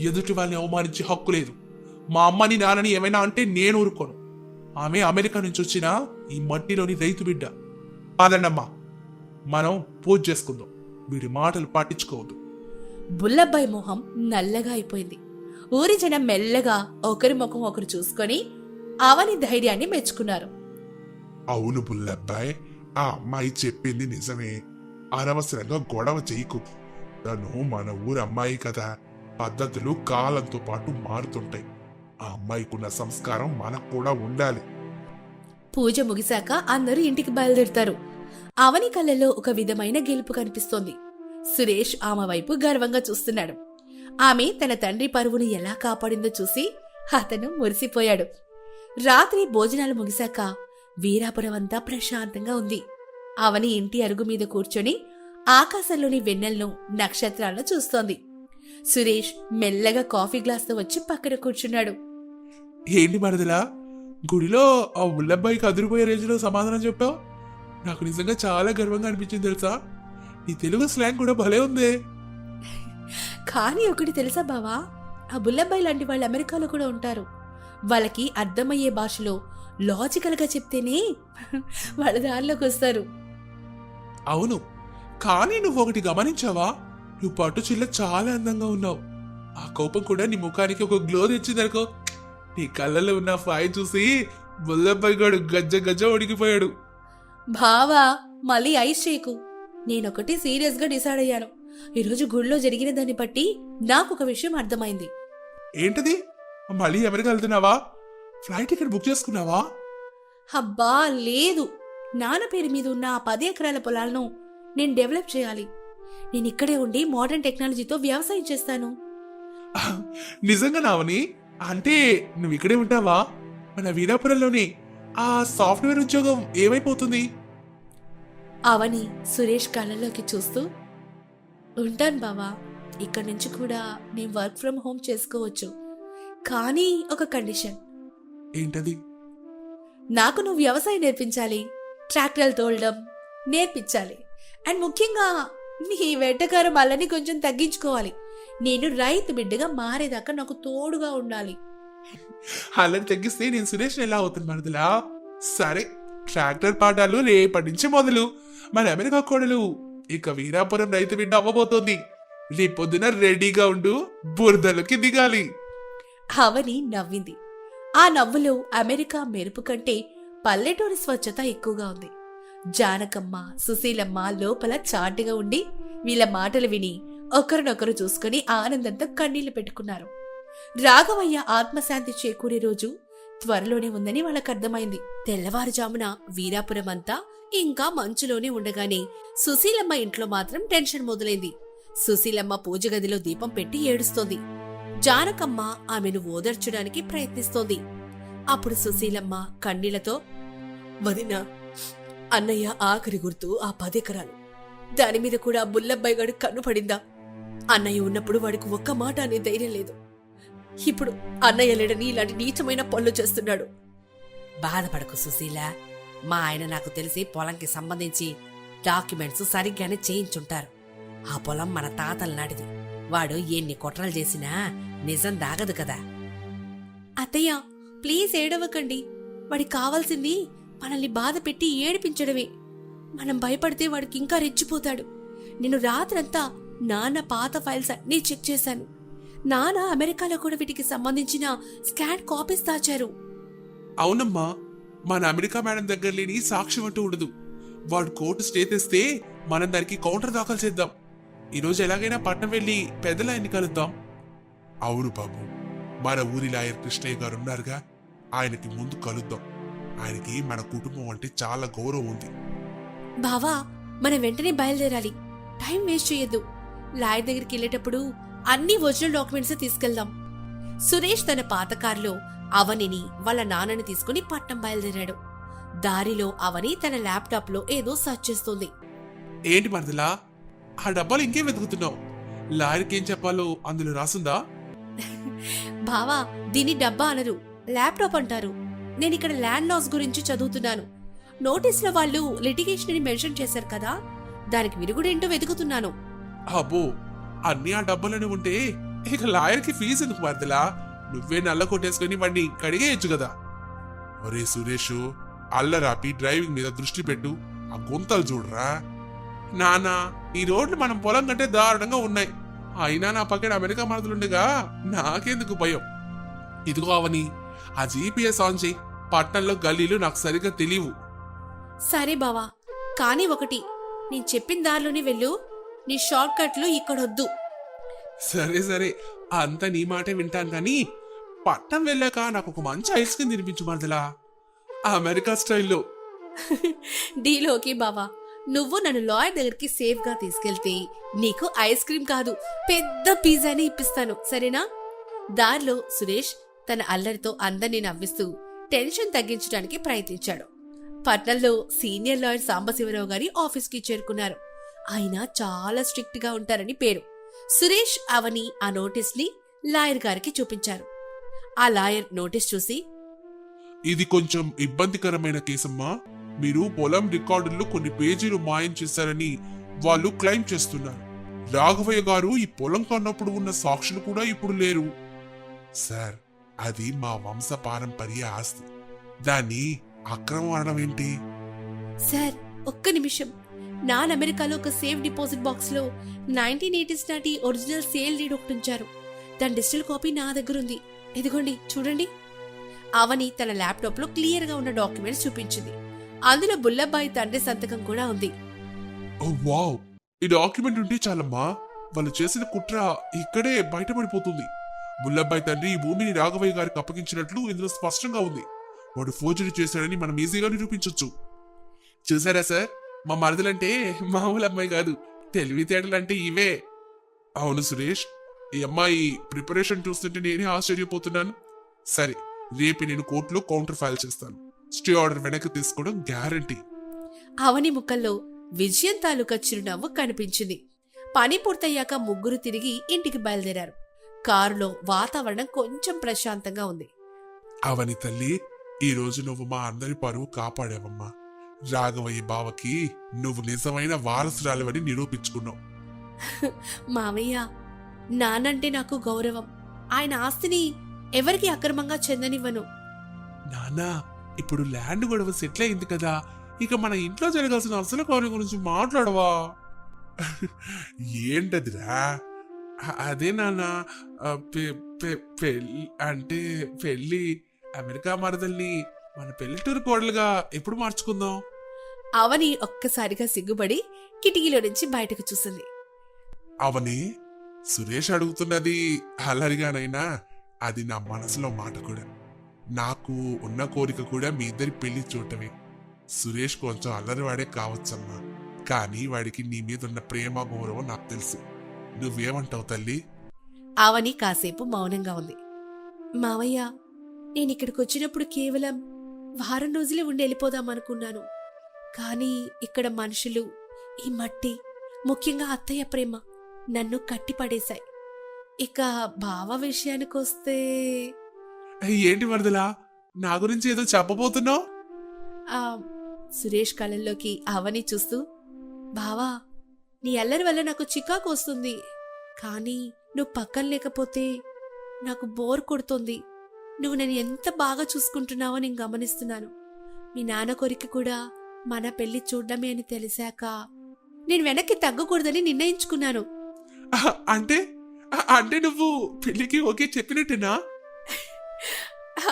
[SPEAKER 4] ఎదుటి వాళ్ళని అవమానించే హక్కు లేదు. మా అమ్మని నాన్నని ఏమైనా అంటే నేను ఊరుకోను. ఆమె అమెరికా నుంచి వచ్చిన ఈ మట్టిలోని రైతు బిడ్డ. కాదండమ్మా, మనం పూజ చేసుకుందాం. వీడి మాటలు పట్టించుకోవద్దు.
[SPEAKER 2] బుల్లబ్బాయి మొహం నల్లగా అయిపోయింది. ఊరి జనం మెల్లగా ఒకరి ముఖం ఒకరు చూసుకొని అవని ధైర్యాన్ని మెచ్చుకున్నారు.
[SPEAKER 5] అవును బుల్లబ్బాయ్, ఆ అమ్మాయి చెప్పింది నిజమే. అనవసరంగా గొడవ చేయకు. తను మన ఊరు అమ్మాయి కదా, పద్ధతులు కాలంతో పాటు మారుతుంటాయి. ఆ అమ్మాయికున్న సంస్కారం మనకు కూడా ఉండాలి.
[SPEAKER 2] పూజ ముగిశాక అందరూ ఇంటికి బయలుదేరుతారు. అవని కళ్ళలో ఒక విధమైన గెలుపు కనిపిస్తోంది. సురేష్ ఆమె వైపు గర్వంగా చూస్తున్నాడు. ఆమె తన తండ్రి పరువును ఎలా కాపాడిందో చూసి అతను మురిసిపోయాడు. రాత్రి భోజనాలు ముగిశాక వీరాపురం అంతా ప్రశాంతంగా ఉంది. అవని ఇంటి అరుగు మీద కూర్చొని ఆకాశంలోని వెన్నెలను, నక్షత్రాలను చూస్తోంది. సురేష్ మెల్లగా కాఫీ గ్లాస్తో వచ్చి పక్కన కూర్చున్నాడు.
[SPEAKER 4] ఏంటి మరదలా, గుడిలో ఆ బుల్లబ్బాయికి అదిరిపోయే రేంజ్లో సమాధానం చెప్పావు? నాకు నిజంగా చాలా గర్వంగా అనిపించింది తెలుసా. నీ తెలుగు స్లాంగ్ కూడా భలే ఉంది.
[SPEAKER 2] కానీ ఒకటి తెలుసా బావా, ఆ బుల్లబ్బాయి లాంటి వాళ్ళు అమెరికాలో కూడా ఉంటారు. వాళ్ళకి అర్థమయ్యే భాషలో లాజికల్గా చెప్తేనే వాళ్ళ దారిలోకి వస్తారు.
[SPEAKER 4] అవును, కానీ నువ్వు ఒకటి గమనించావా? నువ్వు పట్టు చిల్ల చాలా అందంగా ఉన్నావు. ఆ కోపం కూడా నీ ముఖానికి ఒక గ్లో తెచ్చిందనుకో. నీ కళ్ళలో ఉన్న ఫాయి చూసి బుల్లబ్బాయి గాడు గజ్జ గజ్జ ఒడిగిపోయాడు.
[SPEAKER 2] బావా మళ్ళీ ఐస్ చేయకు. నేనొకటి సీరియస్గా డిసైడ్ అయ్యాను. ఈరోజు గుడిలో జరిగిన దాన్ని బట్టి నాకు ఒక విషయం అర్థమైంది.
[SPEAKER 4] ఏంటది? మళ్ళీ అమెరికా వెళ్తున్నావా? ఫ్లైట్ టికెట్ బుక్ చేసుకున్నావా?
[SPEAKER 2] అబ్బా లేదు, నాన్న పేరు మీద ఉన్న ఆ 10 ఎకరాల పొలాలను నేను డెవలప్ చేయాలి. నేను ఇక్కడే ఉండి మోడర్న్ టెక్నాలజీతో వ్యవసాయం చేస్తాను.
[SPEAKER 4] నిజంగా నావని? అంటే నువ్వు ఇక్కడే ఉంటావా? మన వీరాపురంలోని ఆ సాఫ్ట్వేర్ ఉద్యోగం ఏమైపోతుంది?
[SPEAKER 2] అవని సురేష్ కళ్ళలోకి చూస్తూ, ఉంటాను బావా, ఇక్కడి నుంచి కూడా నేను వర్క్ ఫ్రమ్ హోమ్ చేసుకోవచ్చు. కానీ ఒక కండిషన్.
[SPEAKER 4] ఏంటది?
[SPEAKER 2] నాకు నువ్వు వ్యవసాయం నేర్పించాలి, ట్రాక్టర్లు తోలడం నేర్పించాలి. అండ్ ముఖ్యంగా నీ వెంటకారం అల్లని కొంచెం తగ్గించుకోవాలి. నేను రైతు బిడ్డగా మారేదాకా నాకు తోడుగా ఉండాలి.
[SPEAKER 4] అలా తగ్గిస్తే నేను సురేష్ ఎలా అవుతుంది మరదలా? సరే, ట్రాక్టర్ పాఠాలు రేపటి నుంచి మొదలు. మన అమెరికా కోడలు ఇక వీరాపురం రైతు బిడ్డ అవ్వబోతోంది. రేపొద్దున రెడీగా ఉండు, బురదలోకి దిగాలి.
[SPEAKER 2] అవని నవ్వింది. ఆ నవ్వులో అమెరికా మెరుపు కంటే పల్లెటూరి స్వచ్ఛత ఎక్కువగా ఉంది. జానకమ్మ, సుశీలమ్మ లోపల చాటుగా ఉండి వీళ్ళ మాటలు విని ఒకరినొకరు చూసుకుని ఆనందంతో కన్నీళ్లు పెట్టుకున్నారు. రాఘవయ్య ఆత్మశాంతి చేకూరే రోజు త్వరలోనే ఉందని వాళ్ళకు అర్థమైంది. తెల్లవారుజామున వీరాపురం అంతా ఇంకా మంచులోనే ఉండగానే సుశీలమ్మ ఇంట్లో మాత్రం టెన్షన్ మొదలైంది. సుశీలమ్మ పూజ గదిలో దీపం పెట్టి ఏడుస్తోంది. జానకమ్మ ఆమెను ఓదార్చడానికి ప్రయత్నిస్తోంది. అప్పుడు సుశీలమ్మ కన్నీళ్లతో, వదినా, అన్నయ్య ఆఖరి గుర్తు ఆ 10 ఎకరాలు. దాని మీద కూడా బుల్లబ్బాయి గాడు కన్ను పడిందా? అన్నయ్య ఉన్నప్పుడు వాడికి ఒక్క మాట అనే ధైర్యం లేదు. ఇప్పుడు అన్నయ్య లేడని ఇలాంటి నీచమైన పనులు చేస్తున్నాడు. బాధపడకు సుశీల, మా ఆయన నాకు తెలిసి పొలంకి సంబంధించి డాక్యుమెంట్స్ సరిగ్గానే చేయించుంటారు. ఆ పొలం మన తాతల నాటిది. వాడు ఎన్ని కుట్రలు చేసినా నిజం దాగదు కదా. అత్తయ్య, ప్లీజ్ ఏడవకండి. వాడికి కావాల్సింది మనల్ని బాధ పెట్టి ఏడిపించడమే. మనం భయపడితే వాడికి ఇంకా రెచ్చిపోతాడు. నేను రాత్రంతా నాన్న పాత ఫైల్స్ అన్నీ చెక్ చేశాను. నాన్న అమెరికాలో కూడా వీటికి సంబంధించిన స్కాన్ కాపీస్ దాచారు.
[SPEAKER 4] అవునమ్మా, మన అమెరికా మేడం దగ్గర లేని సాక్ష్యం అంటూ ఉండదు. వాడు కోర్టు స్టే తెస్తే మనం దానికి కౌంటర్ దాఖలు చేద్దాం. ఈరోజు ఎలాగైనా పట్నం వెళ్ళి పెద్దలాయన్ని కలుద్దాం.
[SPEAKER 5] అవును బాబు, మన ఊరి లాయర్ కృష్ణయ్య గారు ఉన్నారుగా, ఆయనకి ముందు కలుద్దాం. ఆయనకి మన కుటుంబం అంటే చాలా గౌరవం ఉంది.
[SPEAKER 2] బావా, మనం వెంటనే బయలుదేరాలి. టైం వేస్ట్ చేయొద్దు. లాయర్ దగ్గరికి వెళ్ళేటప్పుడు అన్ని ఒరిజినల్ డాక్యుమెంట్స్ తీసుకెళ్దాం. సురేష్ తన పాత కారులో అవనిని వాళ్ళ నాన్నని తీసుకుని పట్నం బయలుదేరాడు. దారిలో అవని తన ల్యాప్టాప్ లో ఏదో సర్చ్ చేస్తుంది.
[SPEAKER 4] ఏంటి మరదలా, ఆ డబ్బాలు ఇంకేం వెతుకుతున్నావు? లాయర్కి ఏం చెప్పాలో అందులో రాసుందా?
[SPEAKER 2] బావా, దీన్ని డబ్బా అనరు, ల్యాప్టాప్ అంటారు. నేనిక్కడ ల్యాండ్ లాస్ గురించి చదువుతున్నాను. నోటీసులో వాళ్ళు లిటిగేషన్ అని మెన్షన్ చేశారు కదా, దానికి విరుగుడేంటో వెతుకుతున్నాను.
[SPEAKER 4] అబ్బో, అన్ని ఆ డబ్బులని ఉంటే ఇక లాయర్కి ఫీజు ఎందుకు మరదలా? నువ్వే నల్ల కొట్టేసుకుని వాడిని కడిగేయచ్చు కదా. ఒరే సురేష్, అల్లరాపి డ్రైవింగ్ మీద దృష్టి పెట్టు. ఆ గుంతలు చూడరా నానా. ఈ రోడ్లు మనం పొలం కంటే దారుణంగా ఉన్నాయి. అయినా నా పక్కన అమెరికా మరదలుండగా నాకెందుకు భయం? ఇదిగో అవని, ఆ జీపీఎస్ ఆన్ చేయి. పట్టణంలో గల్లీలు నాకు సరిగ్గా తెలియవు.
[SPEAKER 2] సరే బావా, కానీ ఒకటి, నేను చెప్పిన దారిలోనే వెళ్ళు. నీ షార్ట్ కట్లు ఇక్కడొద్దు.
[SPEAKER 4] సరే సరే, అంతా నీ మాటే వింటాను కానీ పట్టణం వెళ్ళాక నాకు ఒక మంచి ఐస్ క్రీమ్ తినిపించు మరదలా, అమెరికా స్టైల్లో.
[SPEAKER 2] డీలోకి బావా, నువ్వు నన్ను లాయర్ దగ్గరికి సేఫ్ గా తీసుకెళ్తే నీకు ఐస్ క్రీమ్ కాదు, పెద్ద పిజ్జాని ఇప్పిస్తాను, సరేనా? దారిలో సురేష్ తన అల్లరితో అందరినీ నవ్విస్తూ టెన్షన్ తగ్గించడానికి ప్రయత్నించాడు. పట్నంలో సీనియర్ లాయర్ సాంబశివరావు గారి ఆఫీస్కి చేరుకున్నారు. ఆయన చాలా స్ట్రిక్ట్ గా ఉంటారని పేరు. సురేష్, అవని ఆ నోటీస్ ని లాయర్ గారికి చూపించారు. ఆ లాయర్ నోటీస్ చూసి,
[SPEAKER 4] ఇది కొంచెం ఇబ్బందికరమైన కేసమ్మా. మీరు పొలం రికార్డుల్లో కొన్ని పేజీలు మాయం చేశారని వాళ్ళు క్లెయిమ్ చేస్తున్నారు. రాఘవయ్య గారు ఈ పొలం కొన్నప్పుడు ఉన్న సాక్షులు కూడా ఇప్పుడు లేరు. సార్, అది మా వంశ పారంపర్య ఆస్తి. దాన్ని అక్రమం అనడం ఏంటి?
[SPEAKER 2] సార్ ఒక్క నిమిషం, నాన్ అమెరికాలో ఒక సేఫ్ డిపాజిట్ బాక్స్ లో 1980s నాటి ఒరిజినల్ సేల్ డీడ్ ఒకటి ఉంచారు. దాని డిజిటల్ కాపీ నా దగ్గర ఉంది. ఇదిగోండి చూడండి. అవని తన ల్యాప్టాప్ లో క్లియర్ గా ఉన్న డాక్యుమెంట్స్ చూపించింది. అందులో బుల్లబ్బాయి తండ్రి సంతకం కూడా ఉంది.
[SPEAKER 4] ఓ వావ్, ఈ డాక్యుమెంట్ ఉంటే చాలమ్మా. వాళ్ళు చేసిన కుట్ర ఇక్కడే బయటపడిపోతుంది. బుల్లబ్బాయి తండ్రి ఈ భూమిని రాఘవయ్య గారికి అప్పగించినట్లు ఇందులో స్పష్టంగా ఉంది. వాడు ఫోర్జరీ చేశాడని మనం ఈజీగా నిరూపించొచ్చు. చూసారా సార్, మా మరదలంటే మామూలు అమ్మాయి కాదు, తెలివితేటలంటే ఇవే. అవును సురేష్, ఈ అమ్మాయి ప్రిపరేషన్ చూస్తుంటే నేనే ఆశ్చర్యపోతున్నాను. సరే, రేపు నేను కోర్టులో కౌంటర్ ఫైల్ చేస్తాను. స్టే ఆర్డర్ వెనక్కి తీసుకోవడం గ్యారంటీ.
[SPEAKER 2] అవని ముఖంలో విజయం తాలూకా చిరునవ్వు కనిపించింది. పని పూర్తయ్యాక ముగ్గురు తిరిగి ఇంటికి బయలుదేరారు. కారులో వాతావరణం కొంచెం ప్రశాంతంగా ఉంది.
[SPEAKER 4] అవని తల్లి, ఈ రోజు నువ్వు మా అందరి పరువు కాపాడావమ్మా. రాఘవయ్య బావకి నువ్వు నిజమైన వారసురాలివని నిరూపించుకున్నావు.
[SPEAKER 2] మావయ్య, నానంటే నాకు గౌరవం. ఆయన ఆస్తిని ఎవరికి అక్రమంగా చెందనివ్వను.
[SPEAKER 4] నానా, ఇప్పుడు ల్యాండ్ గొడవ సెటిల్ అయింది కదా, ఇక మన ఇంట్లో జరగాల్సిన అసలు కార్యం గురించి మాట్లాడవా? ఏంటదిరా? అదే నాన్న, పెళ్ళి అంటే పెళ్ళి. అమెరికా మరదల్ని మన పెళ్లిటూరు కోడలుగా ఎప్పుడు మార్చుకుందాం?
[SPEAKER 2] అవని ఒక్కసారిగా సిగ్గుపడి కిటికీలో నుంచి బయటకు చూసింది.
[SPEAKER 4] అవని, సురేష్ అడుగుతున్నది అల్లరిగానైనా అది నా మనసులో మాట కూడా. నాకు ఉన్న కోరిక కూడా మీ ఇద్దరి పెళ్లి చూడటమే. సురేష్ కొంచెం అల్లరివాడే కావచ్చమ్మా, కానీ వాడికి నీ మీద ఉన్న ప్రేమ గౌరవం నాకు తెలుసు. నువ్వేమంటావు తల్లి?
[SPEAKER 2] అవని కాసేపు మౌనంగా ఉంది. మావయ్య, నేనిక్కడికి వచ్చినప్పుడు కేవలం వారం రోజులే ఉండి వెళ్ళిపోదామనుకున్నాను. కానీ ఇక్కడ మనుషులు, ఈ మట్టి, ముఖ్యంగా అత్తయ్య ప్రేమ నన్ను కట్టిపడేశాయి. ఇక బావ విషయానికొస్తే...
[SPEAKER 4] ఏంటి వరదలా, నా గురించి ఏదో చెప్పబోతున్నావు?
[SPEAKER 2] సురేష్ కళ్ళల్లోకి అవని చూస్తూ, బావా, నీ అల్లరి వల్ల నాకు చికాకు వస్తుంది. కానీ నువ్వు పక్కన లేకపోతే నాకు బోర్ కొడుతుంది. నువ్వు నన్ను ఎంత బాగా చూసుకుంటున్నావో నేను గమనిస్తున్నాను. మీ నాన్న కోరిక కూడా మన పెళ్లి చూడ్డమే అని తెలిసాక నేను వెనక్కి తగ్గకూడదని నిర్ణయించుకున్నాను.
[SPEAKER 4] అంటే అంటే నువ్వు పెళ్లికి ఓకే చెప్పినట్టేనా?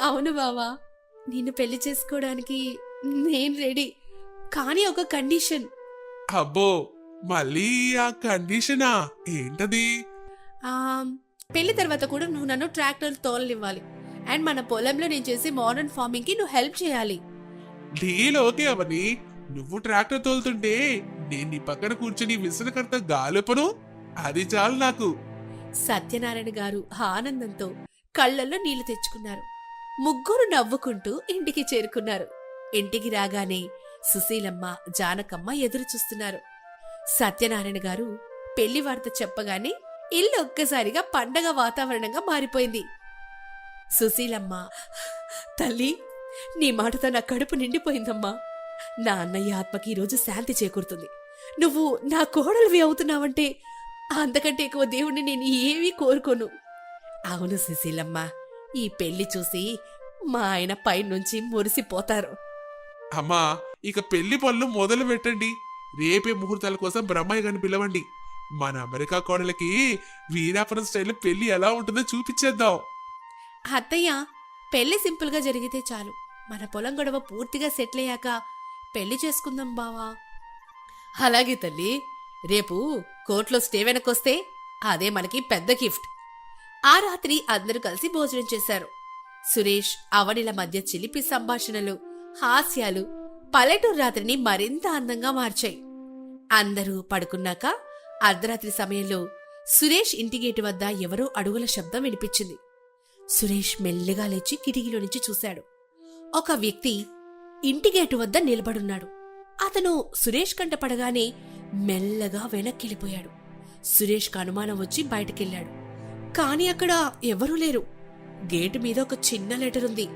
[SPEAKER 2] అవును బావా, నిన్ను పెళ్లి చేసుకోవడానికి నేను రెడీ. కానీ ఒక కండిషన్.
[SPEAKER 4] అబ్బో, మళ్ళీ ఆ కండిషనా? ఏంటది?
[SPEAKER 2] పెళ్లి తర్వాత కూడా నువ్వు నన్ను ట్రాక్టర్ తోలనివ్వాలి. అండ్ మన పొలంలో నేను చేసే మోడర్న్ ఫార్మింగ్ కి నువ్వు హెల్ప్ చేయాలి.
[SPEAKER 4] డీల్ ఓకే అవని. నువ్వు ట్రాక్టర్ తోలుతుంటే నేను నీ పక్కన కూర్చొని విసనకర్త గాలిపను, అది చాలు నాకు.
[SPEAKER 2] సత్యనారాయణ గారు ఆనందంతో కళ్ళల్లో నీళ్లు తెచ్చుకున్నారు. ముగ్గురు నవ్వుకుంటూ ఇంటికి చేరుకున్నారు. ఇంటికి రాగానే సుశీలమ్మ, జానకమ్మ ఎదురు చూస్తున్నారు. సత్యనారాయణ గారు పెళ్లి వార్త చెప్పగానే ఇల్లు ఒక్కసారిగా పండగ వాతావరణంగా మారిపోయింది. సుశీలమ్మ, తల్లి, నీ మాటతో నా కడుపు నిండిపోయిందమ్మా. నా అన్నయ్య ఆత్మకి ఈరోజు శాంతి చేకూరుతుంది. నువ్వు నా కోడలివి అవుతున్నావంటే అంతకంటే ఎక్కువ దేవుణ్ణి నేను ఏమీ కోరుకోను. అవును సుశీలమ్మ, ఈ పెళ్లి చూసి మా ఆయన పైనుంచి మురిసిపోతారు.
[SPEAKER 4] అమ్మా, ఇక పెళ్లి పనులు మొదలు పెట్టండి. రేపే ముహూర్తాల కోసం బ్రహ్మయ్య గారిని పిలవండి. మన అమెరికా కోడలకి వీరాపురం స్టైల్లో పెళ్లి ఎలా ఉంటుందో చూపించేద్దాం.
[SPEAKER 2] అత్తయ్య, పెళ్లి సింపుల్గా జరిగితే చాలు. మన పొలం గొడవ పూర్తిగా సెటిల్ అయ్యాక పెళ్లి చేసుకుందాం బావా. అలాగే తల్లి, రేపు కోర్టులో స్టే వెనకొస్తే అదే మనకి పెద్ద గిఫ్ట్. ఆ రాత్రి అందరూ కలిసి భోజనం చేశారు. సురేష్, అవనిల మధ్య చిలిపి సంభాషణలు, హాస్యాలు పల్లెటూరు రాత్రిని మరింత అందంగా మార్చాయి. అందరూ పడుకున్నాక అర్ధరాత్రి సమయంలో సురేష్ ఇంటి గేటు వద్ద ఎవరో అడుగుల శబ్దం వినిపించింది. సురేష్ మెల్లిగా లేచి కిటికీలో నుంచి చూశాడు. ఒక వ్యక్తి ఇంటి గేటు వద్ద నిలబడున్నాడు. అతను సురేష్ కంట పడగానే మెల్లగా వెనక్కివెళ్ళిపోయాడు. సురేష్కు అనుమానం వచ్చి బయటకెళ్ళాడు. కాని అక్కడ ఎవరూ లేరు. గేటు మీద ఒక చిన్న లెటర్ ఉంది.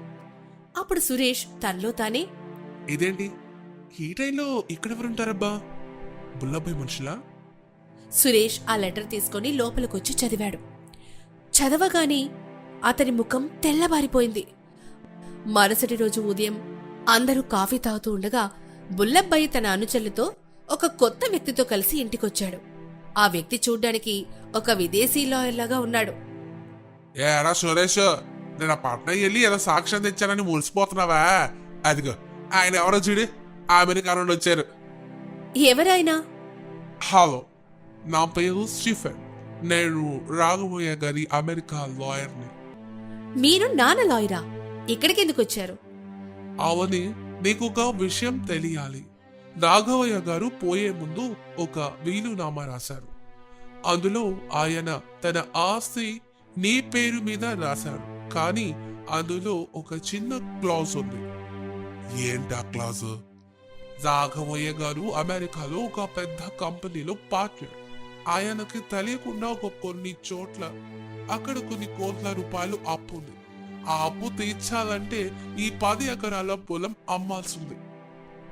[SPEAKER 2] అప్పుడు సురేష్ తనలో తానే,
[SPEAKER 4] ఇదేంటి ఈ టైంలో ఇక్కడెవరుంటారబ్బా? బుల్లబ్బాయి మనుషులా?
[SPEAKER 2] సురేష్ ఆ లెటర్ తీసుకుని లోపలికొచ్చి చదివాడు. చదవగానే అతని ముఖం తెల్లబారిపోయింది. మరుసటి రోజు ఉదయం అందరూ కాఫీ తాగుతూ ఉండగా బుల్లబ్బాయి తన అనుచరులతో ఒక కొత్త వ్యక్తితో కలిసి ఇంటికొచ్చాడు. ఆ వ్యక్తి చూడ్డానికి ఒక విదేశీ లాయర్లాగా ఉన్నాడు.
[SPEAKER 4] ఏరా సురేష్, నేను ఆ పట్నం వెళ్ళి ఏదో సాక్ష్యం తెచ్చానని మురిసిపోతున్నావా? అదిగో ఆయన ఎవరో చూడు, అమెరికా నుండి వచ్చారు.
[SPEAKER 2] ఎవరైనా?
[SPEAKER 4] హలో, నా పేరు స్టీఫెన్. నేను రాఘవయ్య గారి అమెరికా లాయర్ని.
[SPEAKER 2] మీరు నాన్న లాయరా? ఇక్కడికెందుకు వచ్చారు?
[SPEAKER 4] అవని, నీకు ఒక విషయం తెలియాలి. రాఘవయ్య గారు పోయే ముందు ఒక వీలునామా రాశారు. అందులో ఆయన తన ఆస్తి నీ పేరు మీద రాశారు. కానీ అందులో ఒక చిన్న క్లాజ్ ఉంది. ఏంటా క్లాజ్? రాఘవయ్య గారు అమెరికాలో ఒక పెద్ద కంపెనీలో పార్ట్నర్. ఆయనకి తెలియకుండా ఒక కొన్ని చోట్ల అక్కడ కొన్ని కోట్ల రూపాయలు అప్పు ఉంది. ఆ అప్పు తీర్చాలంటే ఈ 10 ఎకరాల పొలం అమ్మాల్సింది.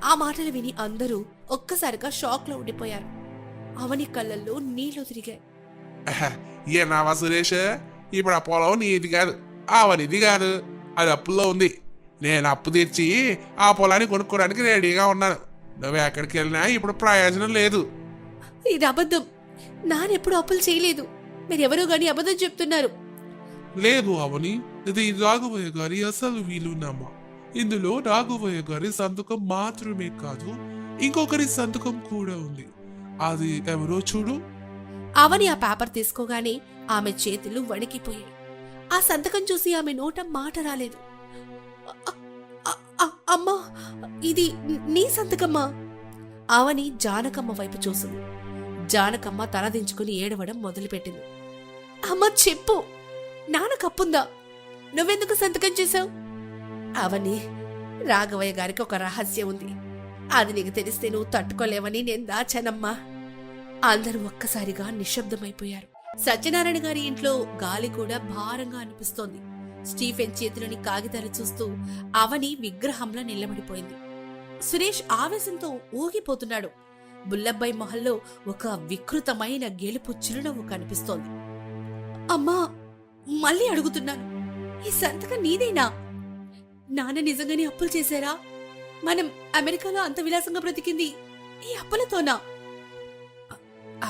[SPEAKER 2] ఆ మాటలు విని అందరూ ఒక్కసారిగా షాక్ లో ఉండిపోయారు. అవని కళ్ళల్లో నీళ్లు తిరిగాయి.
[SPEAKER 4] ఏనావా సురేష్, ఇప్పుడు ఆ పొలం నీది కాదు, అవనిది కాదు, అది అప్పుల్లో ఉంది. నేను అప్పు తీర్చి ఆ పొలాన్ని కొనుక్కోడానికి రెడీగా ఉన్నాను. నువ్వు ఎక్కడికి వెళ్ళినా ఇప్పుడు ప్రయోజనం లేదు.
[SPEAKER 2] ఇది అబద్ధం. నానెప్పుడు అప్పులు చేయలేదు. మీరెవరో గాని అబద్ధం చెప్తున్నారు.
[SPEAKER 4] లేదు అవని, ఇది రాఘవయ్య గారి అసలు వీలునామా. ఇందులో రాఘవయ్య గారి సంతకం మాత్రమే కాదు, ఇంకొకరి సంతకం కూడా ఉంది. అది ఎవరో చూడు.
[SPEAKER 2] అవని ఆ పేపర్ తీసుకోగానే ఆమె చేతులు వణికిపోయాయి. ఆ సంతకం చూసి ఆమె నోట మాట రాలేదు. అమ్మా, ఇది నీ సంతకమ్మా? అవని జానకమ్మ వైపు చూసింది. జానకమ్మ తలదించుకుని ఏడవడం మొదలుపెట్టింది. అమ్మ చెప్పు, నాన్న కప్పుందా? నువ్వెందుకు సంతకం చేశావు? అవని, రాఘవయ్య గారికి ఒక రహస్యం ఉంది. అది నీకు తెలిస్తే నువ్వు తట్టుకోలేవని నేను దాచానమ్మా. అందరూ ఒక్కసారిగా నిశ్శబ్దమైపోయారు. సత్యనారాయణ గారి ఇంట్లో గాలి కూడా భారంగా అనిపిస్తోంది. స్టీఫెన్ చేతిలోని కాగితాలు చూస్తూ అవని విగ్రహంలా నిలబడిపోయింది. సురేష్ ఆవేశంతో ఊగిపోతున్నాడు. బుల్లబ్బాయి మొహంలో ఒక వికృతమైన గెలుపు చిరునవ్వు కనిపిస్తోంది. అమ్మా, మళ్ళీ అడుగుతున్నాను, ఈ సంతకం నీదేనా? నాన్న నిజంగానే అప్పులు చేశారా? మనం అమెరికాలో అంత విలాసంగా బ్రతికింది ఈ అప్పులతోనా?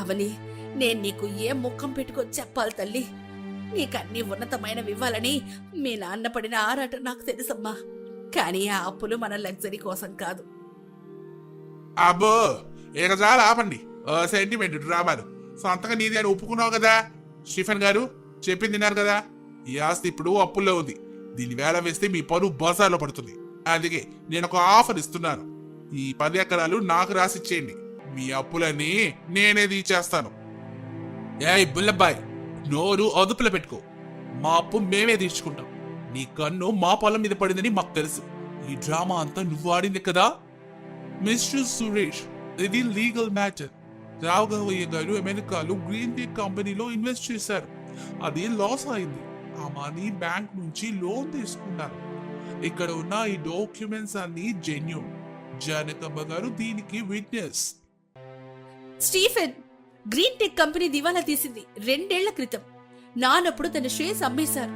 [SPEAKER 2] అవని, నేను నీకు ఏ ముఖం పెట్టుకొని చెప్పాలి తల్లి? నీకన్నీ ఉన్నతమైనవి ఇవ్వాలని మీ నాన్న పడిన ఆరాట నాకు తెలుసమ్మా. కానీ ఆ అప్పులు మన లగ్జరీ కోసం కాదు.
[SPEAKER 4] అబ్బో, ఇక చాలా ఆపండి సెంటిమెంట్ డ్రామాలు. సొంతగా నీది అని ఒప్పుకున్నావు కదా. స్టీఫెన్ గారు చెప్పింది తిన్నారు కదా. ఈ ఆస్తి ఇప్పుడు అప్పుల్లో ఉంది. దీని వేల వేస్తే మీ పరువు బజార్లో పడుతుంది. అందుకే నేను ఒక ఆఫర్ ఇస్తున్నాను. ఈ 10 ఎకరాలు నాకు రాసిచ్చేయండి. మీ అప్పులన్నీ నేనే తీర్చేస్తాను. ఏయ్ బుల్లబ్బాయ్, నోరు అదుపులో పెట్టుకో. మా అప్పు మేమే తీర్చుకుంటాం. నీ కన్ను మా పొలం మీద పడిందని మాకు తెలుసు. ఈ డ్రామా అంతా నువ్వు ఆడింది కదా. మిస్టర్ సురేష్, ఇది లీగల్ మ్యాటర్. రాఘవయ్య గారు అమెరికాలో గ్రీన్ టీ కంపెనీలో ఇన్వెస్ట్ చేశారు. అది లాస్ అయింది. ఆ మనీ బ్యాంక్ నుంచి లోన్ తీసుకున్నారు. ఇక్కడ ఉన్న ఈ డాక్యుమెంట్స్ అన్ని జెన్యూన్. జానకమ్మ గారు దీనికి witness.
[SPEAKER 2] Stephen, green tech company దివాలా తీసింది 2 ఏళ్ల క్రితం. నానప్పుడు తన షేర్స్ అమ్మేశారు.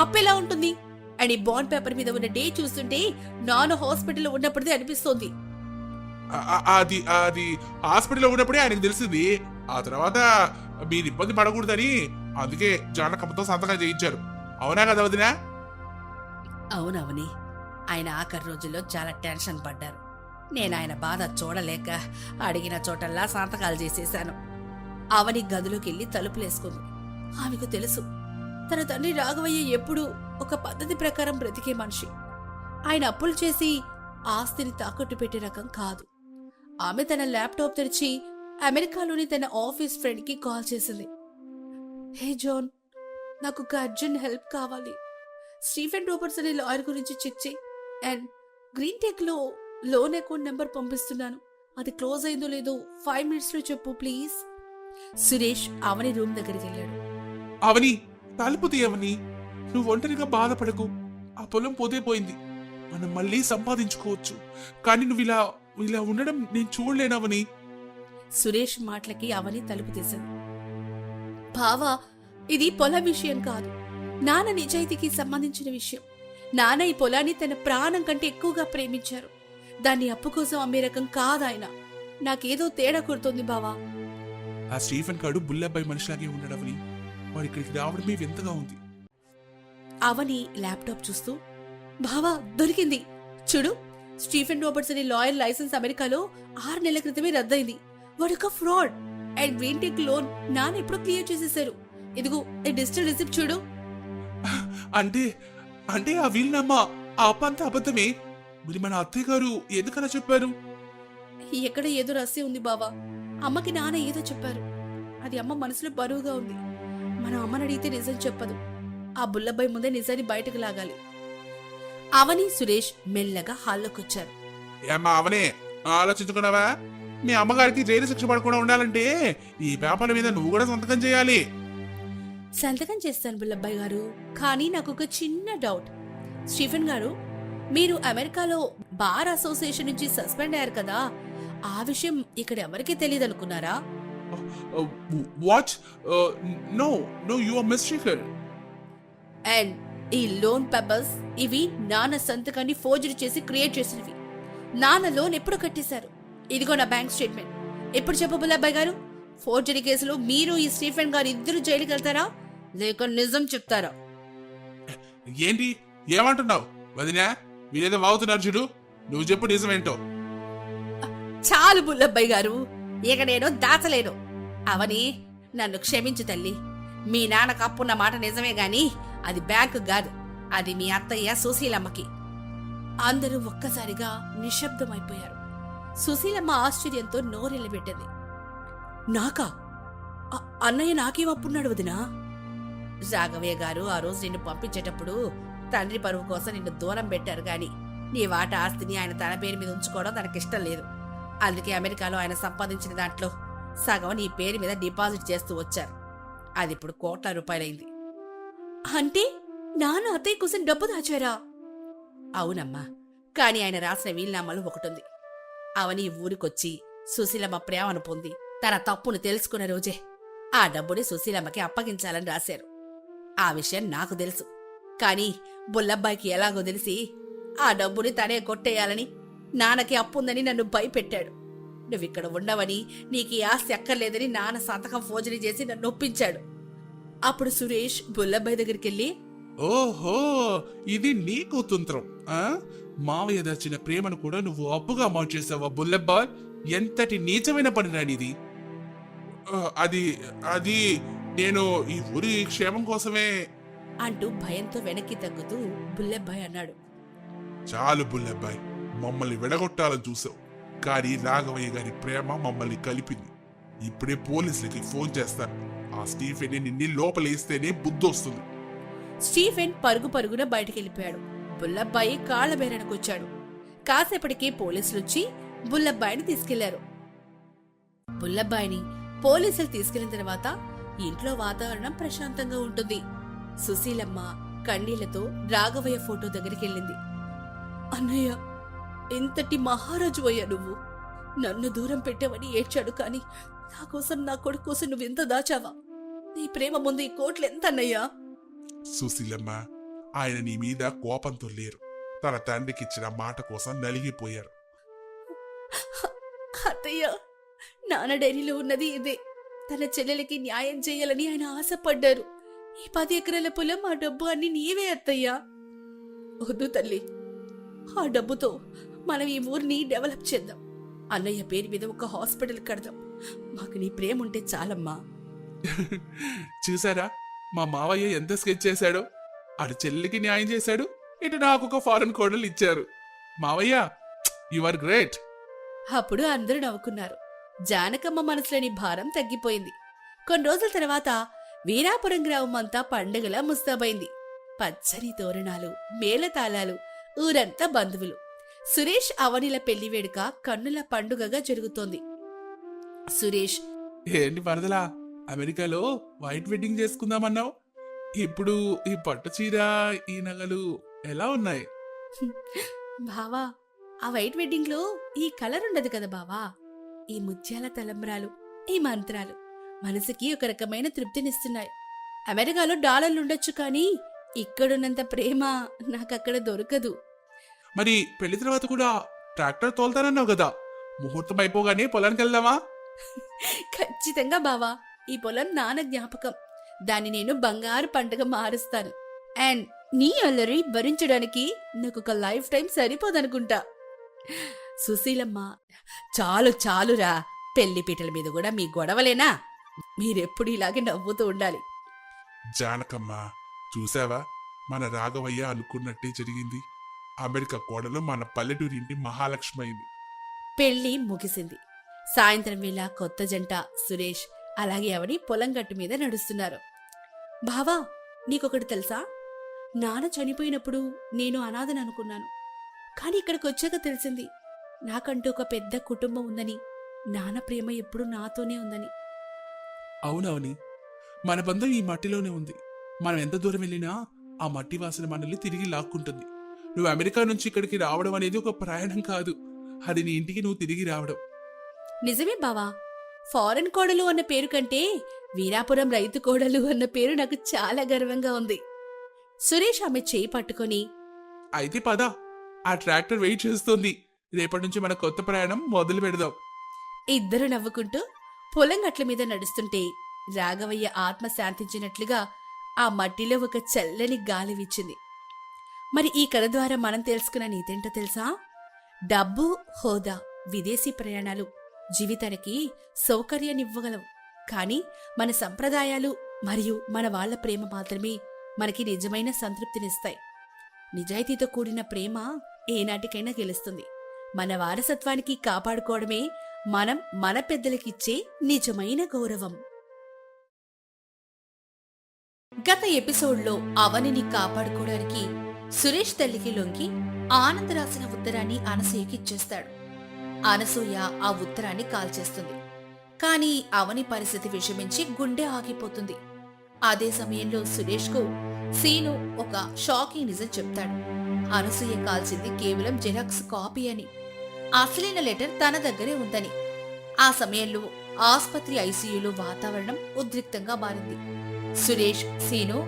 [SPEAKER 2] అప్పెలా ఉంటుంది? అని బాండ్ పేపర్ మీద ఉన్న డే చూస్తుంటే నాన్న హాస్పిటల్లో ఉన్నప్పుడే అనిపిస్తోంది.
[SPEAKER 4] అది అది హాస్పిటల్లో ఉన్నప్పుడే ఆయనకు తెలిసింది. ఆ తర్వాత మీరు ఇబ్బంది పడకూడదని అందుకే జానకమ్మతో సంతకం చేయించారు. అవునా కదా వదినా?
[SPEAKER 2] అవునవని, ఆయన ఆఖరి రోజుల్లో చాలా టెన్షన్ పడ్డారు. నేను ఆయన బాధ చూడలేక అడిగిన చోటల్లా సంతకాలు చేసేశాను. అవని గదిలోకి వెళ్లి తలుపులేసుకుంది. ఆమెకు తెలుసు, తన తండ్రి రాఘవయ్య ఎప్పుడూ ఒక పద్ధతి ప్రకారం బ్రతికే మనిషి. ఆయన అప్పులు చేసి ఆస్తిని తాకట్టు పెట్టే రకం కాదు. ఆమె తన ల్యాప్టాప్ తెరిచి అమెరికాలోని తన ఆఫీస్ ఫ్రెండ్ కి కాల్ చేసింది. హే జాన్, నాకు ఒక అర్జెంట్ హెల్ప్ కావాలి. స్టీఫెన్ రాబర్ట్స్ అనే లాయర్ గురించి చెక్ చేయి. అండ్ గ్రీన్ టెక్ లో లోన్ అకౌంట్ నెంబర్ పంపిస్తున్నాను. అది క్లోజ్ అయిందో లేదో 5 minutes లో చెప్పు ప్లీజ్. సురేష్ అవని రూమ్ దగ్గరికి వెళ్ళాడు.
[SPEAKER 4] అవని, తలుపు తీయవని. నువ్వు ఒంటరిగా బాధపడకు. ఆ పొలం పోతే పోయింది, మనం మళ్ళీ సంపాదించుకోవచ్చు. కానీ నువ్వు ఇలా ఉండడం నేను చూడలేనవని.
[SPEAKER 2] సురేష్ మాటలకి అవని తలుపు తీసింది. బావా, ఇది పొలం విషయం కాదు, నాన్న నిజాయితీకి సంబంధించిన విషయం. నాన్న ఈ పొలాన్ని తన ప్రాణం కంటే ఎక్కువగా ప్రేమించారు. దాన్ని అప్పు కోసం అమ్మే రకం కాదాయన. నాకేదో తేడా కొడుతోంది బావా.
[SPEAKER 4] ఆ స్టీఫెన్ గాడు బుల్లబ్బాయి మనిషిలాగే ఉండడవని, వాడు ఇక్కడికి రావడమే వింతగా ఉంది.
[SPEAKER 2] అవని ల్యాప్టాప్ చూస్తూ, బావా దొరికింది చూడు. స్టీఫెన్ రాబర్ట్స్ అనే లాయర్ లైసెన్స్ అమెరికాలో 6 నెలల క్రితమే రద్దయింది. వాడొక fraud. And green tech loan నాన్న ఎప్పుడో క్లియర్ చేసేశారు. ఇదిగో ఈ డిజిటల్ రిసిప్ట్ చూడు.
[SPEAKER 4] అంటే ఆ వీళ్ళనమ్మ ఆ అప్పంతా అబద్ధమే. మరి మన అత్తయ్య గారు ఎందుకలా చెప్పారు?
[SPEAKER 2] ఎక్కడ ఏదో రహస్యం ఉంది బావా. అమ్మకి నాన్న ఏదో చెప్పారు. అది అమ్మ మనసులో బరువుగా ఉంది. మనం అమ్మని అడిగితే నిజం చెప్పదు. ఆ బుల్లబ్బాయి ముందే నిజాన్ని బయటకు లాగాలి. అవని సురేష్ మెల్లగా హాల్లోకొచ్చారు.
[SPEAKER 4] ఏమ్మా అవనే, ఆలోచించుకున్నావా? మీ అమ్మగారికి జైలు శిక్ష పడకుండా ఉండాలంటే ఈ పేపర్ల మీద నువ్వు కూడా సంతకం చేయాలి.
[SPEAKER 2] సంతకం చేస్తాను బుల్లబ్బాయి గారు, కానీ నాకు ఒక చిన్న డౌట్. స్టీఫెన్ గారు, మీరు అమెరికాలో బార్ అసోసియేషన్ నుంచి సస్పెండ్ అయ్యారు కదా, ఆ విషయం ఇక్కడ ఎవరికీ తెలియదు అనుకున్నారా?
[SPEAKER 4] What? No no, you are mistaken.
[SPEAKER 2] And ఈ లోన్ పేపర్స్ ఇవి నాన్న సంతకాన్ని ఫోర్జరీ చేసి క్రియేట్ చేసినవి. నాన్న లోన్ ఎప్పుడు కట్టేశారు? ఇదిగో నా బ్యాంక్ స్టేట్మెంట్. ఎప్పుడు చెప్పు బుల్లబ్బాయి గారు, ఫోర్జరీ కేసులో మీరు ఈ స్టీఫెన్ గారు ఇద్దరు జైలుకి వెళ్తారా లేక నిజం చెప్తారా?
[SPEAKER 4] ఏంటి ఏమంటున్నావు వదినా? వీరేదో వాగుతున్నారు చూడు. నువ్వు చెప్పు నిజమేంటో.
[SPEAKER 2] చాలు బుల్లబ్బాయి గారు, ఇక నేను దాచలేను. అవని, నన్ను క్షమించు తల్లి. మీ నాన్నకు అప్పున్న మాట నిజమే గాని అది బ్యాంకు కాదు, అది మీ అత్తయ్య సుశీలమ్మకి. అందరూ ఒక్కసారిగా నిశ్శబ్దమైపోయారు. సుశీలమ్మ ఆశ్చర్యంతో నోరెళ్ళబెట్టింది. నాకా? అన్నయ్య నాకేం అప్పున్నాడు వదినా? రాఘవయ్య గారు ఆ రోజు నిన్ను పంపించేటప్పుడు తండ్రి పరువు కోసం నిన్ను దూరం పెట్టారు గాని నీ వాటా ఆస్తిని ఆయన తన పేరు మీద ఉంచుకోవడం తనకిష్టం లేదు. అందుకే అమెరికాలో ఆయన సంపాదించిన దాంట్లో సగం నీ పేరు మీద డిపాజిట్ చేస్తూ వచ్చారు. అది ఇప్పుడు కోట్ల రూపాయలైంది. అంటే నాన్న అత్తయ్య కోసం డబ్బు దాచారా? అవునమ్మా, కాని ఆయన రాసిన వీలునామాలు ఒకటుంది. అవని ఊరికొచ్చి సుశీలమ్మ ప్రేమను పొంది తన తప్పును తెలుసుకున్న రోజే ఆ డబ్బుని సుశీలమ్మకి అప్పగించాలని రాశారు. ఆ విషయం నాకు తెలుసు, కాని బుల్లబ్బాయికి ఎలాగో తెలిసి ఆ డబ్బుని తనే కొట్టేయాలని నాన్నకి అప్పుందని నన్ను భయపెట్టాడు. నువ్విక్కడ ఉండవని, నీకు ఈ ఆస్తి అక్కర్లేదని నాన్న సంతకం ఫోర్జరీ చేసి నన్ను ఒప్పించాడు. అప్పుడు సురేష్ బుల్లబ్బాయి దగ్గరికెళ్ళి,
[SPEAKER 4] ఓహో, ఇది నీ కుతంత్రం. మావయ్య దాచిన ప్రేమను కూడా నువ్వు అప్పుగా మార్చేసావా బుల్లబ్బాయ్? ఎంతటి నీచమైన పని రానిది. అది నేను ఈ ఊరి క్షేమం కోసమే
[SPEAKER 2] అంటూ భయంతో వెనక్కి తగ్గుతూ బుల్లబ్బాయి అన్నాడు.
[SPEAKER 5] చాలు బుల్లబ్బాయ్, మమ్మల్ని విడగొట్టాలని చూసావు, కానీ రాఘవయ్య గారి ప్రేమ మమ్మల్ని కలిపింది. ఇప్పుడే పోలీసులకి ఫోన్ చేస్తాను. ఆ స్టీఫెన్ నిన్ను లోపలేస్తేనే బుద్ధి వస్తుంది.
[SPEAKER 2] స్టీఫెన్ పరుగు పరుగున బయటికెళ్ళిపోయాడు. బుల్లబ్బాయి కాళ్ల బేరనకొచ్చాడు. కాసేపటికి పోలీసులొచ్చి బుల్లబ్బాయిని తీసుకెళ్లారు. బుల్లబ్బాయిని పోలీసులు తీసుకెళ్లిన తర్వాత ఇంట్లో వాతావరణం ప్రశాంతంగా ఉంటుంది. సుశీలమ్మ కన్నీళ్లతో రాఘవయ్య ఫోటో దగ్గరికెళ్ళింది. అన్నయ్య, ఎంతటి మహారాజు అయ్యా నువ్వు. నన్ను దూరం పెట్టావని ఏడ్చాడు, కానీ నా కోసం, నా కొడుకు కోసం నువ్వెంత దాచావా? నీ ప్రేమ ముందు ఈ కోట్లు ఎంత అన్నయ్యా?
[SPEAKER 5] సుశీలమ్మ, ఆయన నీ మీద కోపంతో లేరు. తన తండ్రికి ఇచ్చిన మాట కోసం నలిగిపోయారు.
[SPEAKER 2] అత్తయ్య, నాన్న డైరీలో ఉన్నది ఇదే. తన చెల్లెలకి న్యాయం చేయాలని ఆయన ఆశపడ్డారు. ఈ 10 ఎకరాల పొలం, ఆ డబ్బు అన్ని నీవే అత్తయ్యా. వద్దు తల్లి, ఆ డబ్బుతో మనం ఈ ఊరిని డెవలప్ చేద్దాం. అన్నయ్య పేరు మీద ఒక హాస్పిటల్ కడదాం. మాకు నీ ప్రేమ ఉంటే చాలమ్మా.
[SPEAKER 4] చూసారా మా మావయ్య ఎంత స్కెచ్ చేశాడో. అటు చెల్లికి న్యాయం చేశాడు, ఇటు నాకు ఒక ఫారెన్ కోడలు ఇచ్చారు. మావయ్య, యు ఆర్ గ్రేట్.
[SPEAKER 2] అప్పుడు అందరూ నవ్వుకున్నారు. జానకమ్మ మనసులోని భారం తగ్గిపోయింది. కొన్ని రోజుల తర్వాత వీరాపురం గ్రామం అంతా పండుగలా ముస్తాబైంది. పచ్చని తోరణాలు, మేళతాళాలు, ఊరంతా బంధువులు. సురేష్ అవనిల పెళ్లి వేడుక కన్నుల పండుగగా జరుగుతోంది. సురేష్,
[SPEAKER 4] ఏంటి వరదలా, అమెరికాలో వైట్ వెడ్డింగ్ చేసుకుందామన్నావు? ఇప్పుడు ఈ పట్టు చీర, ఈ నగలు ఎలా ఉన్నాయి?
[SPEAKER 2] బావా, ఆ వైట్ వెడ్డింగ్ లో ఈ కలర్ ఉండదు కదా బావా. ఈ ముత్యాల తలంబ్రాలు, ఈ మంత్రాలు మనసుకి ఒక రకమైన తృప్తినిస్తున్నాయి. అమెరికాలో డాలర్లుండొచ్చు, కానీ ఇక్కడున్నంత ప్రేమ నాకక్కడ దొరకదు.
[SPEAKER 4] మరి పెళ్లి తర్వాత కూడా ట్రాక్టర్ తోలుతానన్నావు కదా, ముహూర్తం అయిపోగానే పొలానికి వెళ్దామా?
[SPEAKER 2] ఖచ్చితంగా బావా, ఈ పొలం నాన్న జ్ఞాపకం. దాన్ని నేను బంగారు పంటగా మారుస్తాను. అండ్ నీ అల్లరి భరించడానికి నాకు ఒక లైఫ్ టైం సరిపోదనుకుంటా. సుశీలమ్మ, చాలు చాలురా. పెళ్లి పీటల మీద కూడా మీ గొడవలేనా? మీరెప్పుడు ఇలాగే నవ్వుతూ ఉండాలి.
[SPEAKER 5] జానకమ్మ, చూసావా, మన రాఘవయ్య అనుకున్నట్టే జరిగింది. అమెరికా కోడలు మన పల్లెటూరింటి మహాలక్ష్మి అయింది.
[SPEAKER 2] పెళ్లి ముగిసింది. సాయంత్రం వేళ కొత్త జంట సురేష్ అలాగే అవని పొలం గట్టు మీద నడుస్తున్నారు. బావా, నీకొకటి తెలుసా? నాన్న చనిపోయినప్పుడు నేను అనాథని అనుకున్నాను. కాని ఇక్కడికి వచ్చాక తెలిసింది, నాకంటూ ఒక పెద్ద కుటుంబం ఉందని, నాన్న ప్రేమ ఎప్పుడూ నాతోనే ఉందని.
[SPEAKER 4] అవునవుని, మన బంధం ఈ మట్టిలోనే ఉంది. మనం ఎంత దూరం వెళ్ళినా ఆ మట్టి వాసన మనల్ని తిరిగి లాక్కుంటుంది. నువ్వు అమెరికా నుంచి ఇక్కడికి రావడం అనేది ఒక ప్రయాణం కాదు, అది నీ ఇంటికి నువ్వు తిరిగి రావడం.
[SPEAKER 2] నిజమే బావా, ఫారెన్ కోడలు అన్న పేరు కంటే వీరాపురం రైతు కోడలు అన్న పేరు నాకు చాలా గర్వంగా ఉంది. సురేష్ ఆమె చేయి పట్టుకొని,
[SPEAKER 4] అయితే పద, ఆ ట్రాక్టర్ వెయిట్ చేస్తుంది. రేపటి నుంచి మన కొత్త ప్రయాణం మొదలు పెడదాం.
[SPEAKER 2] ఇద్దరు నవ్వుకుంటూ పొలం గట్ల మీద నడుస్తుంటే రాఘవయ్య ఆత్మ శాంతించినట్లుగా ఆ మట్టిలో ఒక చల్లని గాలి వీచింది. మరి ఈ కథ ద్వారా మనం తెలుసుకున్న నీతేంటో తెలుసా? డబ్బు, హోదా, విదేశీ ప్రయాణాలు జీవితానికి సౌకర్యాన్నివ్వగలవు, కానీ మన సంప్రదాయాలు మరియు మన వాళ్ల ప్రేమ మాత్రమే మనకి నిజమైన సంతృప్తినిస్తాయి. నిజాయితీతో కూడిన ప్రేమ ఏనాటికైనా గెలుస్తుంది. మన వారసత్వానికి కాపాడుకోవడమే మనం మన పెద్దలకిచ్చే నిజమైన గౌరవం. గత ఎపిసోడ్లో అవనిని కాపాడుకోవడానికి సురేష్ తల్లికి లొంగి ఆనంద్ రాసిన ఉత్తరాన్ని అనసూయకి ఇచ్చేస్తాడు. అనసూయ ఆ ఉత్తరాన్ని కాల్చేస్తుంది. కాని అవని పరిస్థితి విషమించి గుండె ఆగిపోతుంది. అదే సమయంలో సురేష్కు సీను ఒక షాకింగ్ నిజం చెప్తాడు. అనసూయ కాల్చింది కేవలం జెరాక్స్ కాపీ అని, అసలైన లెటర్ తన దగ్గరే ఉందని. ఆ సమయంలో ఆస్పత్రి ఐసీయూలో వాతావరణం ఉద్రిక్తంగా మారింది. సురేష్, సీను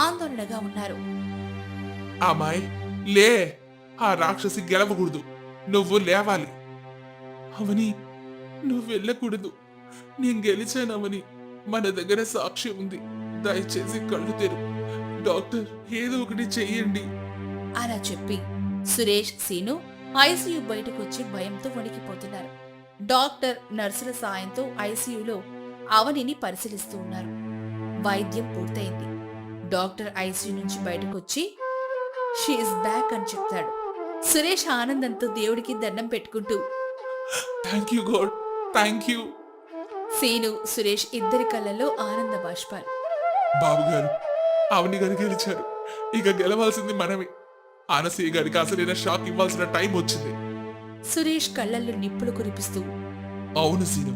[SPEAKER 2] ఆందోళనగా ఉన్నారు.
[SPEAKER 4] అమ్మాయి లే, ఆ రాక్షసి గెలవకూడదు, నువ్వు లేవాలి. అవని, నువ్వు వెళ్ళకూడదు, నేను గెలిచానవని. మన దగ్గర సాక్ష్యం ఉంది, దయచేసి కళ్ళు తెరు. డాక్టర్, ఏదో ఒకటి చెయ్యండి.
[SPEAKER 2] అలా చెప్పి సురేష్, సీను ఐసీయూ బయటకు వచ్చి భయంతో వణికిపోతున్నారు. డాక్టర్, నర్సుల సాయంతో ఐసీయూలో అవనిని పరిశీలిస్తూ ఉన్నారు. వైద్యం పూర్తయింది. డాక్టర్ ఐసీయూ నుంచి బయటకొచ్చి షీఈస్ బ్యాక్ అని చెప్తాడు. సురేష్ ఆనందంతో దేవుడికి దండం పెట్టుకుంటూ,
[SPEAKER 4] thank you God, thank you.
[SPEAKER 2] Seenu, Suresh ఇద్దరి కళ్ళల్లో ఆనంద బాష్పాలు.
[SPEAKER 4] బాబు గారు, అవని గారు గెలిచారు. ఇక గెలవాల్సింది మనమే. అనసూయ గారికి అసలైన షాక్ ఇవ్వాల్సిన టైం వచ్చింది.
[SPEAKER 2] సురేష్ కళ్ళల్లో నిప్పులు కురిపిస్తూ,
[SPEAKER 4] అవును సీను,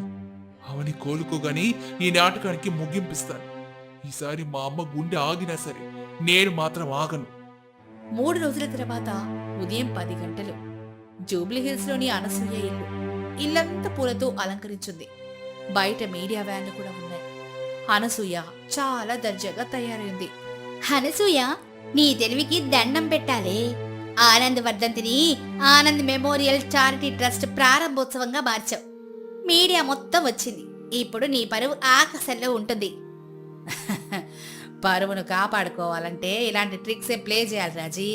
[SPEAKER 4] అవని కోలుకోగాని ఈ నాటకానికి ముగింపిస్తాను. ఈసారి మా అమ్మ గుండె ఆగినా సరే నేను మాత్రం ఆగను.
[SPEAKER 2] 3 రోజుల తర్వాత ఉదయం 10 గంటలు జూబ్లీ హిల్స్ లోని అనసూయ ఇల్లు. ఇల్లంతా పూలతో అలంకరించింది. బయట మీడియా వ్యాన్లు కూడా ఉన్నాయి. అనసూయ చాలా దర్జాగా తయారైంది.
[SPEAKER 3] అనసూయ, నీ తెలివికి దండం పెట్టాలే. ఆనంద్ వర్ధంతిని ఆనంద్ మెమోరియల్ చారిటీ ట్రస్ట్ ప్రారంభోత్సవంగా మార్చావు. మీడియా మొత్తం వచ్చింది. ఇప్పుడు నీ పరువు ఆకాశంలో ఉంటుంది.
[SPEAKER 2] పరువును కాపాడుకోవాలంటే ఇలాంటి ట్రిక్సే ప్లే చేయాలి రాజీ.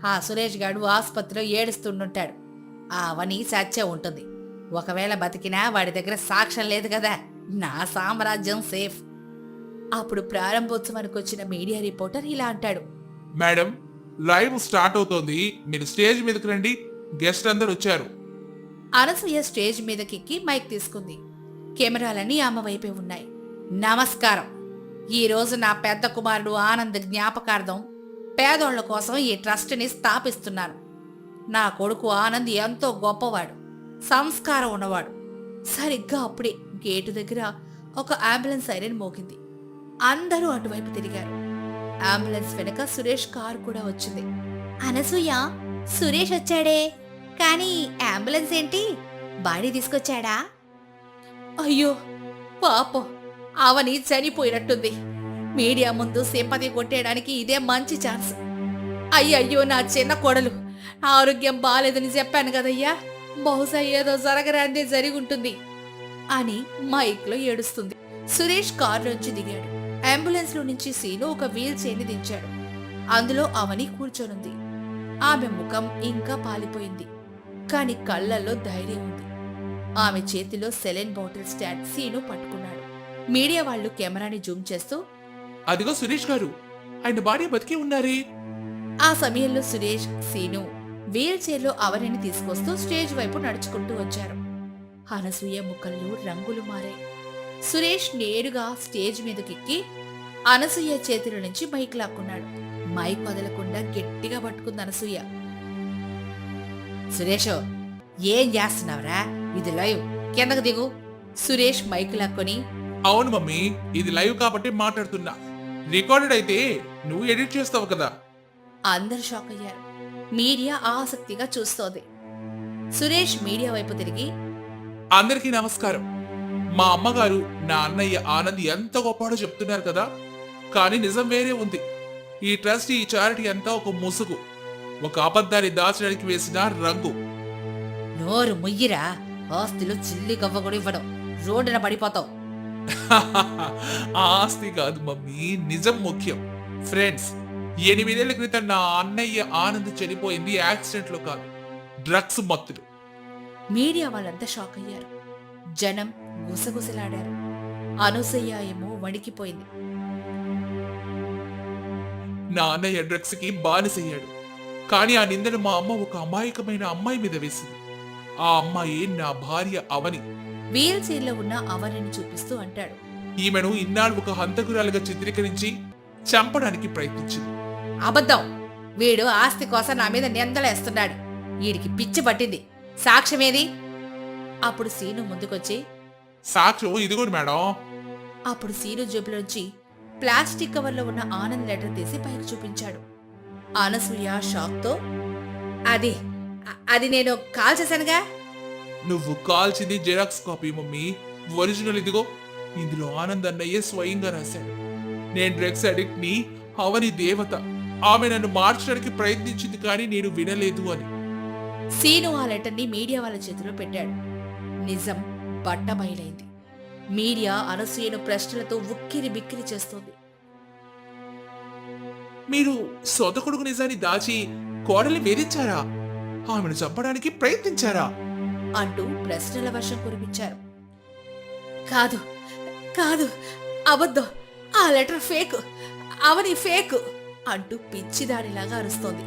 [SPEAKER 2] ఆ సురేష్ గాడు ఆసుపత్రిలో ఏడుస్తుండుంటాడు. ఆ అవని సత్య ఉంటుంది. ఒకవేళ బతికినా వాడి దగ్గర సాక్ష్యం లేదు కదా. నా సామ్రాజ్యం సేఫ్. అప్పుడు ప్రారంభోత్సవానికి వచ్చిన మీడియా రిపోర్టర్ ఇలా అంటాడు.
[SPEAKER 4] మేడం, లైవ్ స్టార్ట్ అవుతోంది. మీరు స్టేజ్ మీదకి రండి. గెస్ట్ అందరు వచ్చారు.
[SPEAKER 2] అనసూయ స్టేజ్ మీదకెక్కి మైక్ తీసుకుంది. కెమెరాలన్నీ ఆమె వైపే ఉన్నాయి. నమస్కారం. ఈ రోజు నా పెద్ద కుమారుడు ఆనంద్ జ్ఞాపకార్థం పేదోళ్ల కోసం ఈ ట్రస్ట్ని స్థాపిస్తున్నాను. నా కొడుకు ఆనంద్ ఎంతో గొప్పవాడు, సంస్కారం ఉన్నవాడు. సరిగ్గా అప్పుడే గేటు దగ్గర ఒక అంబులెన్స్ సైరన్ మోగింది. అందరూ అటువైపు తిరిగారు. అంబులెన్స్ వెనక సురేష్ కారు కూడా వచ్చింది.
[SPEAKER 3] అనసూయ, సురేష్ వచ్చాడే, కానీ అంబులెన్స్ ఏంటి? బాడీ తీసుకొచ్చాడా?
[SPEAKER 2] అయ్యో పాపం, అవని చనిపోయినట్టుంది. మీడియా ముందు సింపతి కొట్టేయడానికి ఇదే మంచి ఛాన్స్. అయ్యయ్యో నా చిన్న కోడలు, ఆరోగ్యం బాలేదని చెప్పాను కదయ్యా. బహుశా ఏదో జరగరాందే జరిగి ఉంటుంది అని మైక్లో ఏడుస్తుంది. సురేష్ కారులోంచి దిగాడు. అంబులెన్స్ లో నుంచి సీను ఒక వీల్ చైర్ని దించాడు. అందులో అవని కూర్చొనుంది. ఆమె ముఖం ఇంకా పాలిపోయింది, కాని కళ్ళల్లో ధైర్యం ఉంది. ఆమె చేతిలో సెలైన్ బాటిల్ స్టాండ్ సీను పట్టుకున్నాడు. మీడియా వాళ్ళు కెమెరాని జూమ్ చేస్తూ,
[SPEAKER 4] అదిగో సురేష్ గారు, ఆయన భార్య బతికే ఉన్నారే.
[SPEAKER 2] ఆ సమయంలో సురేష్, సీను వీల్ చైర్లో అవనిని తీసుకొస్తూ స్టేజ్ వైపు నడుచుకుంటూ వచ్చారు. అనసూయ ముఖంలో రంగులు మారాయి. సురేష్ నేరుగా స్టేజ్ మీదకెక్కి అనసూయ చేతిలో నుంచి మైక్ లాక్కున్నాడు. మైక్ వదలకుండా గట్టిగా పట్టుకుంది అనసూయ. సురేష్, ఏం చేస్తున్నావురా? ఇది లైవ్, కిందకు దిగు. సురేష్ మైక్ లాక్కొని,
[SPEAKER 4] అవును మమ్మీ, ఇది లైవ్ కాబట్టి మాట్లాడుతున్నా. రికార్డెడ్ అయితే నువ్వు ఎడిట్ చేస్తావు కదా.
[SPEAKER 2] అందరు షాక్ అయ్యారు. మీడియా ఆసక్తిగా చూస్తోంది. సురేష్ మీడియా వైపు తిరిగి,
[SPEAKER 4] అందరికీ నమస్కారం. మా అమ్మగారు నా అన్నయ్య ఆనంద్ ఎంత గొప్పవాడో చెప్తున్నారు కదా, కానీ నిజం వేరే ఉంది. ఈ ట్రస్ట్, ఈ చారిటీ అంతా ఒక ముసుగు, ఒక అబద్ధాన్ని దాచడానికి వేసిన రంగు.
[SPEAKER 2] నోరు ముయ్యిరా, ఆస్తులు చిల్లి గవ్వ కూడా ఇవ్వడం, రోడ్డున పడిపోతావు.
[SPEAKER 4] ఆస్తి కాదు మమ్మీ, నిజం ముఖ్యం. ఫ్రెండ్స్, 8 ఏళ్ల క్రితం నా అన్నయ్య ఆనంద్ చనిపోయింది యాక్సిడెంట్ లో కాదు, డ్రగ్స్ మత్తులు.
[SPEAKER 2] మీడియా వాళ్ళంతా షాక్ అయ్యారు. జనం గుసగుసలాడారు. అనసూయ ఏమో వణికిపోయింది.
[SPEAKER 4] నా అన్నయ్య డ్రగ్స్ కి బానిసయ్యాడు, కానీ ఆ నిందను మా అమ్మ ఒక అమాయకమైన అమ్మాయి మీద వేసింది. ఆ అమ్మాయి నా భార్య అవని.
[SPEAKER 2] వీల్ చైర్లో ఉన్న అవనిని చూపిస్తూ అంటాడు.
[SPEAKER 4] ఈమెను ఇన్నాళ్ళు ఒక హంతకురాలుగా చిత్రీకరించి చంపడానికి ప్రయత్నించింది.
[SPEAKER 2] అబద్ధం. వీడు ఆస్తి కోసం నా మీద నిందలేస్తున్నాడు. వీడికి పిచ్చి పట్టింది. సాక్ష్యమేది? అప్పుడు సీను ముందుకొచ్చి,
[SPEAKER 4] సాక్ష్యం ఇదిగోండి మేడం.
[SPEAKER 2] అప్పుడు సీను జేబులోంచి ప్లాస్టిక్ కవర్లో ఉన్న ఆనంద్ లెటర్ తీసి పైకి చూపించాడు. అనసూయ షాక్తో, అది నేను కాల్ చేశానుగా.
[SPEAKER 4] నువ్వు కాల్చింది జెరాక్స్ కాపీ మమ్మీ, ఒరిజినల్ ఇదిగో. ఇందులో ఆనంద్ అన్నయ్యే స్వయంగా రాశాడు. నేను డ్రగ్స్ అడిక్ట్ ని, అవని దేవత. ఆమె నన్ను మార్చడానికి ప్రయత్నించింది, కానీ నేను వినలేదు అని.
[SPEAKER 2] సీను ఆ లెటర్ని మీడియా వాళ్ళ చేతిలో పెట్టాడు. నిజం బట్టబయలైంది. మీడియా అనసూయను ప్రశ్నలతో ఉక్కిరి బిక్కిరి చేస్తోంది.
[SPEAKER 4] మీరు సొంత కొడుకు నిజాన్ని దాచి కోడల్ని వేధించారా? ఆమెను చంపడానికి ప్రయత్నించారా?
[SPEAKER 2] అంటూ ప్రశ్నల వర్షం కురిపించారు. కాదు కాదు, అబద్ధం. ఆ లెటర్ ఫేక్, అవని ఫేక్ అంటూ పిచ్చిదానిలాగా అరుస్తోంది.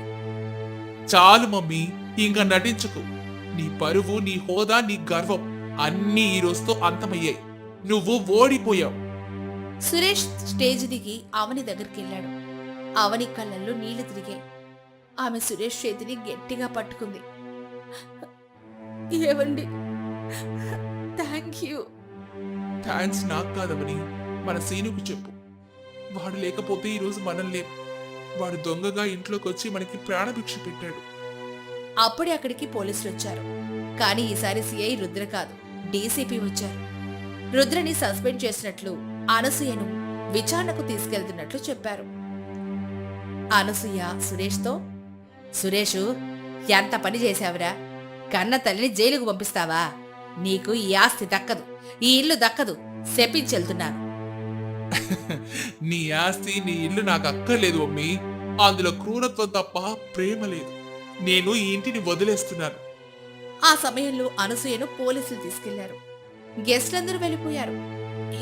[SPEAKER 4] చాలు మమ్మీ, ఇంకా నటించుకు. నీ పరువు, నీ హోదా, నీ గర్వం అన్నీ ఈ రోజుతో అంతమయ్యాయి. నువ్వు ఓడిపోయావు.
[SPEAKER 2] సురేష్ స్టేజ్ దిగి అవని దగ్గరికి వెళ్ళాడు. అవని కళ్ళల్లో నీళ్లు తిరిగాయి. ఆమె సురేష్ చేతిని గట్టిగా పట్టుకుంది. ఏవండి, థ్యాంక్ యూ.
[SPEAKER 4] థ్యాంక్స్ నాకు కాదవని, మన సీనుకు చెప్పు. వాడు లేకపోతే ఈరోజు మనం లేం. వాడు దొంగగా ఇంట్లోకి వచ్చి మనకి ప్రాణభిక్ష పెట్టాడు.
[SPEAKER 2] అప్పుడే అక్కడికి పోలీసులు వచ్చారు. కానీ ఈసారి సిఐ రుద్ర కాదు, డీసీపీ వచ్చారు. రుద్రని సస్పెండ్ చేసినట్లు, అనసూయను విచారణకు తీసుకెళ్తున్నట్లు చెప్పారు. అనసూయ సురేష్తో, సురేషు, ఎంత పని చేశావురా? కన్న తల్లిని జైలుకు పంపిస్తావా? నీకు ఈ ఆస్తి దక్కదు, ఈ ఇల్లు దక్కదు, శపించెళ్తున్నాను.
[SPEAKER 4] నీ ఆస్తి నీ ఇల్లు నాకు అక్కర్లేదు అమ్మి. అందులో క్రూరత్వం తప్ప ప్రేమ లేదు. నేను ఈ ఇంటిని వదిలేస్తున్నాను.
[SPEAKER 2] ఆ సమయంలో అనసూయను పోలీసులు తీసుకెళ్లారు. గెస్ట్లందరూ వెళ్ళిపోయారు.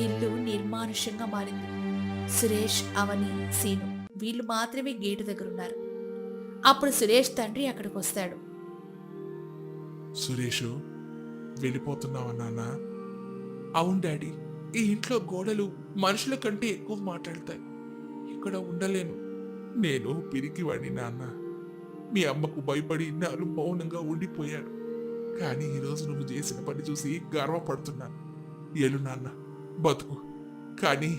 [SPEAKER 2] ఇల్లు నిర్మానుష్యంగా మారింది. సురేష్, అవని, సీను వీళ్ళు మాత్రమే గేటు దగ్గరున్నారు. అప్పుడు సురేష్ తండ్రి అక్కడికి వస్తాడు.
[SPEAKER 4] సురేషు, వెళ్ళిపోతున్నావా నాన్న? అవును డాడీ, ఈ ఇంట్లో గోడలు మనుషుల కంటే ఎక్కువ మాట్లాడతాయి. ఇక్కడ ఉండలేను. నేను పిరికివాడిని నాన్న. మీ అమ్మకు భయపడి ఇన్నాళ్ళు మౌనంగా ఉండిపోయాడు. కానీ ఈరోజు నువ్వు చేసిన పని చూసి గర్వపడుతున్నాను. ఎలు నాన్న, బతుకు. కానీ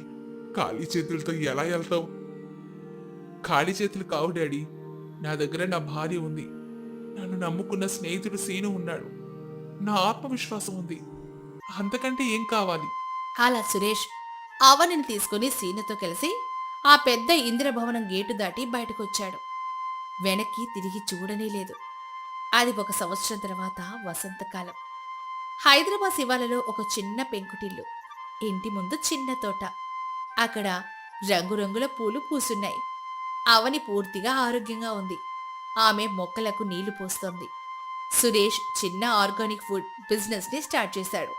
[SPEAKER 4] ఖాళీ చేతులతో ఎలా వెళ్తావు? ఖాళీ చేతులు కావు డాడీ. నా దగ్గర నా భార్య ఉంది. నన్ను నమ్ముకున్న స్నేహితుడు సీను ఉన్నాడు. నా ఆత్మవిశ్వాసం ఉంది. అంతకంటే ఏం కావాలి?
[SPEAKER 2] అలా సురేష్ అవనిని తీసుకుని సీనుతో కలిసి ఆ పెద్ద ఇంద్రభవనం గేటు దాటి బయటకొచ్చాడు. వెనక్కి తిరిగి చూడనే లేదు. అది 1 సంవత్సరం తర్వాత వసంతకాలం. హైదరాబాద్ శివాలలో ఒక చిన్న పెంకుటిల్లు. ఇంటి ముందు చిన్న తోట. అక్కడ రంగురంగుల పూలు పూసున్నాయి. అవని పూర్తిగా ఆరోగ్యంగా ఉంది. ఆమె మొక్కలకు నీళ్లు పోస్తోంది. సురేష్ చిన్న ఆర్గానిక్ ఫుడ్ బిజినెస్ ని స్టార్ట్ చేశాడు.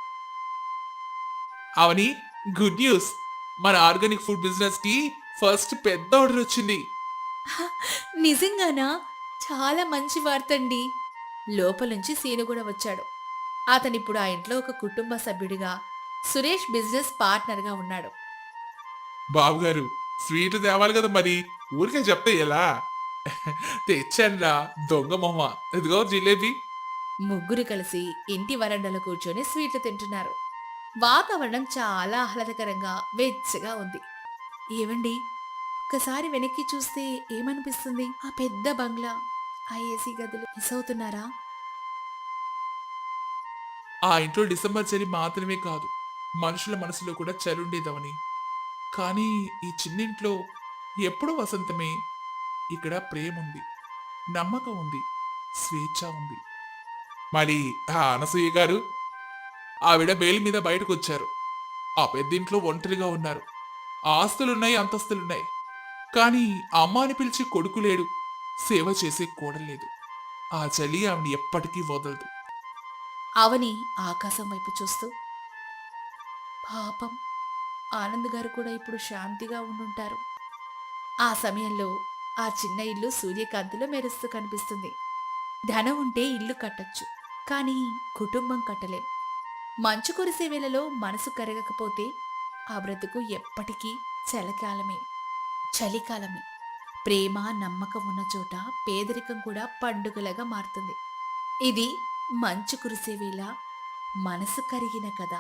[SPEAKER 4] అవని, గుడ్ న్యూస్. మన ఆర్గానిక్ ఫుడ్ బిజినెస్ కి ఫస్ట్ పెద్ద ఆర్డర్ వచ్చింది.
[SPEAKER 2] నిజంగానా? చాలా మంచి వార్తండి. లోపలుంచి సీను కూడా వచ్చాడు. అతనిప్పుడు ఆ ఇంట్లో ఒక కుటుంబ సభ్యుడిగా, సురేష్ బిజినెస్ పార్ట్నర్గా ఉన్నాడు.
[SPEAKER 4] బాబుగారు, స్వీట్ తేవాలి కదా మరి. ఊరికే చెప్తే ఎలా? తెచ్చానురా దొంగ మొహ. ఇదిగో జిలేబీ.
[SPEAKER 2] ముగ్గురు కలిసి ఇంటి వరండాలో కూర్చొని స్వీట్లు తింటున్నారు. వాతావరణం చాలా ఆహ్లాదకరంగా వెచ్చగా ఉంది. ఏవండి, ఒక్కసారి వెనక్కి చూస్తే ఏమనిపిస్తుంది? ఆ పెద్ద బంగ్లా, ఆ ఏసీ గదులు మిస్ అవుతున్నారా?
[SPEAKER 4] ఆ ఇంట్లో డిసెంబర్ చలి మాత్రమే కాదు, మనుషుల మనసులో కూడా చలి ఉండేదవని. కానీ ఈ చిన్నింట్లో ఎప్పుడూ వసంతమే. ఇక్కడ ప్రేమ ఉంది, నమ్మకం ఉంది, స్వేచ్ఛ ఉంది. మరి ఆ అనసూయ గారు, ఆవిడ బెయిల్ మీద బయటకు వచ్చారు. ఆ పెద్దింట్లో ఒంటరిగా ఉన్నారు. ఆస్తులున్నాయి, అంతస్తులున్నాయి. కానీ అమ్మ అని పిలిచి కొడుకు లేడు, సేవ చేసే కోడలేదు. ఆ చలి ఆవిడ ఎప్పటికీ వదలదు.
[SPEAKER 2] అవని ఆకాశం వైపు చూస్తూ, పాపం ఆనంద్ గారు కూడా ఇప్పుడు శాంతిగా ఉండుంటారు. ఆ సమయంలో ఆ చిన్న ఇల్లు సూర్యకాంతిలో మెరుస్తూ కనిపిస్తుంది. ధనం ఉంటే ఇల్లు కట్టొచ్చు, కానీ కుటుంబం కట్టలేం. మంచు కురిసే వేళలో మనసు కరగకపోతే ఆ బ్రతుకు ఎప్పటికీ చలికాలమే. ప్రేమ, నమ్మకం ఉన్న చోట పేదరికం కూడా పండుగలాగా మారుతుంది. ఇది మంచు కురిసే వేళ మనసు కరిగిన కథ.